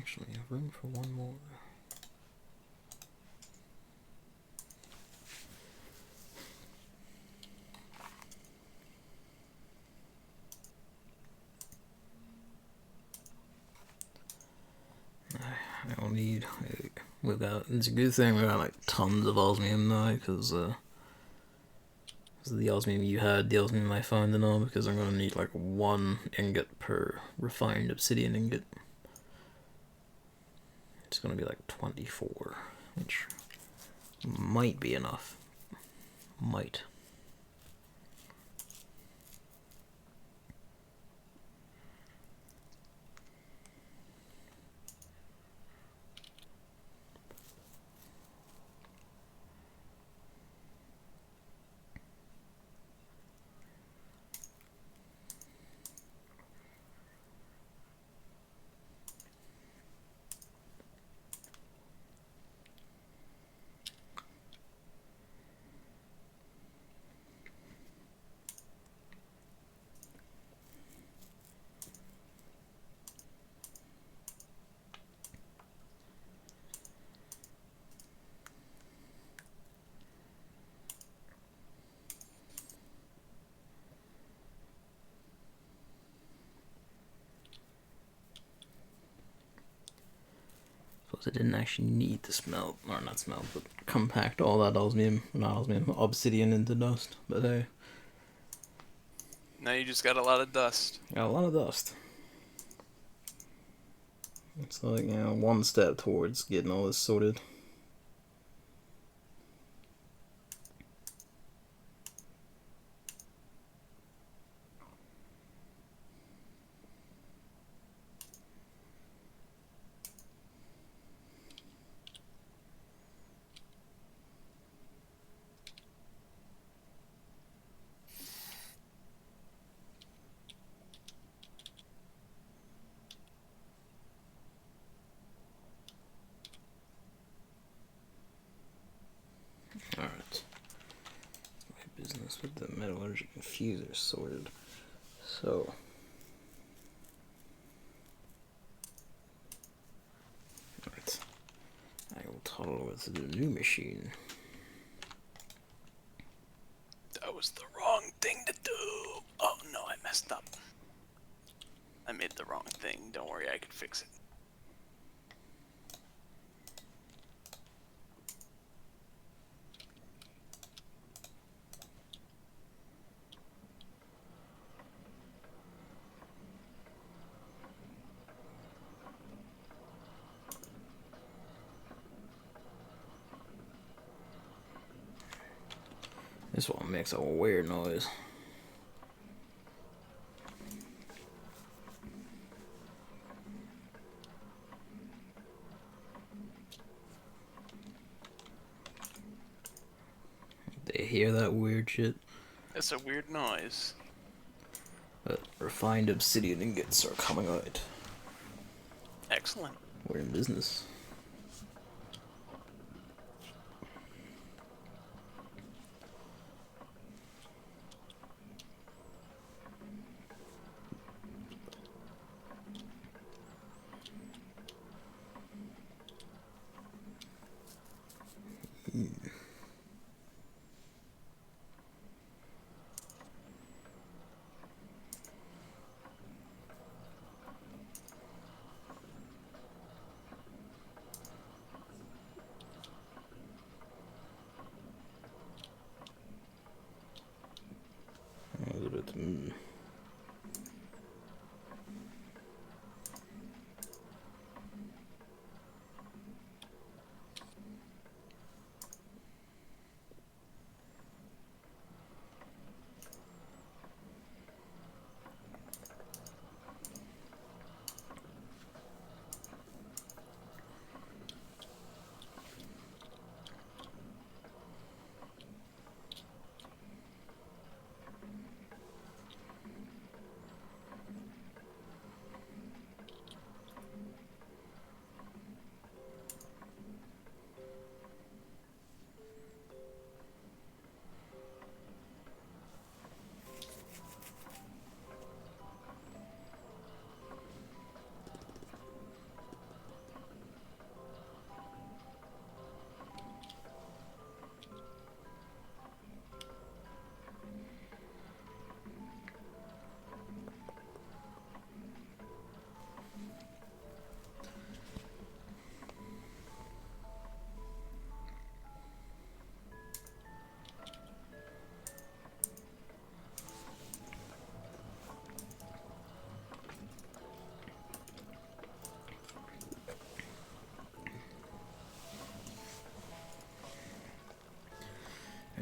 Actually, I have room for one more. I don't need. We've got. It's a good thing we got like tons of osmium now, because the osmium you had, the osmium I found, and all, because I'm gonna need like 1 ingot per refined obsidian ingot. It's gonna be like 24, which might be enough. Might. I didn't actually need to smelt, or not smelt, but compact all that obsidian into dust. But hey. Now you just got a lot of dust. Got a lot of dust. It's like, one step towards getting all this sorted. Alright. My business with the metallurgic infuser sorted. So. Alright. I will toddle over to the new machine. That was the wrong thing to do. Oh no, I messed up. I made the wrong thing. Don't worry, I can fix it. This one makes a weird noise. They hear that weird shit? That's a weird noise. But refined obsidian ingots are coming out. Excellent. We're in business.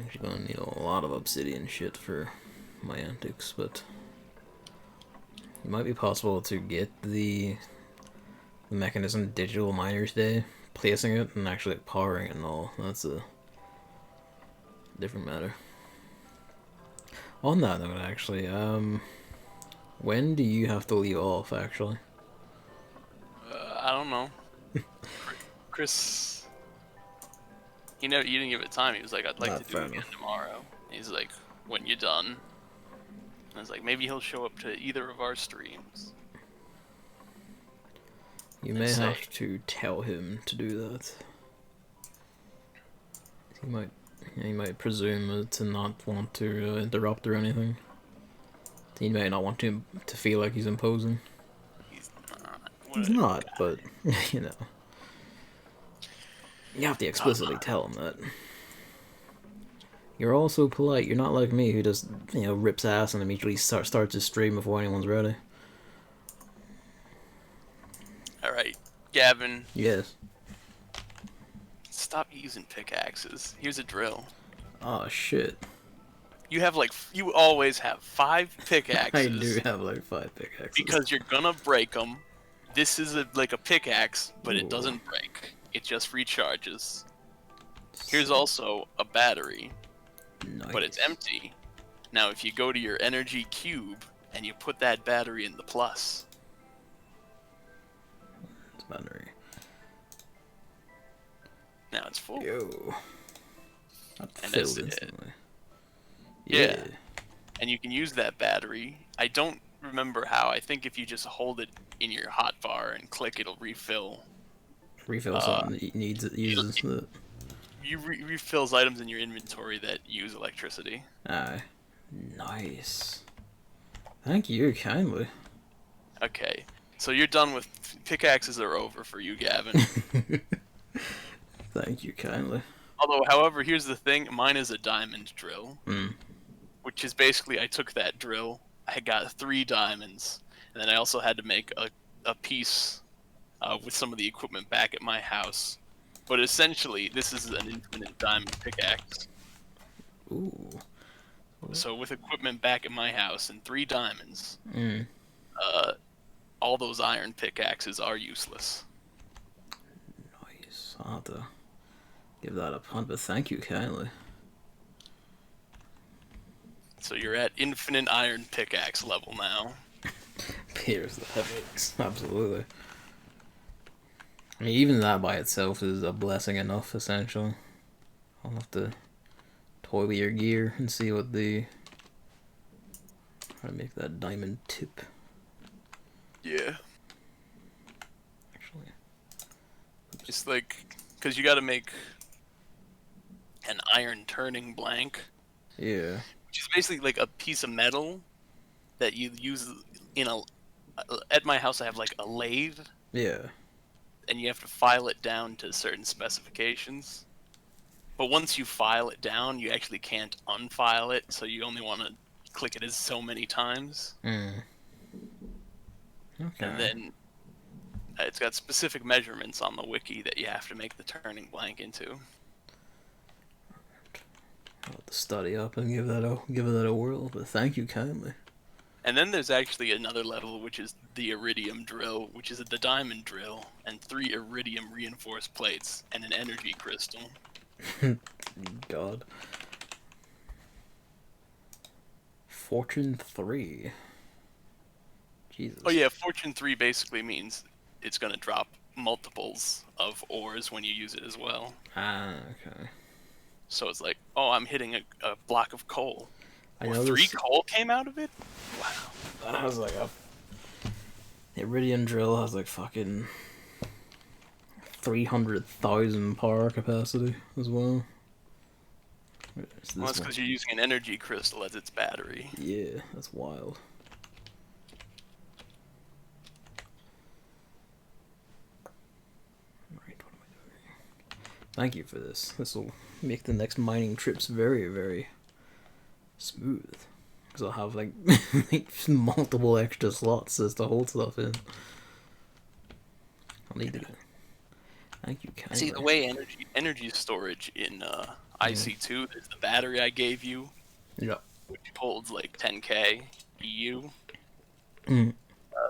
Actually gonna need a lot of obsidian shit for my antics, but it might be possible to get the Mekanism Digital Miners Day, placing it and actually powering it and all. That's a different matter. On that note, actually, when do you have to leave off, actually? I don't know. Chris, you didn't give it time. He was like, I'd like to do it again tomorrow. He's like, when you done? And I was like, maybe he'll show up to either of our streams. You may have to tell him to do that. He might presume to not want to interrupt or anything. He may not want to feel like he's imposing. He's not. He's not, but you know. You have to explicitly tell him that. You're all so polite. You're not like me, who just, rips ass and immediately starts his stream before anyone's ready. Alright, Gavin. Yes. Stop using pickaxes. Here's a drill. Oh, shit. You always have 5 pickaxes. I do have 5 pickaxes. Because you're gonna break them. This is like a pickaxe, but it doesn't break. It just recharges. Here's also a battery. Nice. But it's empty. Now if you go to your energy cube and you put that battery in the plus. It's battery. Now it's full. Yo. And that's it. Yeah. And you can use that battery. I don't remember how. I think if you just hold it in your hotbar and click, it'll refill. Refill something that uses it. Refills items in your inventory that use electricity. Aye. Nice. Thank you kindly. Okay. So you're done with pickaxes are over for you, Gavin. Thank you kindly. Although, however, here's the thing. Mine is a diamond drill. Which is basically, I took that drill, I got 3 diamonds, and then I also had to make a piece with some of the equipment back at my house. But essentially, this is an infinite diamond pickaxe. Ooh. So with equipment back at my house and 3 diamonds, all those iron pickaxes are useless. Nice. I'll have to give that a punt, but thank you kindly. So you're at infinite iron pickaxe level now. Here's the headaches. Absolutely. I mean, even that by itself is a blessing enough, essentially. I'll have to toy with your gear and see what how to make that diamond tip. Yeah. Actually. It's like, because you gotta make an iron turning blank. Yeah. Which is basically like a piece of metal that you use in at my house I have like a lathe. Yeah. And you have to file it down to certain specifications. But once you file it down, you actually can't unfile it, so you only want to click it as so many times. Okay. And then it's got specific measurements on the wiki that you have to make the turning blank into. I'll have to study up and give that a whirl, but thank you kindly. And then there's actually another level, which is the iridium drill, which is the diamond drill, and 3 iridium reinforced plates, and an energy crystal. God. Fortune 3. Jesus. Oh yeah, Fortune 3 basically means it's going to drop multiples of ores when you use it as well. Ah, okay. So it's like, oh, I'm hitting a block of coal. I Or know 3 coal came out of it? Wow. I was like, the iridium drill has like fucking 300,000 power capacity as well. Well, that's because you're using an energy crystal as its battery. Yeah, that's wild. Right, what am I doing? Thank you for this. This will make the next mining trips very, very smooth. Because I'll have like multiple extra slots just to hold stuff in. I'll need to go. Thank you kindly. See, the way energy storage in IC2, there's the battery I gave you, Yep. which holds like 10k EU. Mm.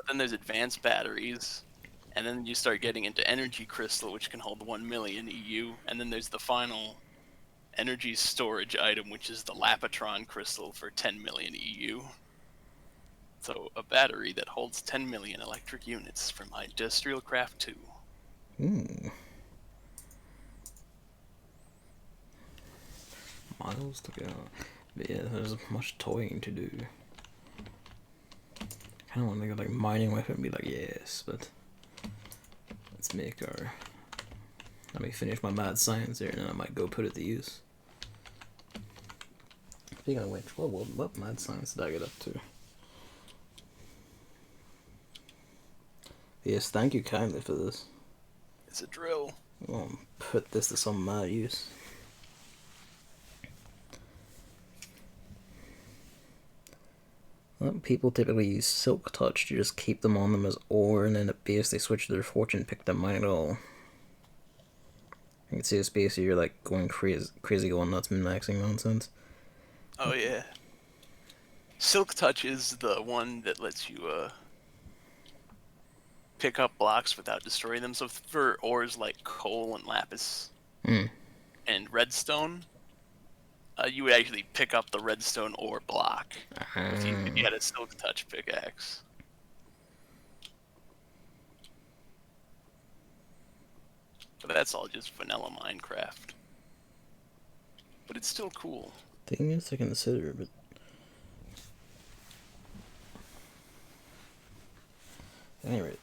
Then there's advanced batteries, and then you start getting into energy crystal, which can hold 1 million EU, and then there's the final energy storage item, which is the Lapatron crystal for 10 million EU. So a battery that holds 10 million electric units for my Industrial Craft 2. Ooh. Miles to go. But yeah, there's much toying to do. I kind of want to go like mining with it and be like, yes, but let's make our. Let me finish my mad science here, and then I might go put it to use. Speaking of which, what mad science did I get up to? Yes, thank you kindly for this. It's a drill. I'll put this to some mad use. Well, people typically use Silk Touch to just keep them on them as ore, and then at base they switch to their fortune pick to mine it all. You can see this base here, you're like going crazy going nuts, min-maxing nonsense. Oh yeah. Silk Touch is the one that lets you pick up blocks without destroying them. So for ores like coal and lapis and redstone, you would actually pick up the redstone ore block if you had a Silk Touch pickaxe. But that's all just vanilla Minecraft. But it's still cool. Thing is to consider, but at any rate,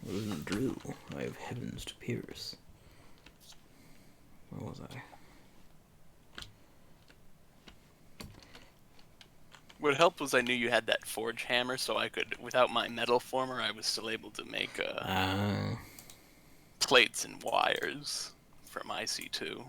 it was a drill. I have heavens to pierce. Where was I? What helped was I knew you had that forge hammer, so I could, without my metal former, I was still able to make plates and wires from IC2.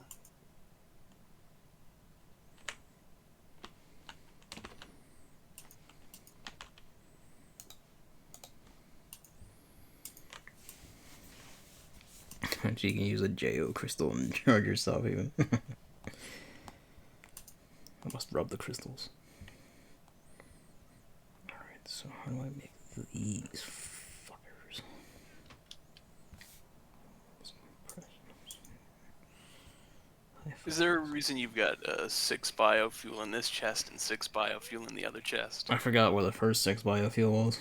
You can use a JO crystal and charge yourself even. I must rub the crystals. Alright, so how do I make these fuckers? Is there a reason you've got 6 biofuel in this chest and 6 biofuel in the other chest? I forgot where the first 6 biofuel was.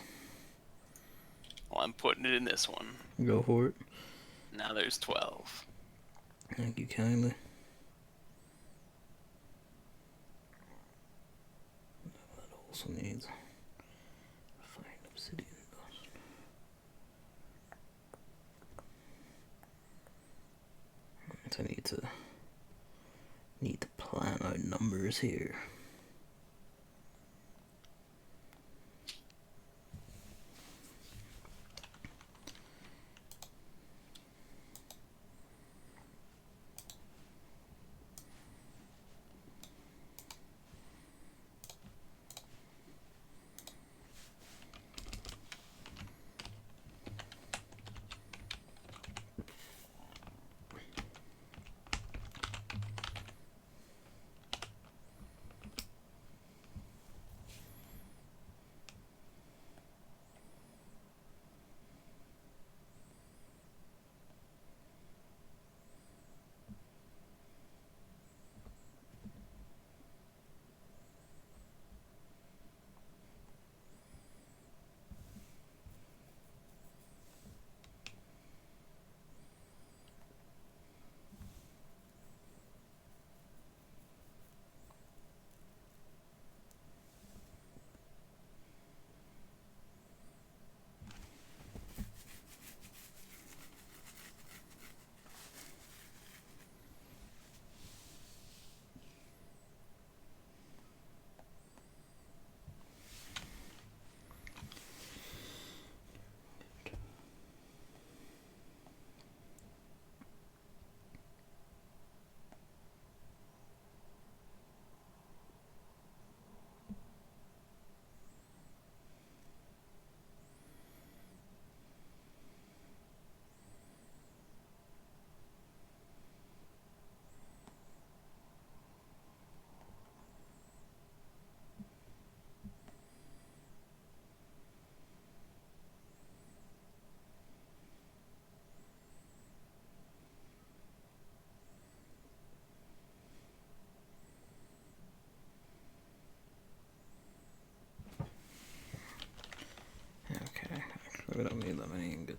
Well, I'm putting it in this one. Go for it. Now there's 12. Thank you kindly. That also needs fine obsidian dust. I need to plan out numbers here.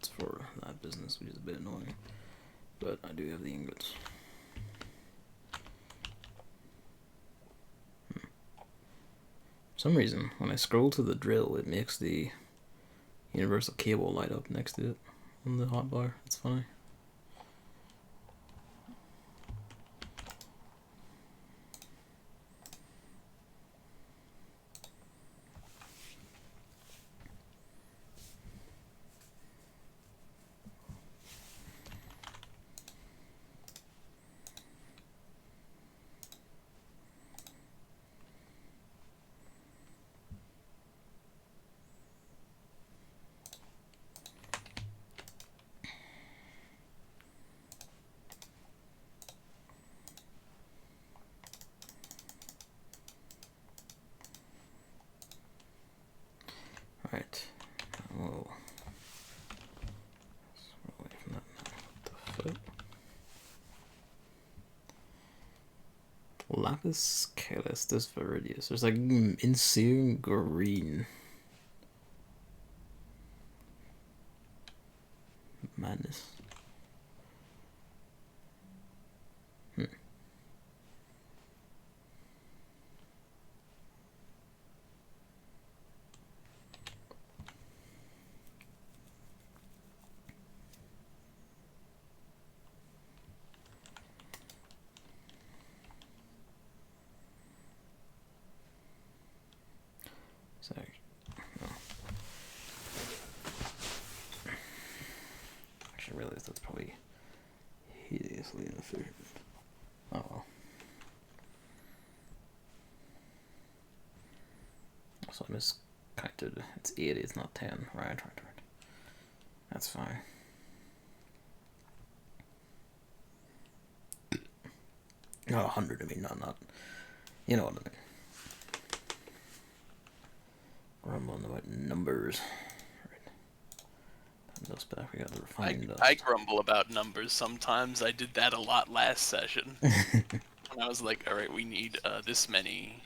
ingots for that business, which is a bit annoying. But I do have the ingots. For some reason, when I scroll to the drill, it makes the universal cable light up next to it on the hotbar. It's funny. Right. Whoa. Away from that. What the fuck? Lapis Calestis Viridius. There's like insane green. Madness. Sorry. No. Actually, I realized that's probably hideously inefficient. Oh well. So I miscounted. It's 80, it's not 10. Right. That's fine. Not 100, I mean, not. You know what I mean. Grumbling about numbers. Right. Dust back, we got the refined dust. I grumble about numbers sometimes. I did that a lot last session. And I was like, alright, we need this many.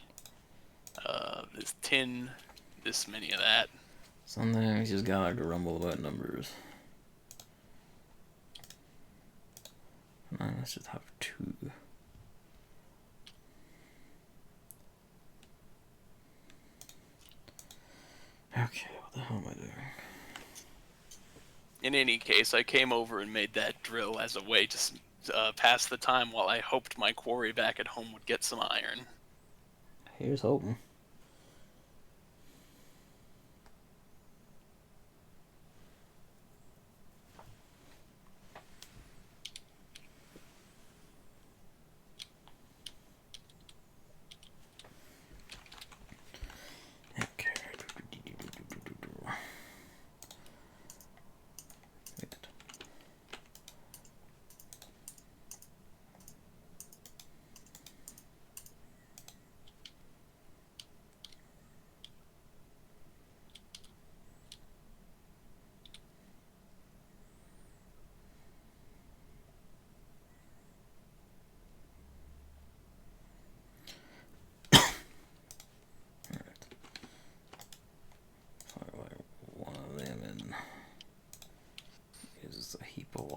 This tin, this many of that. Sometimes you just gotta grumble about numbers. Let's just have 2. Okay, what the hell am I doing? In any case, I came over and made that drill as a way to pass the time while I hoped my quarry back at home would get some iron. Here's hoping.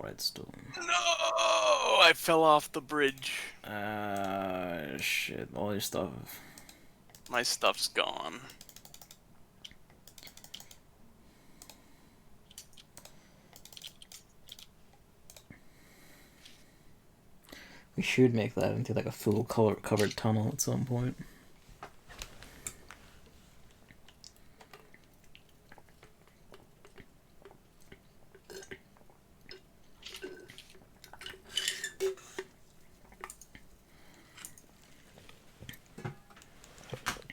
Redstone. No! I fell off the bridge. Shit. All your stuff. My stuff's gone. We should make that into like a full color covered tunnel at some point.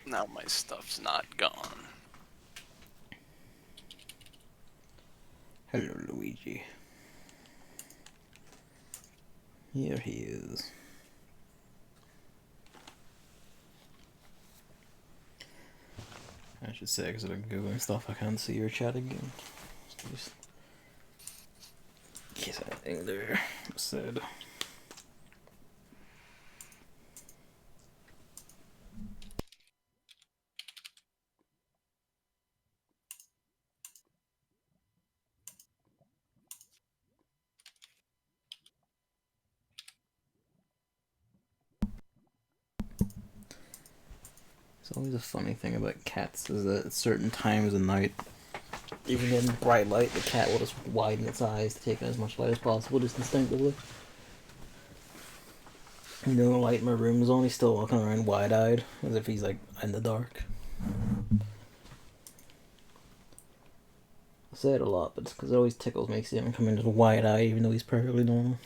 Now my stuff's not gone. Hello, Luigi. Here he is. I should say, because I've been googling stuff, I can't see your chat again. Just in case anything there was said. It's always a funny thing about cats is that at certain times of night, even in bright light, the cat will just widen its eyes to take in as much light as possible, just instinctively. You know, the light in my room is on, he's still walking around wide-eyed, as if he's, like, in the dark. I say it a lot, but it's because it always tickles me to see him come in just wide-eyed, even though he's perfectly normal.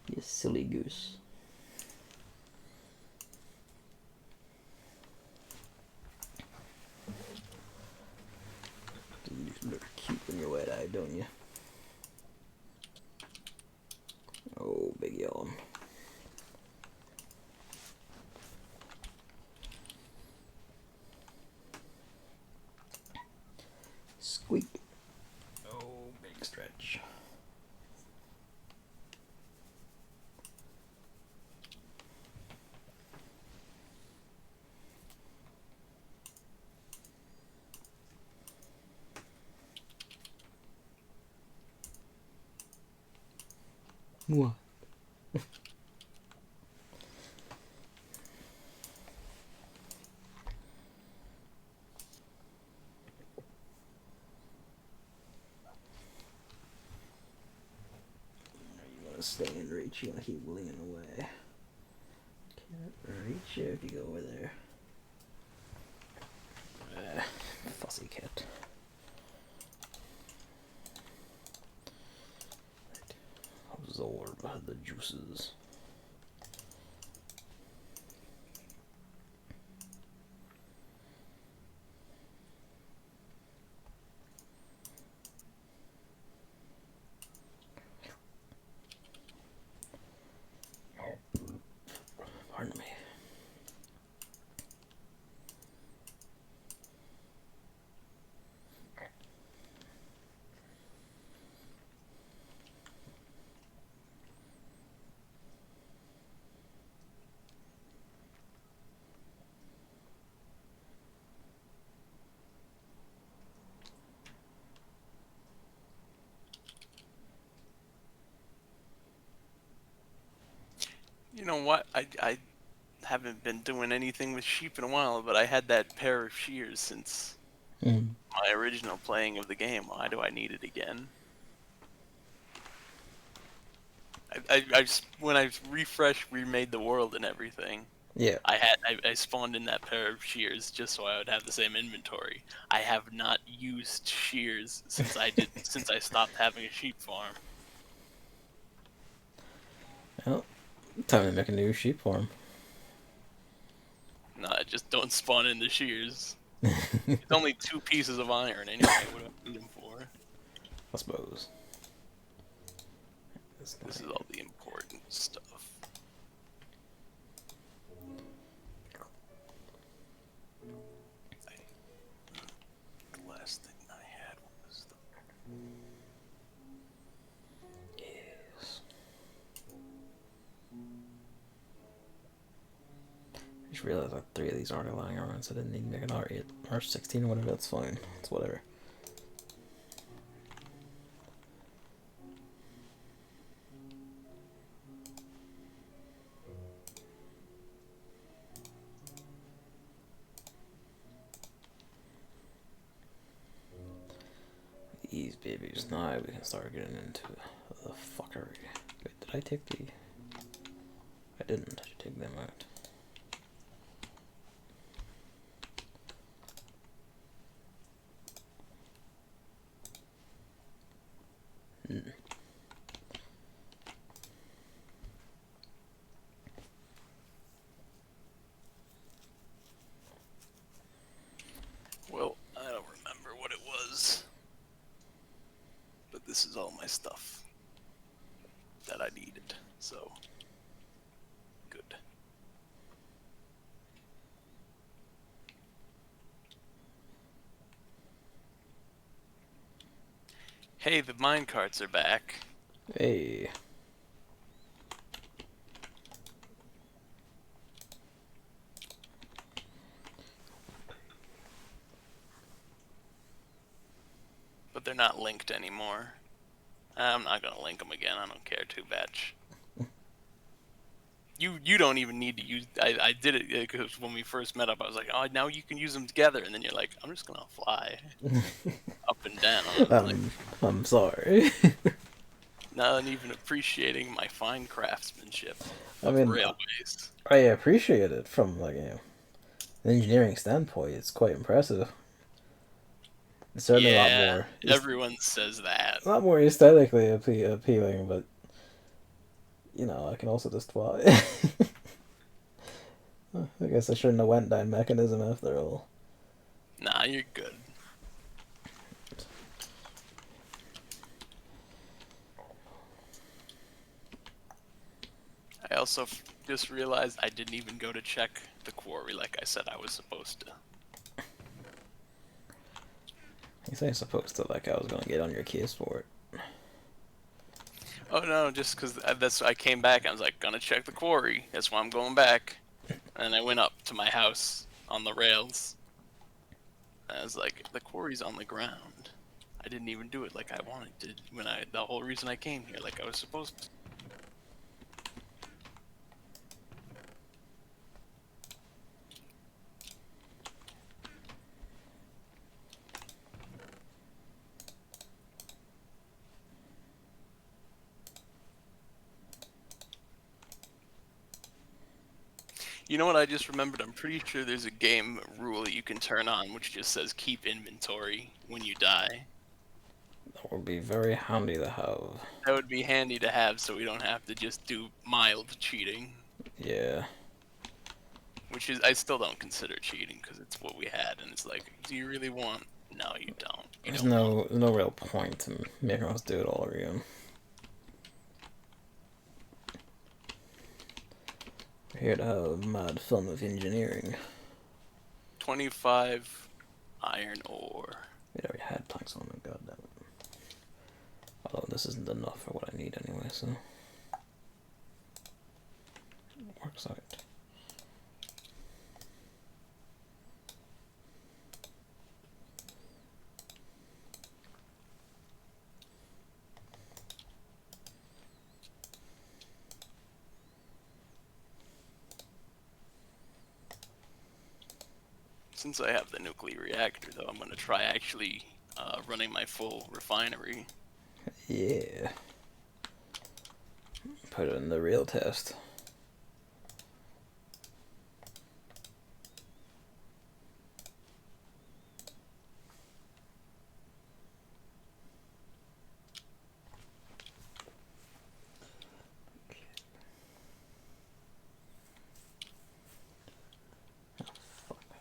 You silly goose. You look cute when you're wide-eyed, don't you? Oh, big yawn. Squeak. Oh, big stretch. What? Stay in reach, you gotta keep leaning away. Can't reach you if you go over there. Fussy cat. Absorb the juices. Pardon me. You know what? I haven't been doing anything with sheep in a while, but I had that pair of shears since my original playing of the game. Why do I need it again? When I remade the world and everything, Yeah. I spawned in that pair of shears just so I would have the same inventory. I have not used shears since since I stopped having a sheep farm. Well, time to make a new sheep farm. No, I just don't spawn in the shears. It's only 2 pieces of iron anyway. What do I need them for? I suppose. This is all the important stuff. The last thing I had was the... Yes. I just realized like 3 of these aren't lying around, so I didn't need to make an R8, R16 or whatever, that's fine. It's whatever. These babies, now we can start getting into the fuckery. Wait, did I take the... I didn't, I should take them out. Well, I don't remember what it was. But this is all my stuff that I needed, so good. Hey, the minecarts are back. Hey. But they're not linked anymore. I'm not gonna link them again, I don't care too much. You don't even need to use. I did it because when we first met up, I was like, oh, now you can use them together, and then you're like, I'm just gonna fly up and down. And I'm like, I'm sorry. not even appreciating my fine craftsmanship I of mean, railways. I appreciate it from like an engineering standpoint. It's quite impressive. It's certainly a lot Yeah, more. everyone says that. A lot more aesthetically appealing, but I can also just fly. I guess I shouldn't have went down mechanism after all. Nah, you're good. I also just realized I didn't even go to check the quarry like I said I was supposed to. You say supposed to, like I was gonna get on your case for it. Oh no, just because I came back. I was like, gonna check the quarry. That's why I'm going back. And I went up to my house on the rails. And I was like, the quarry's on the ground. I didn't even do it like I wanted to. The whole reason I came here, like I was supposed to. You know what I just remembered? I'm pretty sure there's a game rule that you can turn on which just says keep inventory when you die. That would be very handy to have. That would be handy to have so we don't have to just do mild cheating. Yeah. Which is, I still don't consider cheating because it's what we had and it's like, do you really want? No, you don't. There's no real point in making us do it all again. We're here to have a mad fun with engineering. 25 iron ore. We already had planks on them, goddammit. Although this isn't enough for what I need anyway, so it works out. Since I have the nuclear reactor, though, I'm going to try actually running my full refinery. Yeah. Put it in the real test.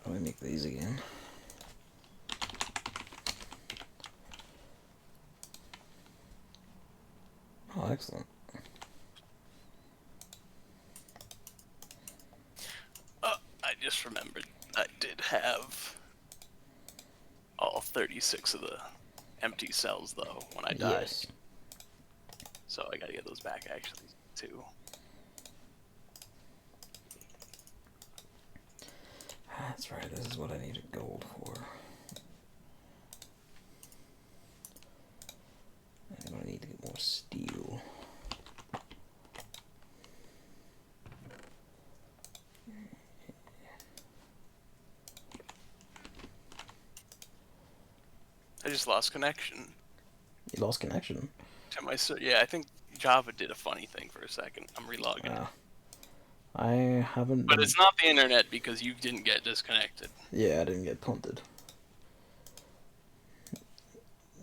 How do I make these again? Oh, excellent. I just remembered I did have all 36 of the empty cells, though, when I died. Yes. So I gotta get those back, actually, too. That's right, this is what I needed gold for. I'm gonna need to get more steel. I just lost connection. You lost connection? To my yeah, I think Java did a funny thing for a second. I'm relogging it. I haven't But been... it's not the internet because you didn't get disconnected. Yeah, I didn't get punted.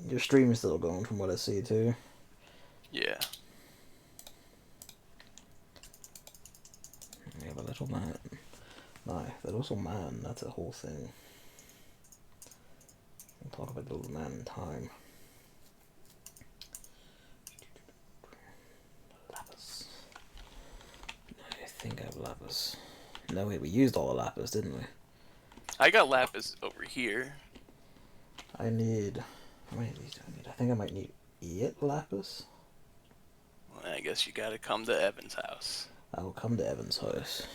Your stream is still going from what I see too. Yeah. We have a little man. No, the little man, that's a whole thing. We'll talk about the little man in time. Lapis. I think I have lapis. No, wait, we used all the lapis, didn't we? I got lapis over here. I need... How many of these do I need? I think I might need 8 lapis. Well, I guess you gotta come to Evan's house. I will come to Evan's house.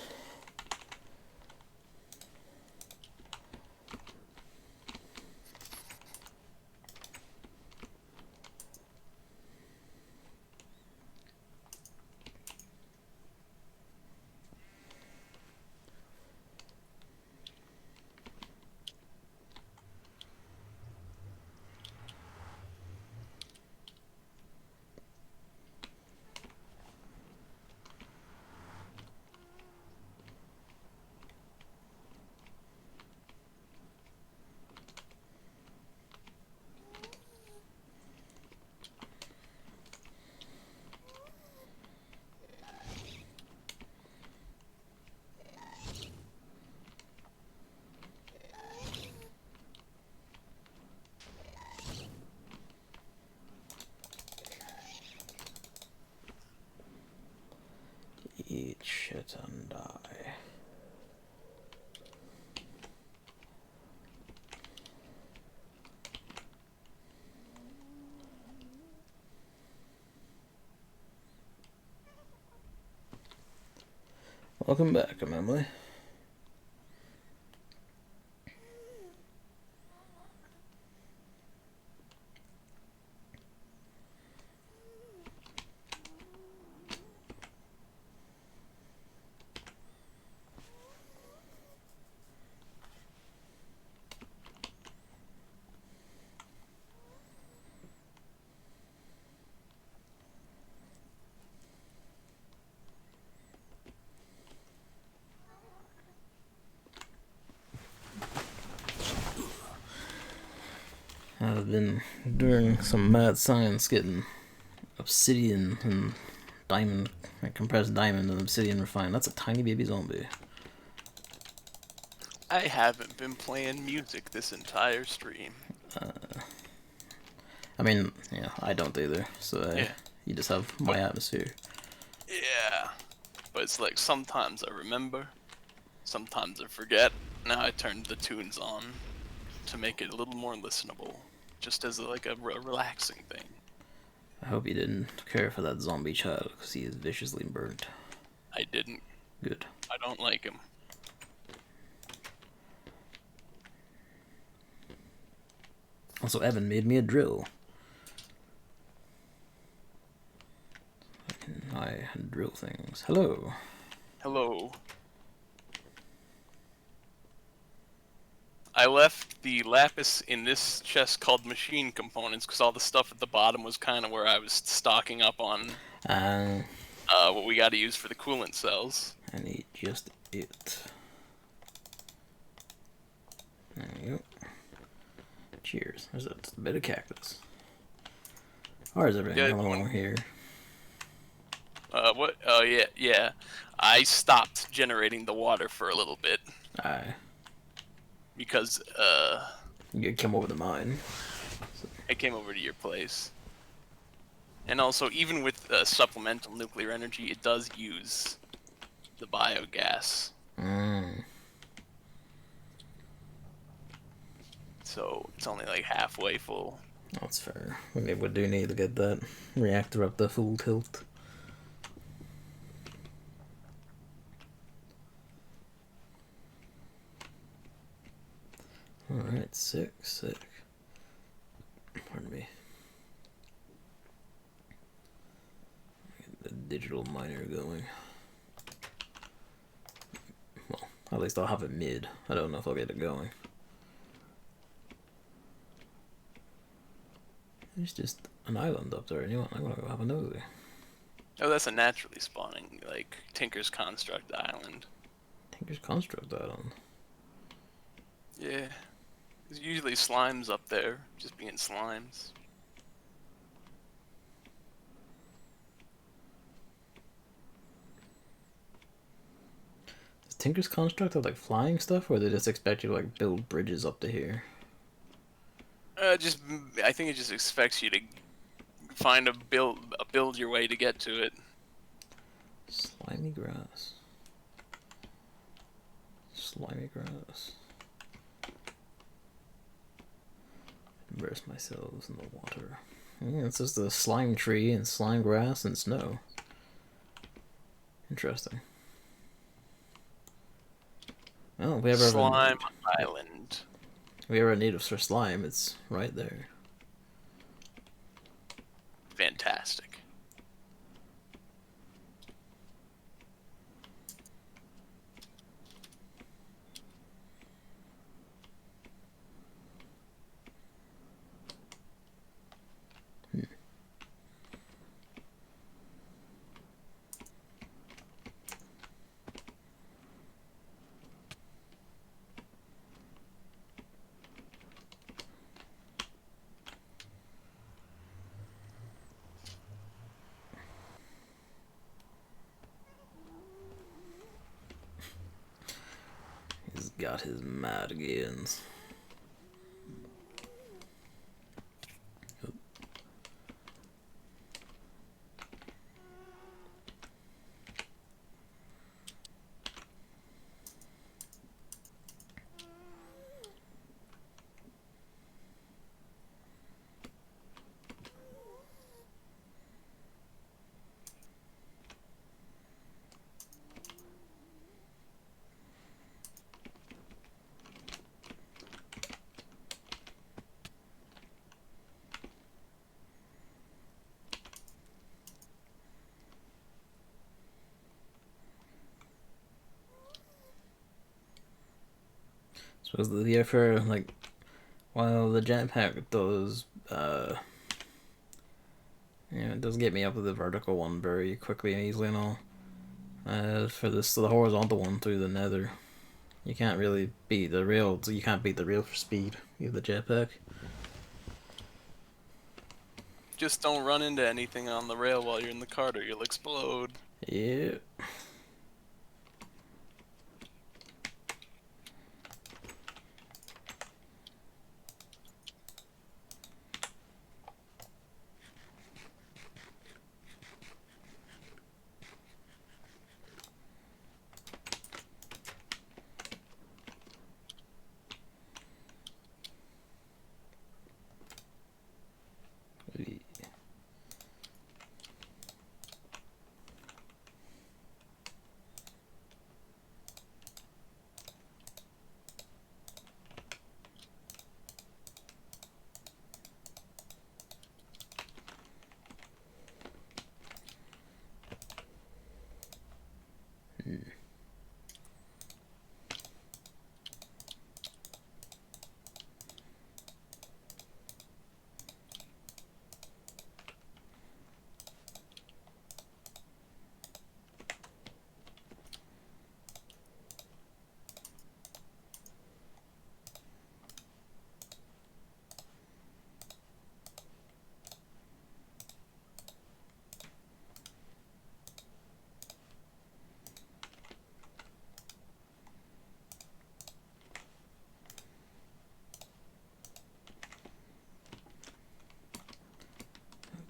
Eat shit and die. Welcome back, Emily. I've been doing some mad science getting obsidian and diamond, like compressed diamond and obsidian refined. That's a tiny baby zombie. I haven't been playing music this entire stream. I mean, yeah, I don't either. So Yeah. you just have my atmosphere. Yeah. But it's like sometimes I remember, sometimes I forget. Now I turned the tunes on to make it a little more listenable, just as like a relaxing thing. I hope you didn't care for that zombie child, because he is viciously burnt. I didn't. Good. I don't like him. Also, Evan made me a drill. I drill things. Hello. Hello. I left the lapis in this chest called machine components because all the stuff at the bottom was kind of where I was stocking up on what we got to use for the coolant cells. I need just it. There you go. Cheers. There's a bit of cactus. Or is everything along here? What? Oh, yeah. I stopped generating the water for a little bit. Aye. Because, You came over to mine. I came over to your place. And also, even with supplemental nuclear energy, it does use the biogas. So, it's only like halfway full. That's fair. We do need to get that reactor up to full tilt. Alright, sick. Pardon me. Get the digital miner going. Well, at least I'll have it mid. I don't know if I'll get it going. There's just an island up there, and I'm gonna go have a nosy. Oh, that's a naturally spawning, like, Tinker's Construct Island. Tinker's Construct Island? Yeah. There's usually slimes up there, just being slimes. Does Tinker's Construct have, like, flying stuff, or they just expect you to, like, build bridges up to here? I think it just expects you to find build your way to get to it. Slimy grass. Immerse myself in the water. Yeah, it's just a slime tree and slime grass and snow. Interesting. Oh, if we ever Slime Island. If we ever need it for slime, it's right there. Fantastic. He's got his mad gains. So the for like, while the jetpack does, it does get me up to the vertical one very quickly and easily and all. For this, the horizontal one through the Nether, you can't really beat the rail. So you can't beat the rail for speed. You have the jetpack. Just don't run into anything on the rail while you're in the cart or you'll explode. Yeah.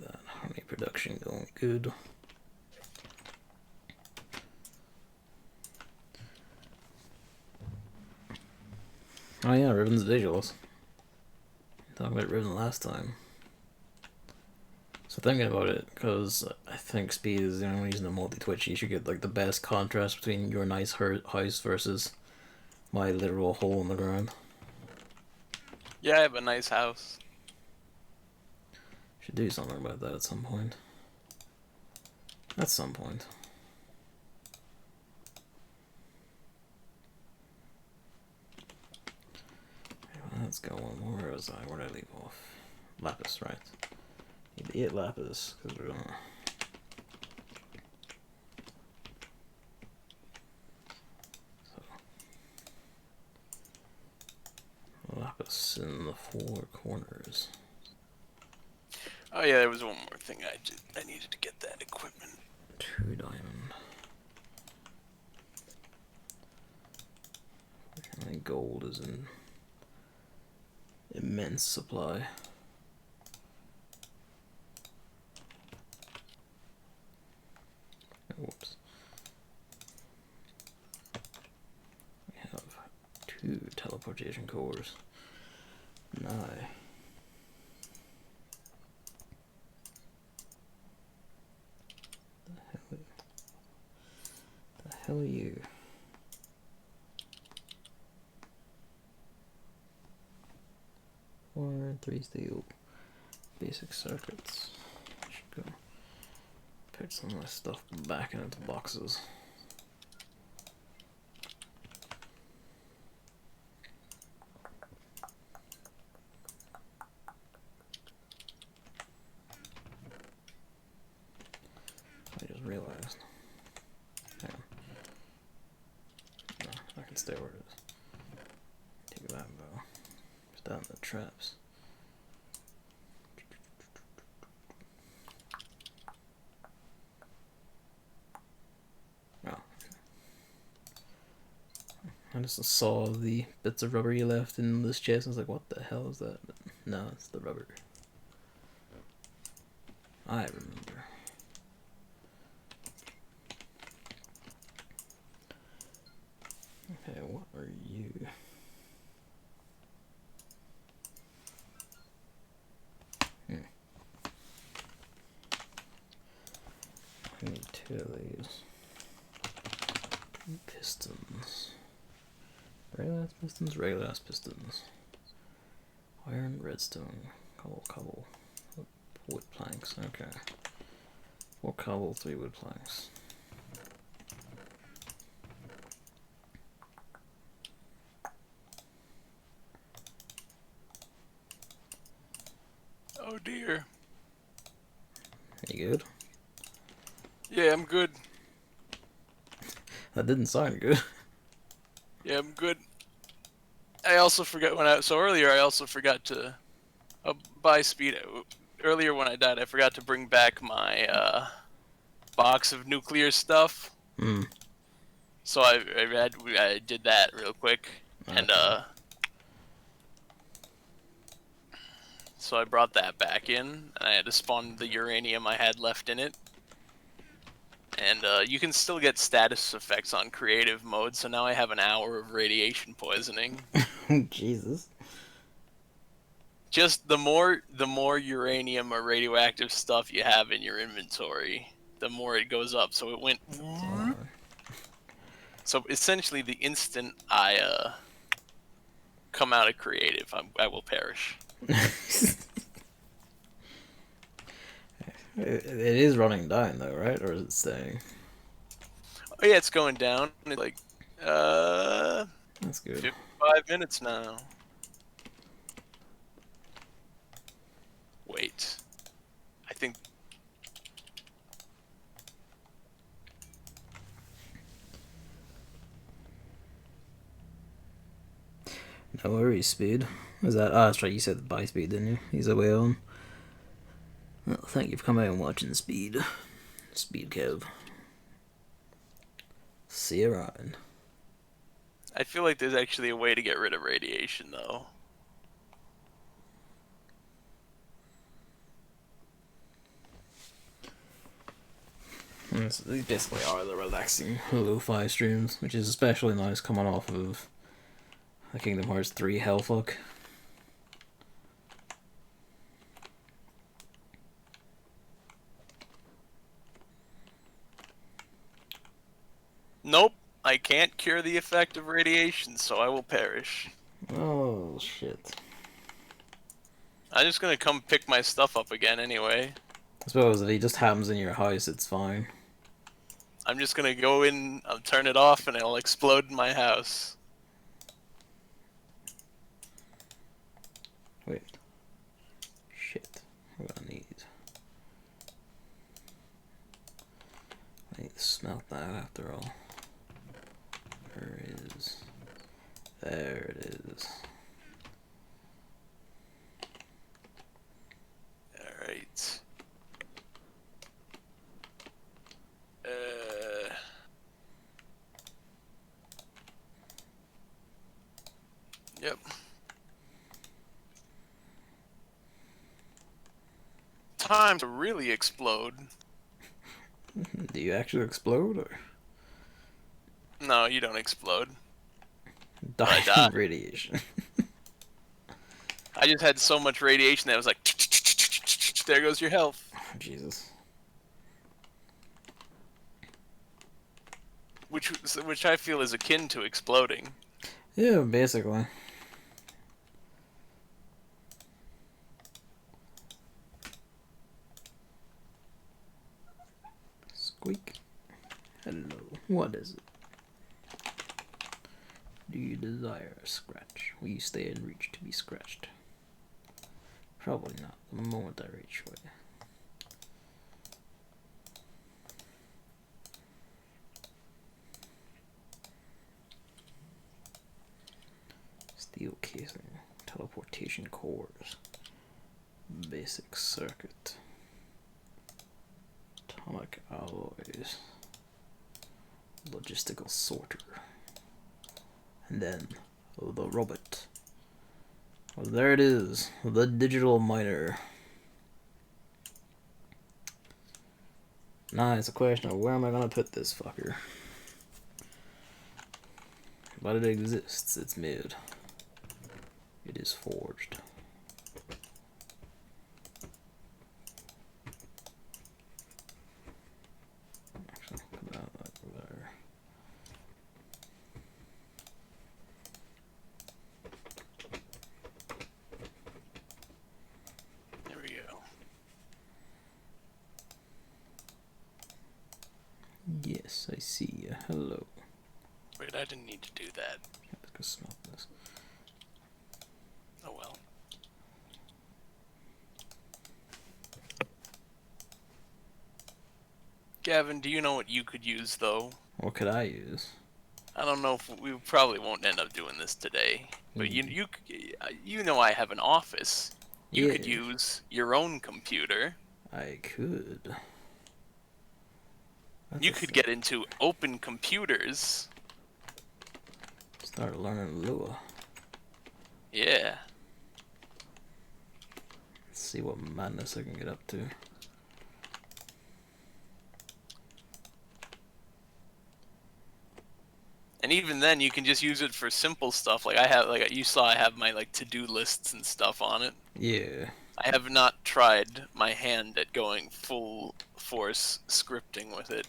That honey production going good. Oh yeah, Riven's visuals. Talking about Riven last time. So thinking about it, because I think speed is the only reason to multi-twitch. You should get like the best contrast between your nice house versus my literal hole in the ground. Yeah, I have a nice house. Should do something about that at some point. At some point. Let's go on. Where was I? Where did I leave off? Lapis, right. Need to eat lapis, because we're gonna... Lapis in the 4 corners. Oh yeah, there was one more thing I did. I needed to get that equipment. 2 diamond. And gold is in immense supply. Whoops. We have 2 teleportation cores. Nice. The hell are you? Or 3 steel. Basic circuits. Should go put some of my stuff back into boxes. I just realized. Hang on. No, I can stay where it is. Take that though. Put that in the traps. Oh, okay. I just saw the bits of rubber you left in this chest and I was like, what the hell is that? But no, it's the rubber. I remember. Okay, what are you? I need 2 of these. Pistons. Regular ass pistons, regular ass pistons. Iron, redstone, cobble. Wood planks, okay. 4 cobble, 3 wood planks. Oh dear. You good? Yeah, I'm good. That didn't sound good. Yeah, I'm good. I also forgot earlier I also forgot to buy speed. Earlier when I died, I forgot to bring back my box of nuclear stuff. Hmm. So I did that real quick, and Okay. so I brought that back in, and I had to spawn the uranium I had left in it. And you can still get status effects on creative mode, so now I have an hour of radiation poisoning. Jesus. Just the more uranium or radioactive stuff you have in your inventory, the more it goes up. So it went. So essentially, the instant I come out of creative, I will perish. It is running down though, right? Or is it staying? Oh yeah, it's going down. It's like That's good. 55 minutes now. Wait, I think. No worries, Speed. Was that? Oh, that's right. You said buy Speed, didn't you? He's away on. Well, thank you for coming out and watching Speed. Speed Kev. See you around. I feel like there's actually a way to get rid of radiation, though. These basically are the relaxing lo-fi streams, which is especially nice coming off of the Kingdom Hearts 3 Hellfuck. Nope, I can't cure the effect of radiation, so I will perish. Oh, shit. I'm just gonna come pick my stuff up again anyway. I suppose if he just happens in your house, it's fine. I'm just gonna go in, I'll turn it off, and it'll explode in my house. Wait. Shit. What do I need? I need to smelt that after all. Where is... There it is. Alright. Yep. Time to really explode. Do you actually explode or No, you don't explode. die I from died. radiation? I just had so much radiation that I was like, there goes your health. Jesus. Which I feel is akin to exploding. Yeah, basically. Squeak. Hello. What is it? Do you desire a scratch? Will you stay in reach to be scratched? Probably not. The moment I reach for you. Steel casing. Teleportation cores. Basic circuit. Atomic alloys. Logistical sorter. And then the robot. Well, there it is. The digital miner. Now it's a question of where am I gonna put this fucker? But it exists. It's made. It is forged. Actually, put that over there. There we go. Yes, I see you. Hello. Wait, I didn't need to do that. Let's go smelt this. Oh well. Gavin, do you know what you could use though? What could I use? I don't know if we probably won't end up doing this today, but you know I have an office. You could Yeah, use your own computer. I could. That's You a could thing. get into open computers. Start learning Lua. Yeah. Let's see what madness I can get up to. And even then, you can just use it for simple stuff. Like I have, like you saw, I have my like to-do lists and stuff on it. Yeah. I have not tried my hand at going full force scripting with it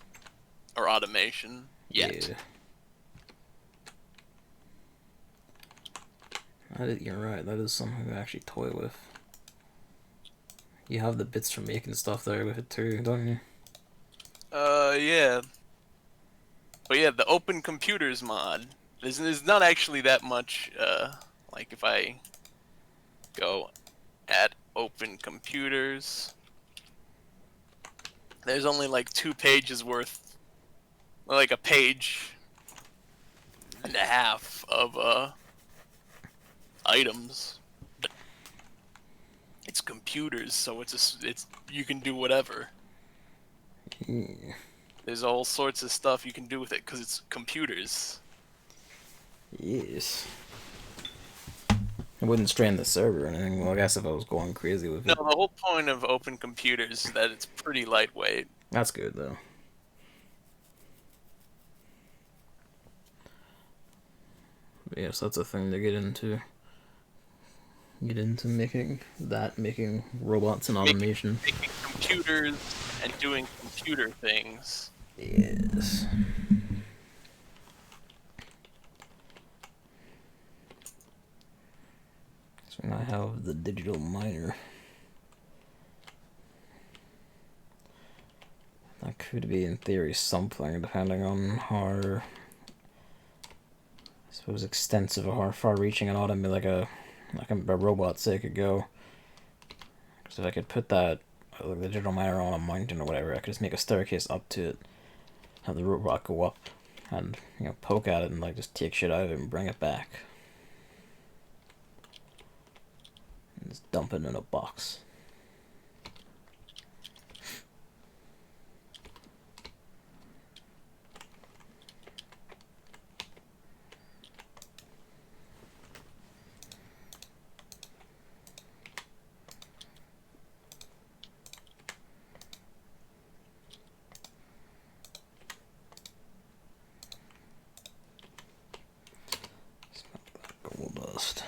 or automation yet. Yeah. You're right. That is something to actually toy with. You have the bits for making stuff there with it too, don't you? Yeah. But yeah, the open computers mod. There's not actually that much, like if I go at open computers, there's only like 2 pages worth, like a page and a half of, items. It's computers, so it's you can do whatever. Yeah. There's all sorts of stuff you can do with it because it's computers. Yes. It wouldn't strain the server or anything. Well, I guess if I was going crazy with No, it. the whole point of open computers is that it's pretty lightweight. That's good, though. But yes, that's a thing to get into. Get into making robots and automation. Making computers and doing computer things. Yes. So now I have the digital miner. That could be, in theory, something, depending on how, I suppose, extensive or how far-reaching an automate like a robot say could go. Because if I could put that the digital miner on a mountain or whatever, I could just make a staircase up to it, have the robot go up, and poke at it and like just take shit out of it and bring it back, and just dump it in a box. Gold dust.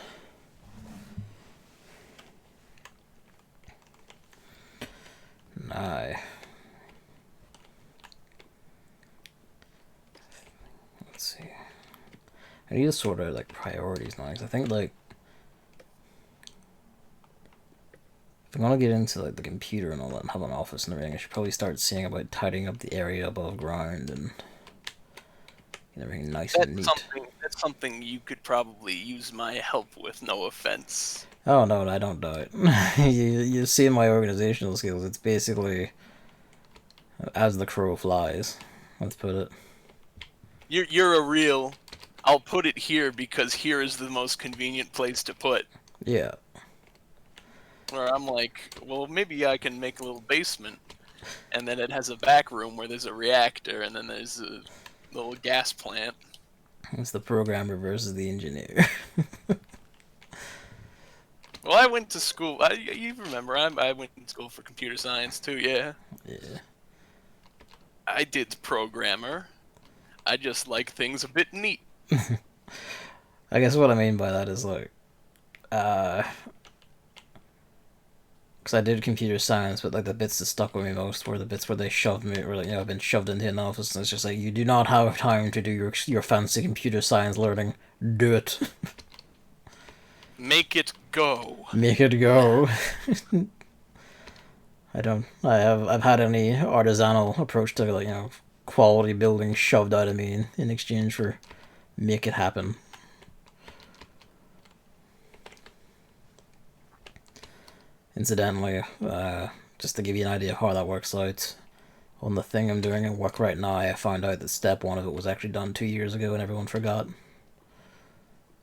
Nah. Let's see. I need to sort out like priorities now, because I think like if I'm gonna get into like the computer and all that and have an office and everything, I should probably start seeing about tidying up the area above ground and everything nice and neat. That's something you could probably use my help with, no offense. Oh no, I don't do it. you see my organizational skills, it's basically as the crow flies. Let's put it. You're a real. I'll put it here because here is the most convenient place to put. Yeah. Where I'm like, well, maybe I can make a little basement, and then it has a back room where there's a reactor, and then there's a little gas plant. It's the programmer versus the engineer. Well, I went to school. You remember? I went to school for computer science too. Yeah. Yeah. I did programmer. I just like things a bit neat. I guess what I mean by that is like, because I did computer science, but like the bits that stuck with me most were the bits where they shoved me, or like I've been shoved into an office, and it's just like, you do not have time to do your fancy computer science learning. Do it. Make it go. Make it go. I've had any artisanal approach to like quality building shoved out of me in exchange for make it happen. Incidentally, just to give you an idea of how that works out, On the thing I'm doing at work right now, I found out that step 1 of it was actually done 2 years ago and everyone forgot.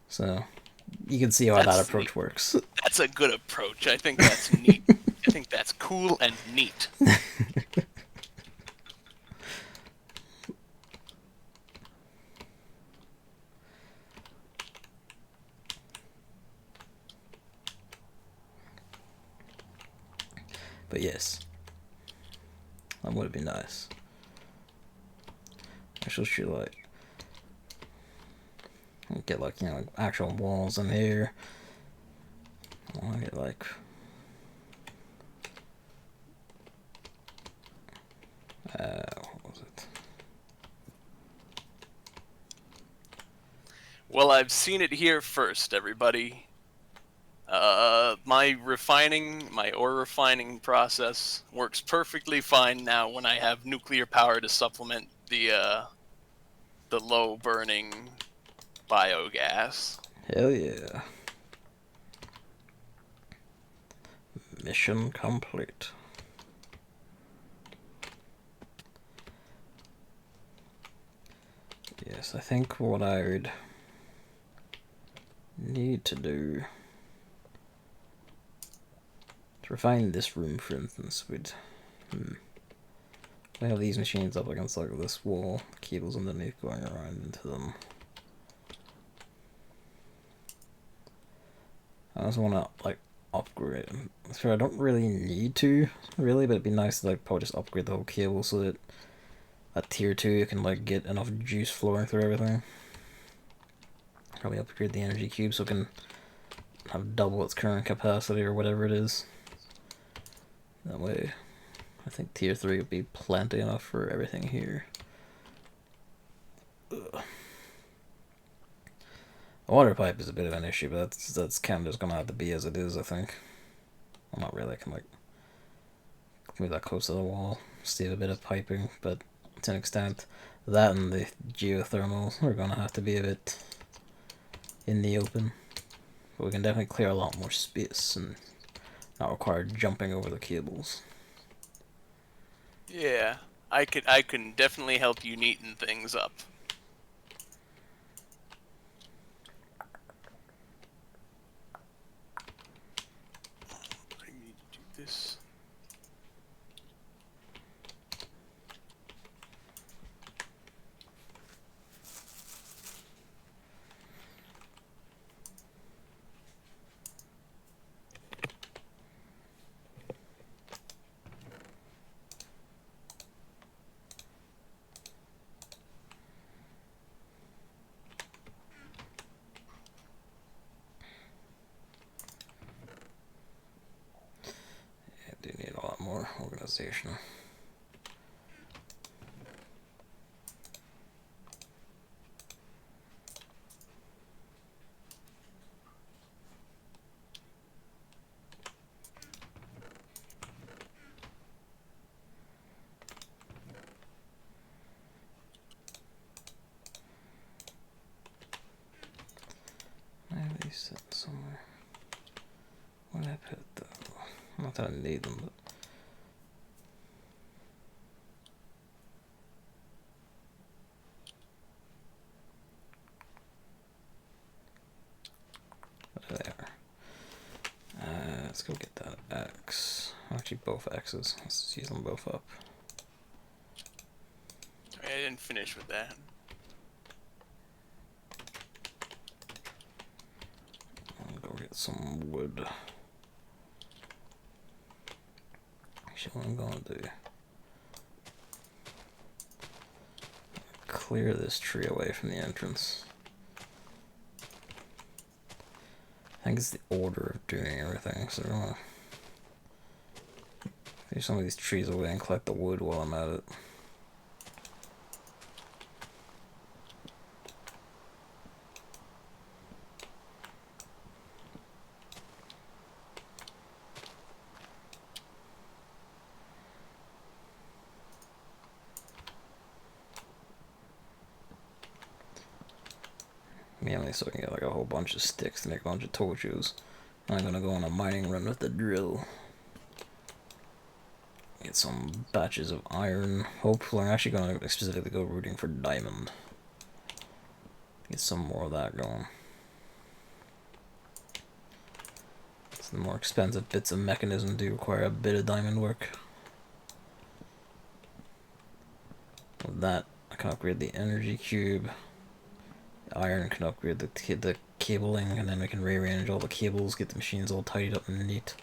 So, you can see how that approach works. That's a good approach. I think that's neat. I think that's cool and neat. But yes, that would be nice. I should like get like, you know, actual walls in here. I want to get like what was it? Well, I've seen it here first, everybody. My ore refining process works perfectly fine now when I have nuclear power to supplement the low burning biogas. Hell yeah. Mission complete. Yes, I think what I would need to do to refine this room, for instance, would we have these machines up against like this wall, cables underneath going around into them. I also want to like upgrade them. So I don't really need to, really, but it'd be nice to like probably just upgrade the whole cable so that at tier 2 you can like get enough juice flowing through everything. Probably upgrade the energy cube so it can have double its current capacity or whatever it is. That way, I think tier 3 would be plenty enough for everything here. Ugh. A water pipe is a bit of an issue, but that's kind of just gonna have to be as it is, I think. Well, not really. I can like move that close to the wall, still a bit of piping, but to an extent, that and the geothermal are gonna have to be a bit in the open. But we can definitely clear a lot more space and not require jumping over the cables. Yeah, I can definitely help you neaten things up. I need to do this. I do need a lot more organization. I have these set somewhere. Where did I put though? Not that I need them, but there. Let's go get that X. Actually, both X's. Let's just use them both up. I didn't finish with that. I'll go get some wood. Actually, what I'm gonna do, clear this tree away from the entrance. I think it's the order of doing everything, so I'm gonna clear some of these trees away and collect the wood while I'm at it. Mainly so I can get like a whole bunch of sticks to make a bunch of torches. I'm gonna go on a mining run with the drill. Get some batches of iron. Hopefully, I'm actually going to specifically go rooting for diamond. Get some more of that going. So the more expensive bits of Mekanism do require a bit of diamond work. With that, I can upgrade the energy cube. The iron can upgrade the cabling, and then we can rearrange all the cables, get the machines all tidied up and neat.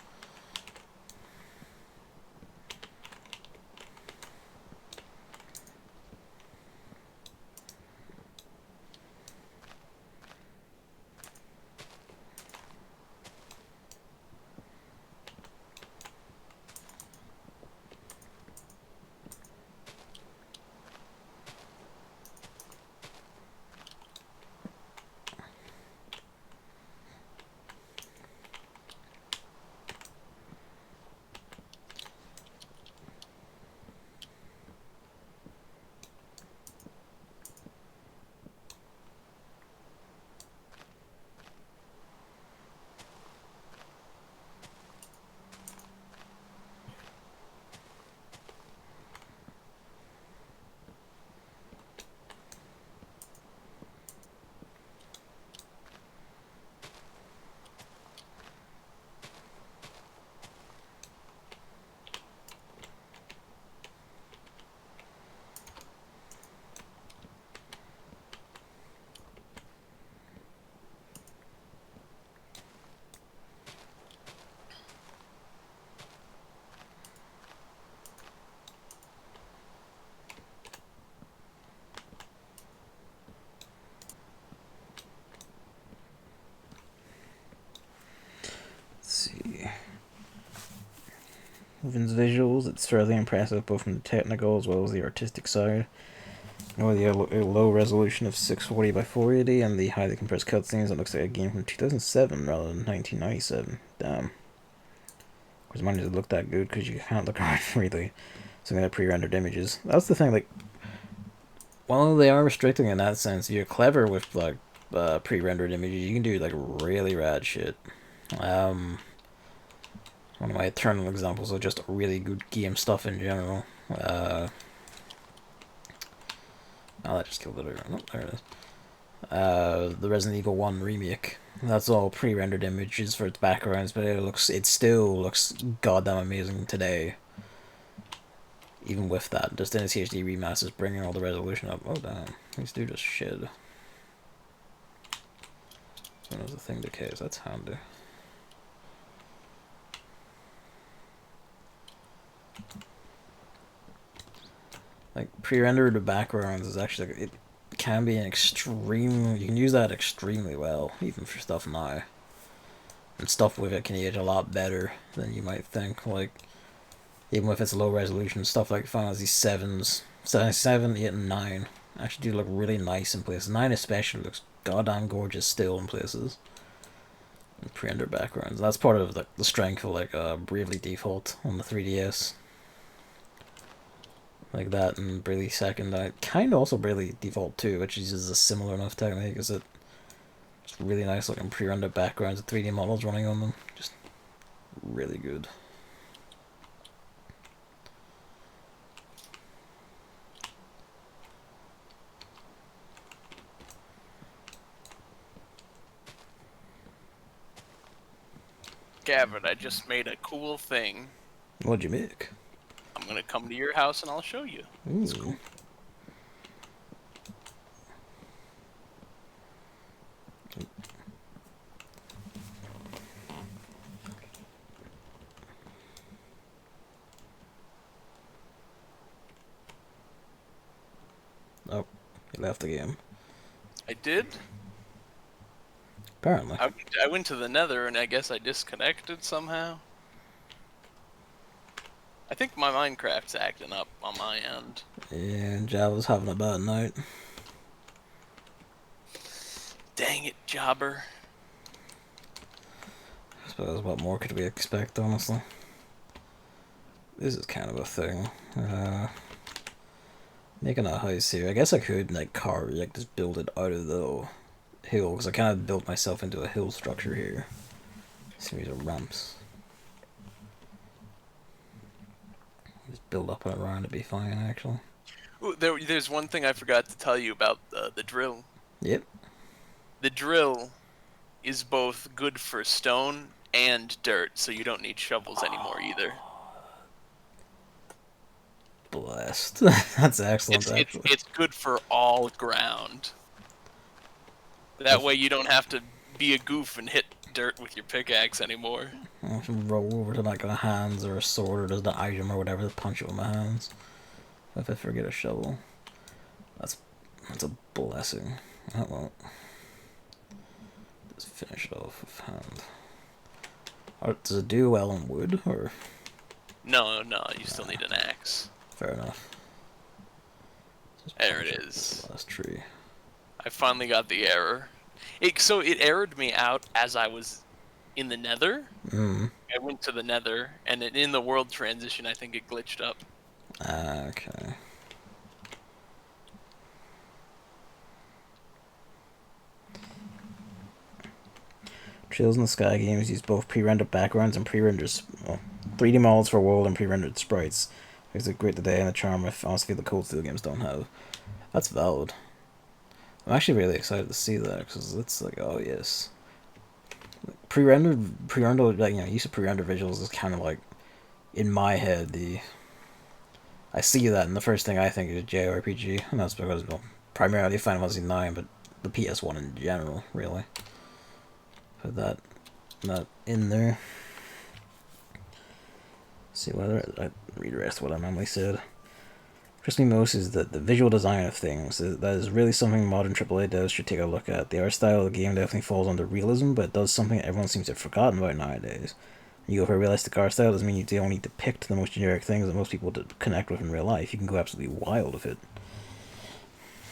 Vin's visuals, it's fairly impressive both from the technical as well as the artistic side. With the low resolution of 640 by 480 and the highly compressed cutscenes, it looks like a game from 2007 rather than 1997. Damn. Of course, mine doesn't look that good because you can't look around really. So I'm gonna pre-rendered images. That's the thing, like, while they are restricting in that sense, if you're clever with like pre-rendered images, you can do like really rad shit. One of my eternal examples of just really good game stuff in general. Oh, that just killed it. Oh, there it is. The Resident Evil 1 remake. That's all pre-rendered images for its backgrounds, but it still looks goddamn amazing today. Even with that, just in its HD remasters, bringing all the resolution up. Oh damn, these do just shit. So there's a thing decays. That's handy. Like, pre-rendered backgrounds is actually, it can be an extreme, you can use that extremely well, even for stuff now. And stuff with it can age a lot better than you might think, like, even if it's low resolution, stuff like Final Fantasy 7's, 7, 8, and 9 actually do look really nice in places. 9 especially looks goddamn gorgeous still in places. And pre-rendered backgrounds. That's part of the strength of, like, Bravely Default on the 3DS. Like that, and Bravely Second. I kind of also Bravely Default 2, which uses a similar enough technique. Is it just really nice looking pre-rendered backgrounds with 3D models running on them? Just really good. Gavin, I just made a cool thing. What'd you make? I'm gonna come to your house and I'll show you. Ooh. It's cool. Oh, you left the game. I did? Apparently. I went to the Nether and I guess I disconnected somehow. I think my Minecraft's acting up on my end. Yeah, Java's having a bad night. Dang it, jobber. I suppose what more could we expect, honestly? This is kind of a thing. Making a house here. I guess I could, like, just build it out of the hill, because I kind of built myself into a hill structure here. A series of ramps. Just build up and around, it'd be fine, actually. Ooh, there's one thing I forgot to tell you about the drill. Yep. The drill is both good for stone and dirt, so you don't need shovels anymore either. Blessed. That's excellent, actually. It's good for all ground. That way you don't have to be a goof and hit dirt with your pickaxe anymore. I can roll over to like a hands or a sword or just the item or whatever to punch it with my hands. If I forget a shovel. That's a blessing. I won't. Just finish it off with hand. Or, does it do well on wood, or? No, you still need an axe. Fair enough. There it is. Last tree. I finally got the error. So it errored me out as I was in the Nether. Mm. I went to the Nether, and in the world transition, I think it glitched up. Okay. Trails in the Sky games use both pre-rendered backgrounds and pre-rendered 3D models for world and pre-rendered sprites. Makes it great today and the charm I honestly feel the Cold Steel games don't have. That's valid. I'm actually really excited to see that because it's like, oh yes, pre-rendered, like, you know, use of pre-rendered visuals is kind of like, in my head, I see that and the first thing I think is JRPG, and that's because, well, primarily Final Fantasy IX, but the PS1 in general, really. Put that in there. See whether I read the rest of what I normally said. Interests me most is that the visual design of things. That is really something modern AAA devs should take a look at. The art style of the game definitely falls under realism, but it does something everyone seems to have forgotten about nowadays. You go for a realistic art style doesn't mean you only depict the most generic things that most people connect with in real life. You can go absolutely wild with it.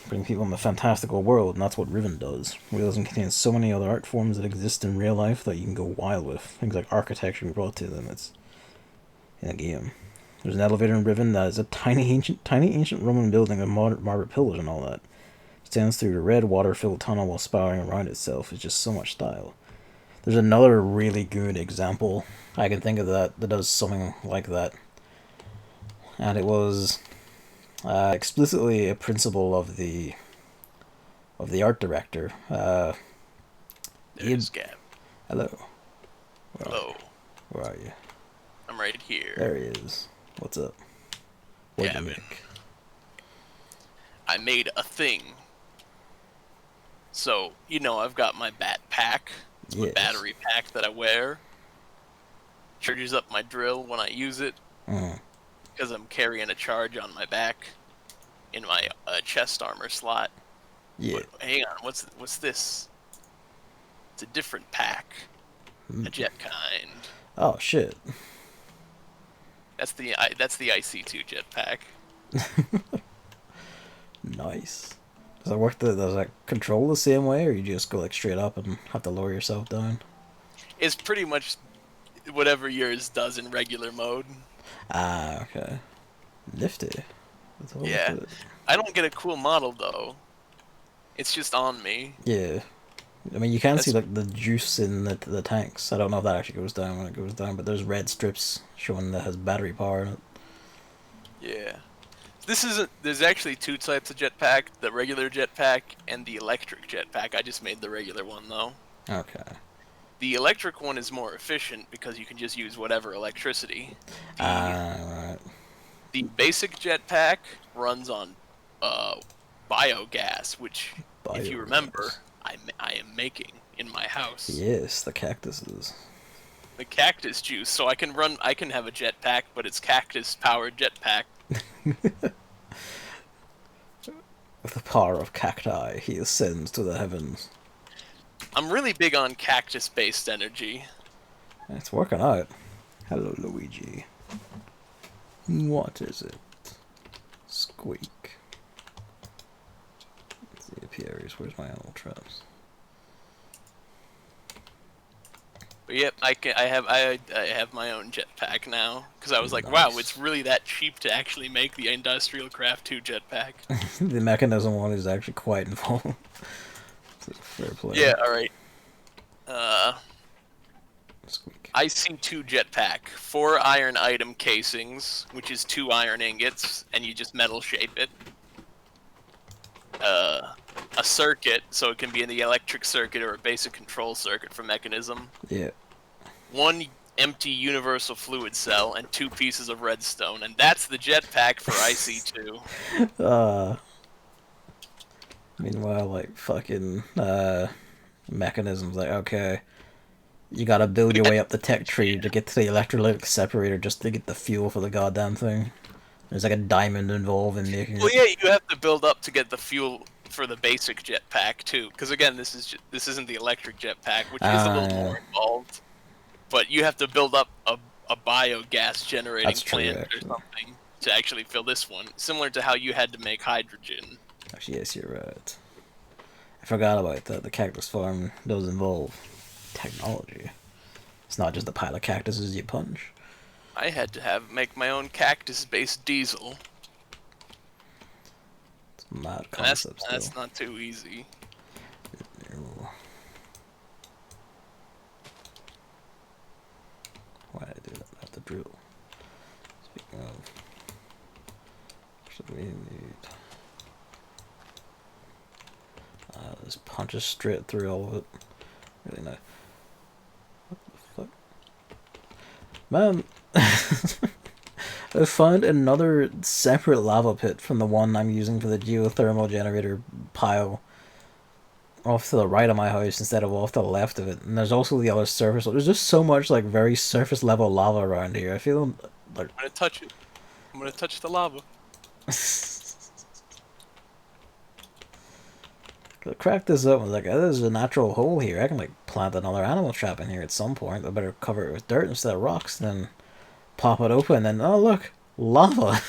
Bring people in a fantastical world, and that's what Riven does. Realism contains so many other art forms that exist in real life that you can go wild with. Things like architecture brought to them. It's in a game. There's an elevator in Riven that is a tiny ancient Roman building with marble pillars and all that. It stands through the red water-filled tunnel while spiraling around itself. It's just so much style. There's another really good example I can think of that does something like that. And it was explicitly a principle of the art director. There's Gab. Hello. Hello. Where are you? I'm right here. There he is. What's up? What'd you make? I made a thing. So, you know, I've got my bat pack. It's my battery pack that I wear. Charges up my drill when I use it. Because I'm carrying a charge on my back in my chest armor slot. Yeah. But, hang on, what's this? It's a different pack. A jet kind. Oh shit. That's the IC2 jetpack. Nice. Does that work? Does that control the same way, or you just go like straight up and have to lower yourself down? It's pretty much whatever yours does in regular mode. Ah, okay. Nifty. Yeah. I don't get a cool model though. It's just on me. Yeah. I mean, you can see like the juice in the tanks. I don't know if that actually goes down when it goes down, but there's red strips showing that has battery power in it. Yeah. There's actually two types of jetpack, the regular jetpack and the electric jetpack. I just made the regular one though. Okay. The electric one is more efficient because you can just use whatever electricity. Right. The basic jetpack runs on biogas, which, if you remember, I am making in my house. Yes, the cactuses. The cactus juice, so I can have a jetpack, but it's cactus powered jetpack. With the power of cacti, he ascends to the heavens. I'm really big on cactus based energy. It's working out. Hello, Luigi. What is it? Squeak. Let's see, apiaries. Where's my animal traps? But yep, I have my own jetpack now because I was like, wow, it's really that cheap to actually make the Industrial Craft 2 jetpack. The Mekanism one is actually quite involved. Fair play. Yeah. All right. Squeak. IC2 jetpack, 4 iron item casings, which is 2 iron ingots, and you just metal shape it. A circuit, so it can be in the electric circuit or a basic control circuit for Mekanism. Yeah. 1 empty universal fluid cell and 2 pieces of redstone, and that's the jetpack for IC2. Meanwhile, like fucking Mechanism's like, okay, you gotta build your way up the tech tree to get to the electrolytic separator just to get the fuel for the goddamn thing. There's like a diamond involved in making Well, it. yeah, you have to build up to get the fuel for the basic jetpack too, because again, this isn't the electric jetpack, which is a little more involved. But you have to build up a biogas generating plant or something to actually fill this one, similar to how you had to make hydrogen. Actually, yes, you're right. I forgot about that. The cactus farm does involve technology. It's not just a pile of cactuses you punch. I had to make my own cactus-based diesel. It's a mad concept. That's not too easy. Why did I do that? I have to drill. Speaking of, should we need? Just punches straight through all of it. Really nice. What the fuck? Man, I found another separate lava pit from the one I'm using for the geothermal generator pile off to the right of my house instead of off to the left of it. And there's also the other surface. There's just so much like very surface level lava around here. I feel like I'm gonna touch it. I'm gonna touch the lava. Crack this up. I was like, oh, there's a natural hole here. I can like plant another animal trap in here at some point. I better cover it with dirt instead of rocks. Then pop it open. And then oh look, lava.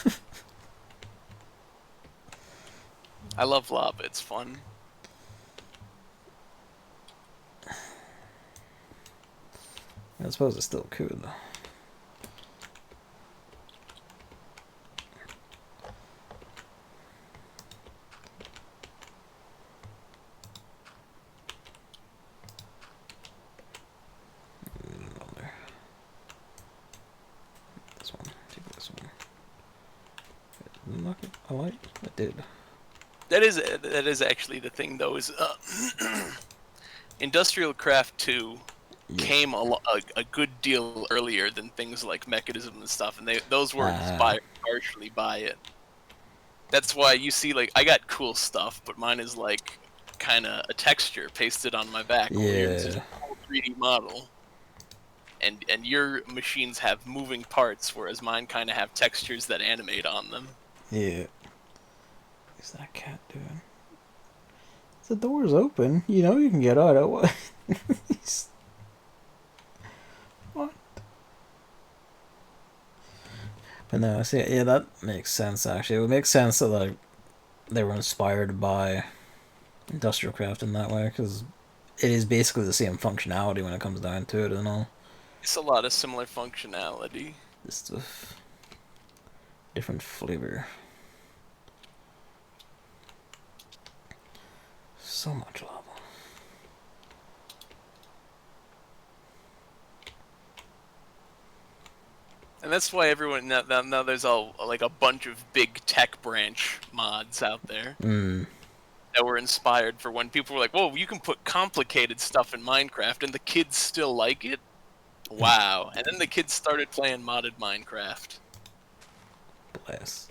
I love lava. It's fun. I suppose it's still cool though. This one. Take this one. Knock it. I like. I did. That is actually the thing though. Is Industrial Craft 2 came a good deal earlier than things like Mekanism and stuff, and those were inspired partially by it. That's why you see, like, I got cool stuff, but mine is like kind of a texture pasted on my back. Yeah. It's just a whole 3D model, and your machines have moving parts, whereas mine kind of have textures that animate on them. Yeah. What's that cat doing? The door's open. You know you can get out. What? What? But no, see, yeah, that makes sense. Actually, it would make sense that like they were inspired by Industrial Craft in that way, because it is basically the same functionality when it comes down to it and all. It's a lot of similar functionality. Just a different flavor. So much lava. And that's why everyone now there's like a bunch of big tech branch mods out there that were inspired for when people were like, "Whoa, you can put complicated stuff in Minecraft," and the kids still like it. Wow! And then the kids started playing modded Minecraft. Bless.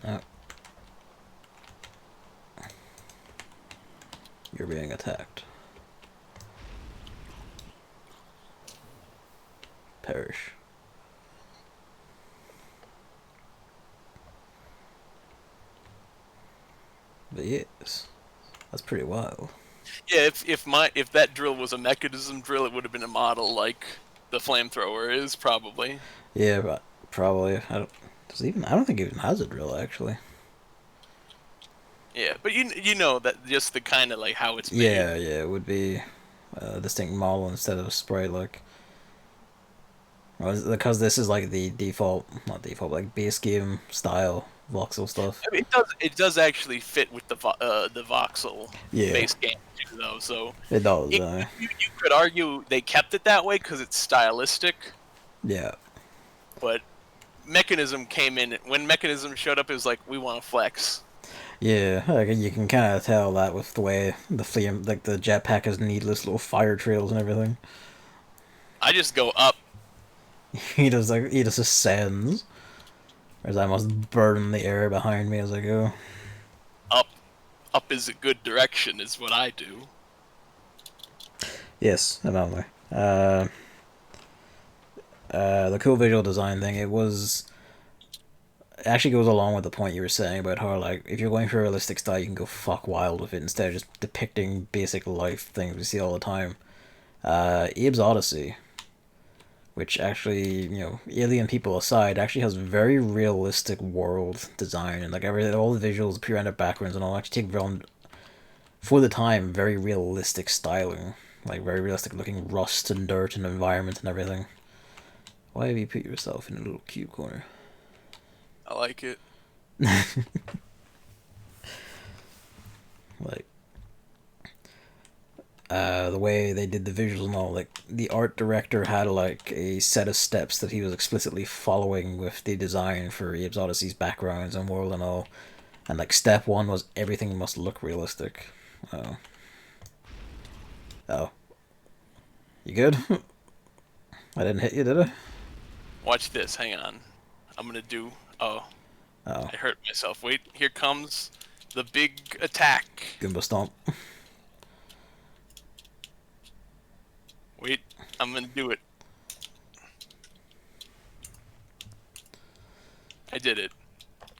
Oh. You're being attacked. Perish. But yes, that's pretty wild. Yeah, if that drill was a Mekanism drill, it would have been a model like the flamethrower is probably. Yeah, but probably. I don't think it even has a drill actually. Yeah, but you know that just the kind of like how it's made. Yeah, it would be a distinct model instead of a sprite like. Well, because this is like the default, not default, like base game style voxel stuff. I mean, it does actually fit with the voxel Yeah, based game too, though. So it does. you could argue they kept it that way because it's stylistic, Yeah. but Mekanism came in when Mekanism showed up. It was like we want to flex. Yeah, like, you can kind of tell that with the way the flame, like the jetpack has needless little fire trails and everything. I just go up. He just ascends, whereas I must burn the air behind me as I go. Up, up is a good direction, is what I do. Yes, apparently. The cool visual design thing, it actually goes along with the point you were saying about how, like, if you're going for a realistic style, you can go fuck wild with it instead of just depicting basic life things we see all the time. Abe's Odyssey, which actually, alien people aside, actually has very realistic world design, and like all the visuals, the pre-rendered backgrounds, and all actually take around, for the time, very realistic styling, like very realistic looking rust and dirt and environment and everything. Why have you put yourself in a little cube corner? I like it. Like, the way they did the visuals and all, like the art director had like a set of steps that he was explicitly following with the design for Abe's Odyssey's backgrounds and world and all. And like step one was everything must look realistic. Oh. Oh. You good? I didn't hit you, did I? Watch this. Hang on. I'm gonna do. Oh, Oh. I hurt myself. Wait. Here comes the big attack. Goomba stomp. Wait. I'm gonna do it. I did it.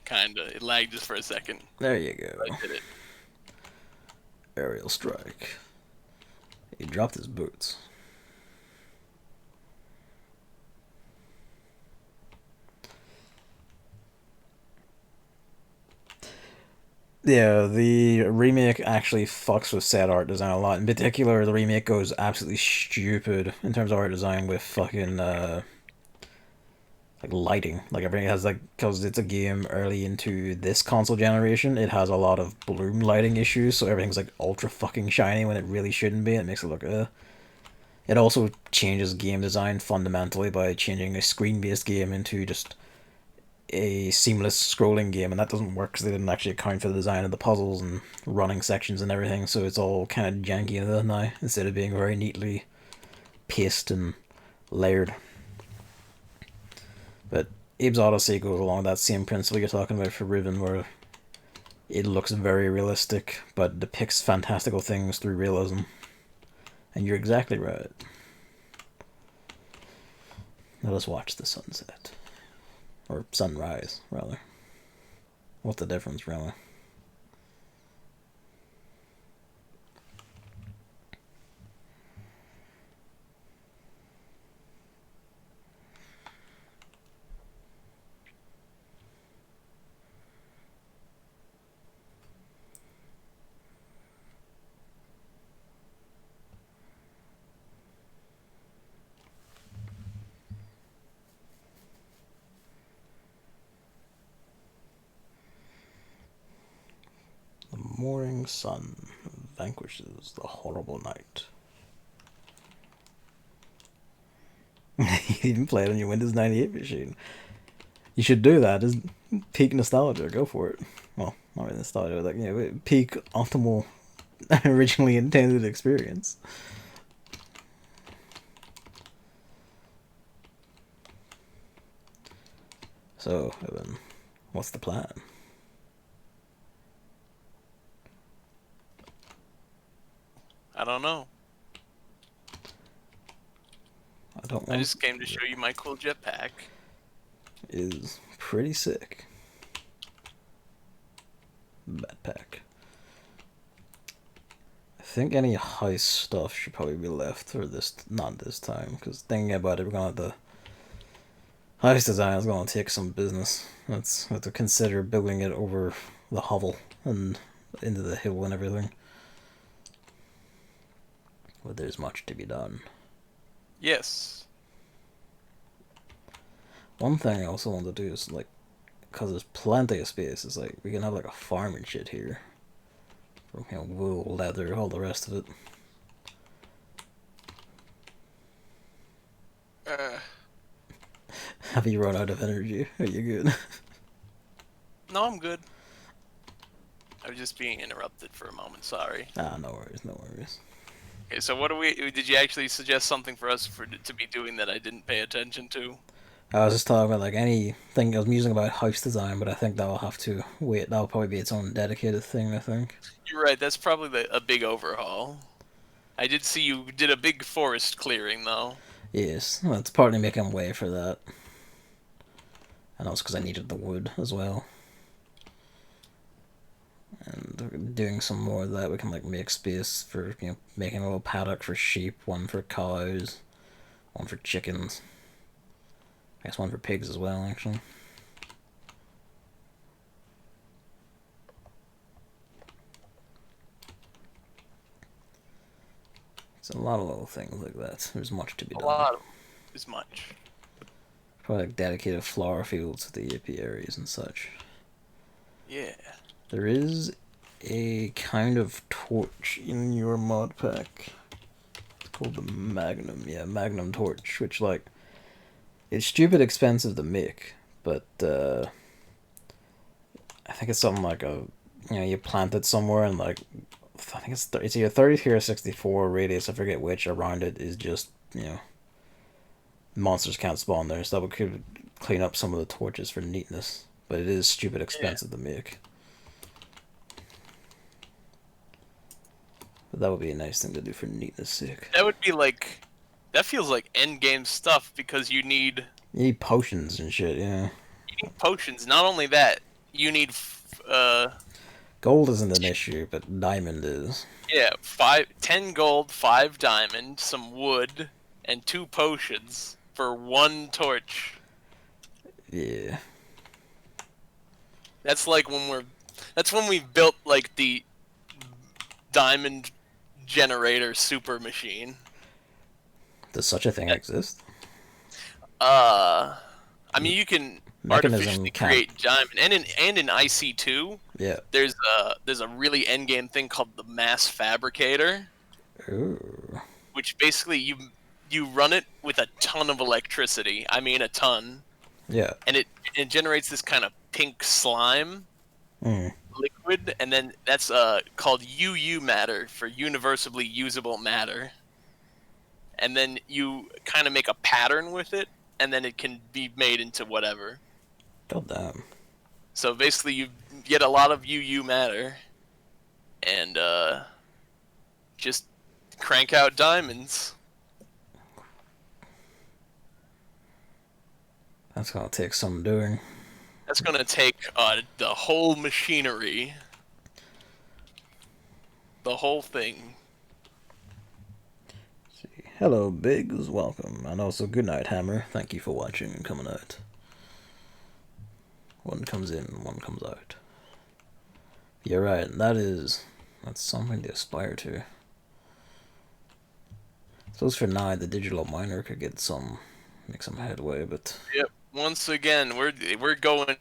Kinda. It lagged just for a second. There you go. But I did it. Aerial strike. He dropped his boots. Yeah, the remake actually fucks with set art design a lot. In particular, the remake goes absolutely stupid in terms of art design with fucking like lighting. Like everything has like, because it's a game early into this console generation, it has a lot of bloom lighting issues, so everything's like ultra fucking shiny when it really shouldn't be. It makes it look It also changes game design fundamentally by changing a screen-based game into just a seamless scrolling game, and that doesn't work because they didn't actually account for the design of the puzzles and running sections and everything, so it's all kind of janky now, instead of being very neatly paced and layered. But Abe's Odyssey goes along that same principle you're talking about for Riven, where it looks very realistic, but depicts fantastical things through realism. And you're exactly right. Let us watch the sunset. Or sunrise, rather. What's the difference, really? The morning sun vanquishes the horrible night. You even play it on your Windows 98 machine. You should do that. Just peak nostalgia. Go for it. Well, not really nostalgia, but like, peak optimal, originally intended experience. So, Evan, what's the plan? I don't know. I don't I want. just came to show you my cool jetpack. Is pretty sick. Backpack. I think any heist stuff should probably be left for this, not this time, because thinking about it, we're gonna have to. Heist design is gonna take some business. Let's have to consider building it over the hovel and into the hill and everything. But there's much to be done. Yes. One thing I also want to do is like because there's plenty of space. It's like we can have like a farm and shit here. You know, wool, leather, all the rest of it. Have you run out of energy? Are you good? No, I'm good. I was just being interrupted for a moment. Sorry. Ah, no worries, no worries. Okay, so what do we? Did you actually suggest something for us to be doing that I didn't pay attention to? I was just talking about like anything I was musing about house design, but I think that'll have to wait. That'll probably be its own dedicated thing, I think. You're right. That's probably a big overhaul. I did see you did a big forest clearing though. Yes, well, it's partly making way for that. And also because I needed the wood as well. And doing some more of that, we can like make space for, you know, making a little paddock for sheep, one for cows, one for chickens. I guess one for pigs as well, actually. It's a lot of little things like that. There's much to be done. A lot is much. Probably like dedicated flower fields to the apiaries and such. Yeah. There is a kind of torch in your mod pack. It's called the Magnum. Yeah, Magnum torch, which like it's stupid expensive to make, but I think it's something like a, you know, you plant it somewhere and like I think it's either 33 or 64 radius, I forget which, around it is just, you know, monsters can't spawn there, so that would could clean up some of the torches for neatness, but it is stupid expensive to make. But that would be a nice thing to do for neatness sake. That would be like, that feels like end game stuff because you need Potions and shit, yeah. You need potions. Not only that, you need gold isn't an issue, but diamond is. Yeah, 10 gold, 5 diamond, some wood, and 2 potions for 1 torch. Yeah. That's like that's when we built like the diamond generator super machine. Does such a thing exist? I mean, you can Mekanism artificially create diamond, and in IC2, yeah, there's a really end game thing called the mass fabricator. Ooh. Which basically you run it with a ton of electricity. I mean, a ton. Yeah. And it generates this kind of pink slime liquid, and then that's called UU matter, for universally usable matter. And then you kind of make a pattern with it, and then it can be made into whatever. God damn. So basically, you get a lot of UU matter, and just crank out diamonds. That's gonna take some doing. That's gonna take the whole machinery. The whole thing. Let's see. Hello, Biggs. Welcome. And also, good night, Hammer. Thank you for watching and coming out. One comes in, one comes out. You're right. That's something to aspire to. I suppose for now, the digital miner could make some headway, but. Yep. Once again, we're going.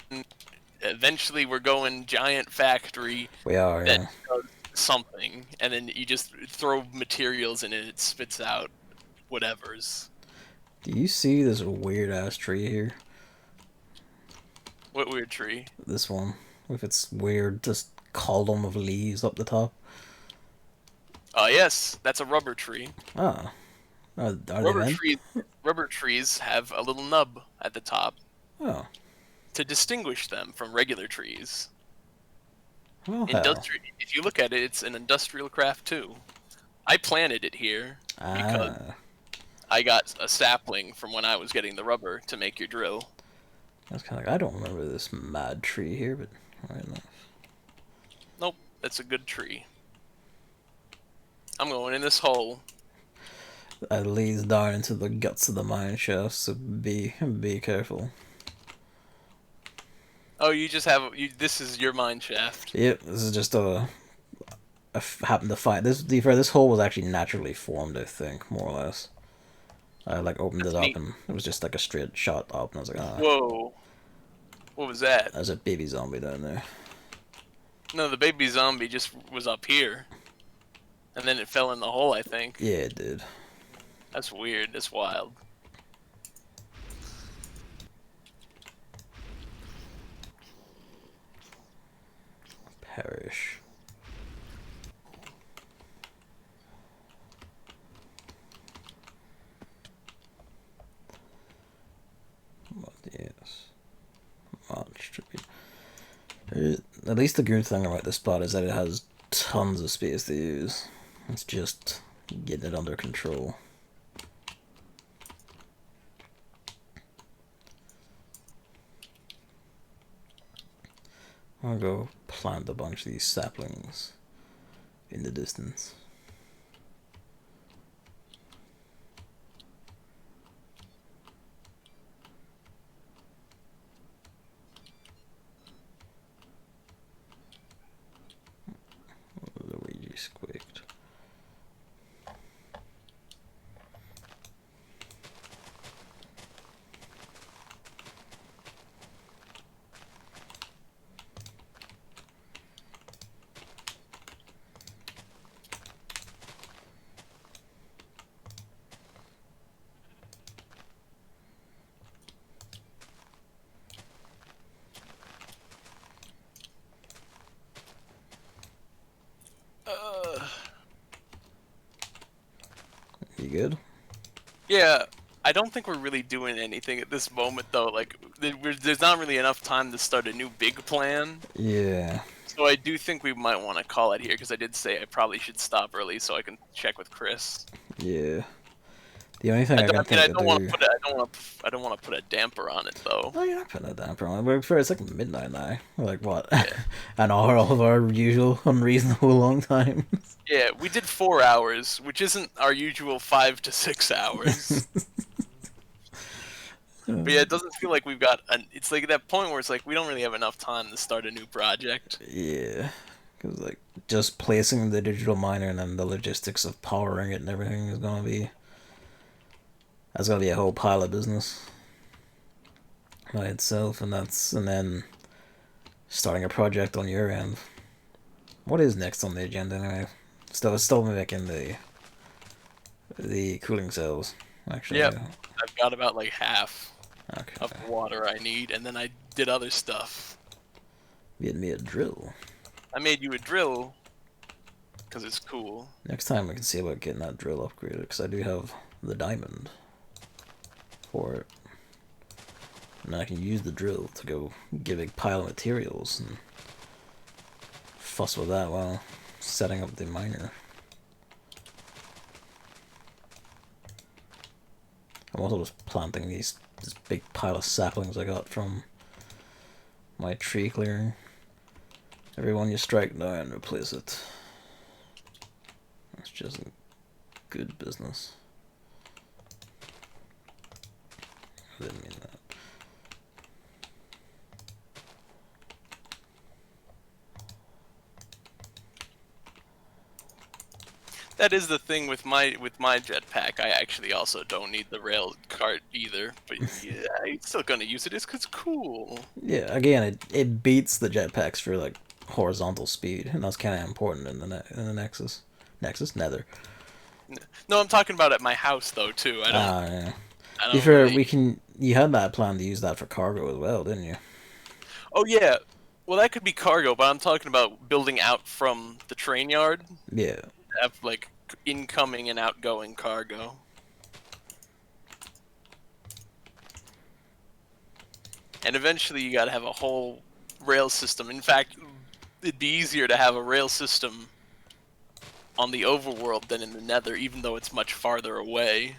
Eventually, we're going giant factory. We are. That yeah. does something, and then you just throw materials in it. It spits out whatever's. Do you see this weird ass tree here? What weird tree? This one, with its weird just column of leaves up the top. Yes, that's a rubber tree. Ah. Rubber trees have a little nub at the top. Oh. To distinguish them from regular trees. Well, if you look at it, it's an industrial craft too. I planted it here because I got a sapling from when I was getting the rubber to make your drill. That's kind of like, I don't remember this mad tree here, but right enough. Nope, that's a good tree. I'm going in this hole. It leads down into the guts of the mine shaft, so be careful. Oh, this is your mine shaft. Yep, this is just I happened to find this. This hole was actually naturally formed, I think, more or less. I like opened it up and it was just like a straight shot up, and I was like, ah. Whoa. What was that? There's a baby zombie down there. No, the baby zombie just was up here. And then it fell in the hole, I think. Yeah, it did. That's weird. That's wild. Perish. What yes. At least the good thing about this spot is that it has tons of space to use. It's just getting it under control. I'll go plant a bunch of these saplings in the distance. Luigi squeaked. You good? Yeah, I don't think we're really doing anything at this moment, though. Like, there's not really enough time to start a new big plan. Yeah. So I do think we might want to call it here, because I did say I probably should stop early so I can check with Chris. Yeah. The only thing I can think I to don't want do... to put I don't want to put a damper on it, though. Oh, you're not putting a damper on it. But it's like midnight now. Like, what? Yeah. An hour of our usual unreasonable long time. Yeah, we did 4 hours, which isn't our usual 5 to 6 hours. But yeah, it doesn't feel like we've got it's like that point where it's like we don't really have enough time to start a new project. Yeah. Because, like, just placing the digital miner and then the logistics of powering it and everything is going to be... That's going to be a whole pile of business by itself. And then starting a project on your end. What is next on the agenda anyway? Still making the cooling cells, actually. Yep. I've got about like half Okay. of the water I need, and then I did other stuff. Get me a drill. I made you a drill because it's cool. Next time we can see about getting that drill upgraded, because I do have the diamond for it. And I can use the drill to go get a big pile of materials and fuss with that while setting up the miner. I'm also just planting this big pile of saplings I got from my tree clearing. Every one you strike down, replace it. That's just good business. I didn't mean that. That is the thing with my jetpack. I actually also don't need the rail cart either, but yeah, I'm still gonna use it. It's 'cause it's cool. Yeah, again, it beats the jetpacks for like horizontal speed, and that's kind of important in the Nexus. Nether. No, I'm talking about at my house though too. I don't. Yeah. I don't Sure, really... You had that plan to use that for cargo as well, didn't you? Oh yeah. Well, that could be cargo, but I'm talking about building out from the train yard. Yeah. Have like incoming and outgoing cargo. And eventually you gotta have a whole rail system. In fact, it'd be easier to have a rail system on the overworld than in the Nether, even though it's much farther away.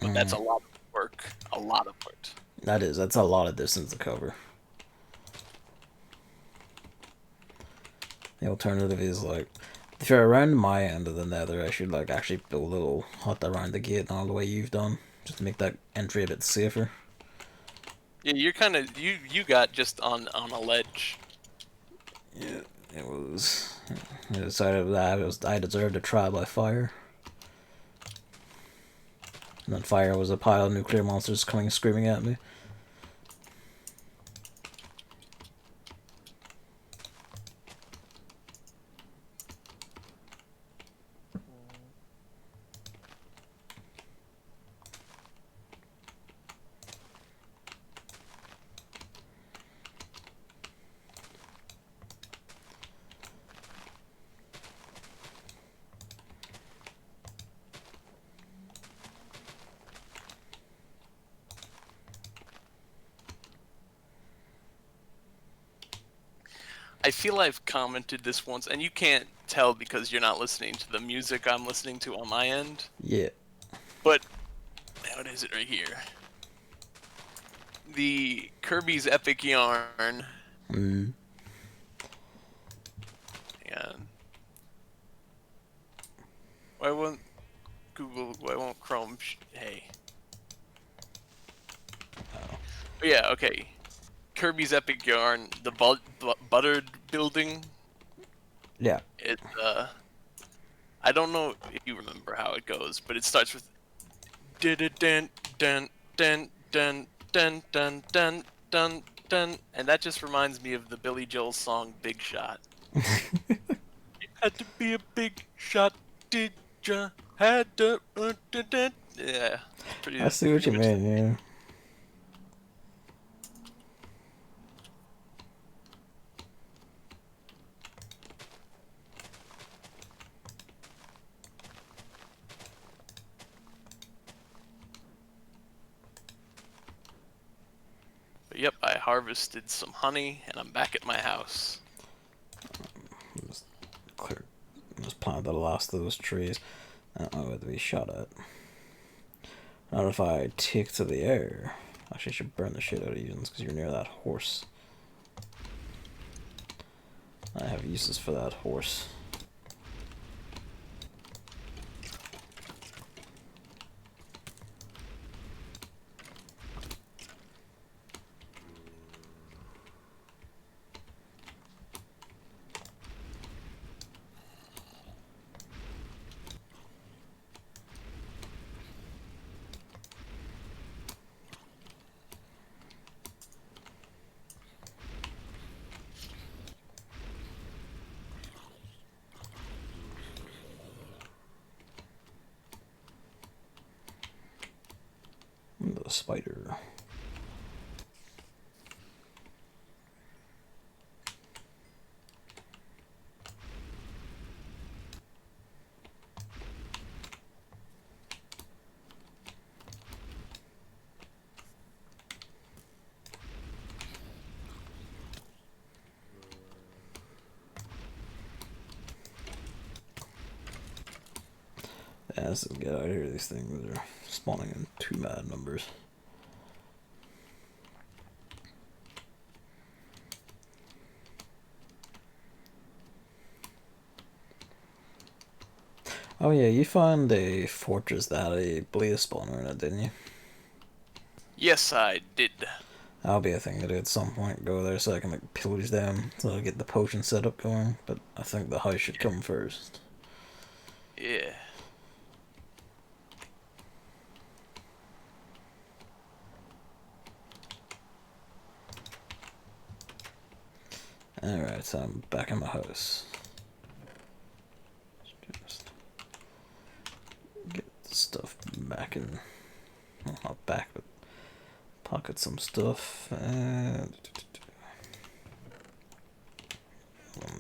But that's a lot of work. A lot of work. That's a lot of distance to cover. The alternative is like, if you're around my end of the Nether, I should like actually build a little hut around the gate and all the way you've done, just to make that entry a bit safer. Yeah, you're kind of you got just on a ledge. Yeah, it was. I decided that I deserved a trial by fire. And then fire was a pile of nuclear monsters coming screaming at me. I feel I've commented this once, and you can't tell because you're not listening to the music I'm listening to on my end. Yeah. But what is it right here? The Kirby's Epic Yarn. Mm. And why won't Google? Why won't Chrome? Hey. Oh. But yeah. Okay. Kirby's Epic Yarn. The buttered building. Yeah. It's I don't know if you remember how it goes, but it starts with dun dun dun dun dun dun dun dun dun dun, and that just reminds me of the Billy Joel song "Big Shot." You had to be a big shot, did ya? Had to. Dun, dun. Yeah, I see what pretty you much. mean, yeah. But yep, I harvested some honey, and I'm back at my house. Just clear. Just plant the last of those trees. I don't know where to be shot at. Not if I take to the air. Actually, I should burn the shit out of you because you're near that horse. I have uses for that horse. The spider. Yeah, this is get out of here. These things are spawning in too mad numbers. Oh yeah, you found a fortress that had a blaze spawner in it, didn't you? Yes, I did. That'll be a thing to do at some point. Go there so I can like pillage them so I get the potion setup going. But I think the house should come first. Yeah. Alright, so I'm back in my house. Just get the stuff back in. Well, not back, but pocket some stuff. And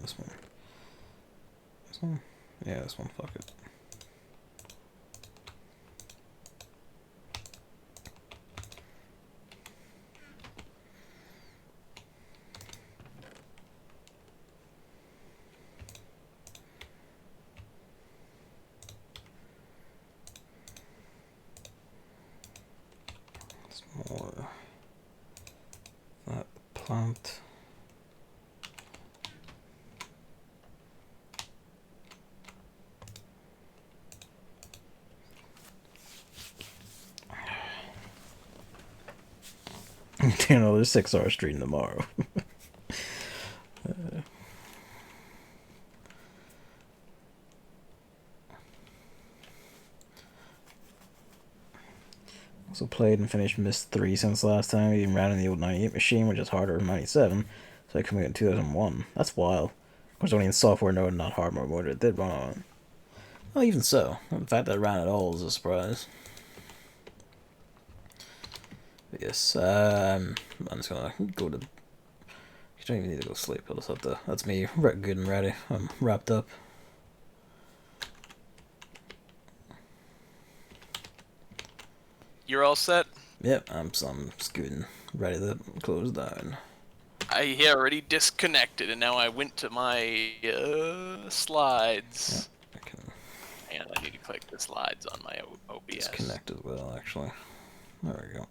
this one. This one? Yeah, this one. Fuck it. More that plant. Do another 6-hour stream tomorrow. Also played and finished Myst 3 since last time. Even ran in the old 98 machine, which is harder than 97. So I committed in 2001. That's wild. Of course, only in software mode, not hardware mode. It did run on it. Well, even so, the fact that it ran at all is a surprise. But yes, I'm just gonna go to. You don't even need to go sleep. I just have to. That's me, good and ready. I'm wrapped up. You're all set? Yep, I'm scooting, ready to close down. I already disconnected, and now I went to my slides. Yeah, I can And I need to click the slides on my OBS. disconnect as well, actually. There we go.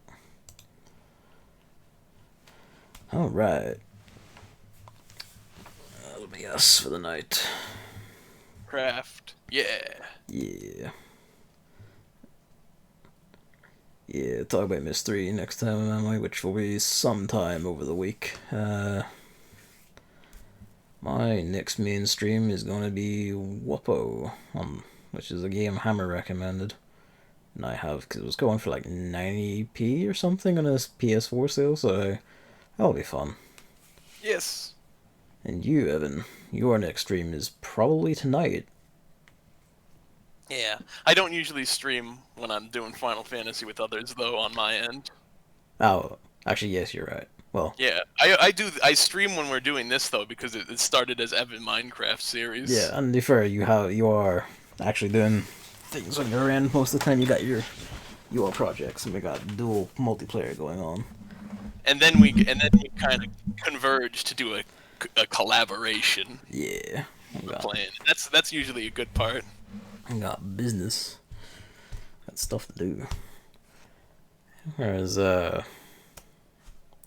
Alright. That'll be us for the night. Craft. Yeah. Yeah. Yeah, talk about Miss 3 next time, Emily, which will be sometime over the week. My next main stream is going to be Whoppo, which is a game Hammer recommended. And I have, because it was going for like 90p or something on his PS4 sale, so that'll be fun. Yes. And you, Evan, your next stream is probably tonight. Yeah. I don't usually stream when I'm doing Final Fantasy with others, though, on my end. Oh, actually, yes, you're right. Well, yeah, I stream when we're doing this though because it started as Evan Minecraft series. Yeah, and to be fair, you are actually doing things on your end most of the time. You got your projects, and we got dual multiplayer going on. And then we kind of converge to do a collaboration. Yeah, plan. That's usually a good part. I got business, got stuff to do. Whereas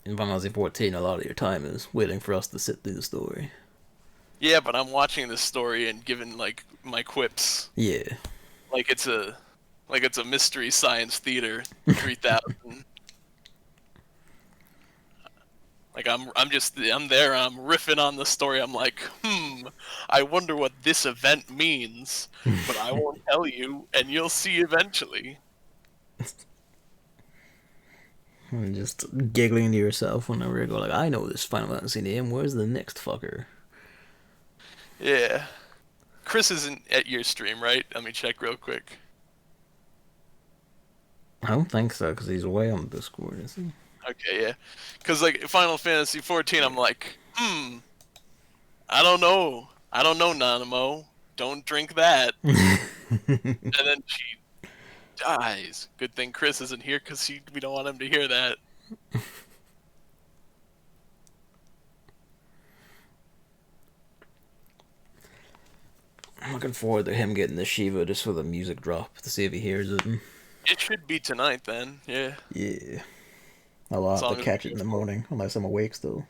in Final Fantasy 14, a lot of your time is waiting for us to sit through the story. Yeah, but I'm watching this story and giving like my quips. Yeah. Like it's a mystery science theater 3000. Like I'm there, I'm riffing on the story. I'm like, I wonder what this event means, but I won't tell you, and you'll see eventually. And just giggling to yourself whenever you go like, I know this Final Fantasy name. Where's the next fucker? Yeah. Chris isn't at your stream, right? Let me check real quick. I don't think so, because he's away on Discord, is he? Okay, yeah. Because, like, Final Fantasy 14, I'm like, I don't know. I don't know, Nanamo. Don't drink that. And then she dies. Good thing Chris isn't here, because we don't want him to hear that. I'm looking forward to him getting the Shiva just for the music drop to see if he hears it. It should be tonight, then. Yeah. Yeah. I'll have to catch it in the morning, unless I'm awake still.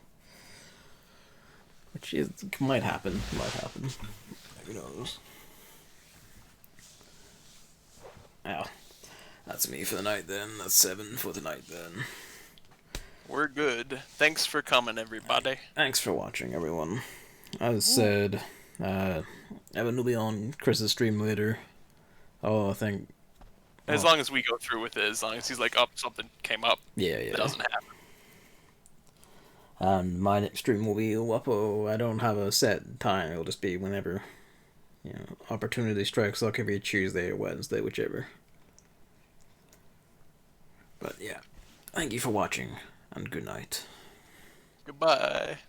Which might happen. Who knows? Oh, that's me for the night then. That's 7 for the night then. We're good. Thanks for coming, everybody. Thanks for watching, everyone. As said, Evan will be on Chris's stream later. Oh, I think... As long as we go through with it, as long as he's like, oh, something came up. Yeah. That doesn't happen. And my next stream will be Whoppo. I don't have a set time. It'll just be whenever, opportunity strikes. So it could be Tuesday or Wednesday, whichever. But yeah, thank you for watching, and good night. Goodbye.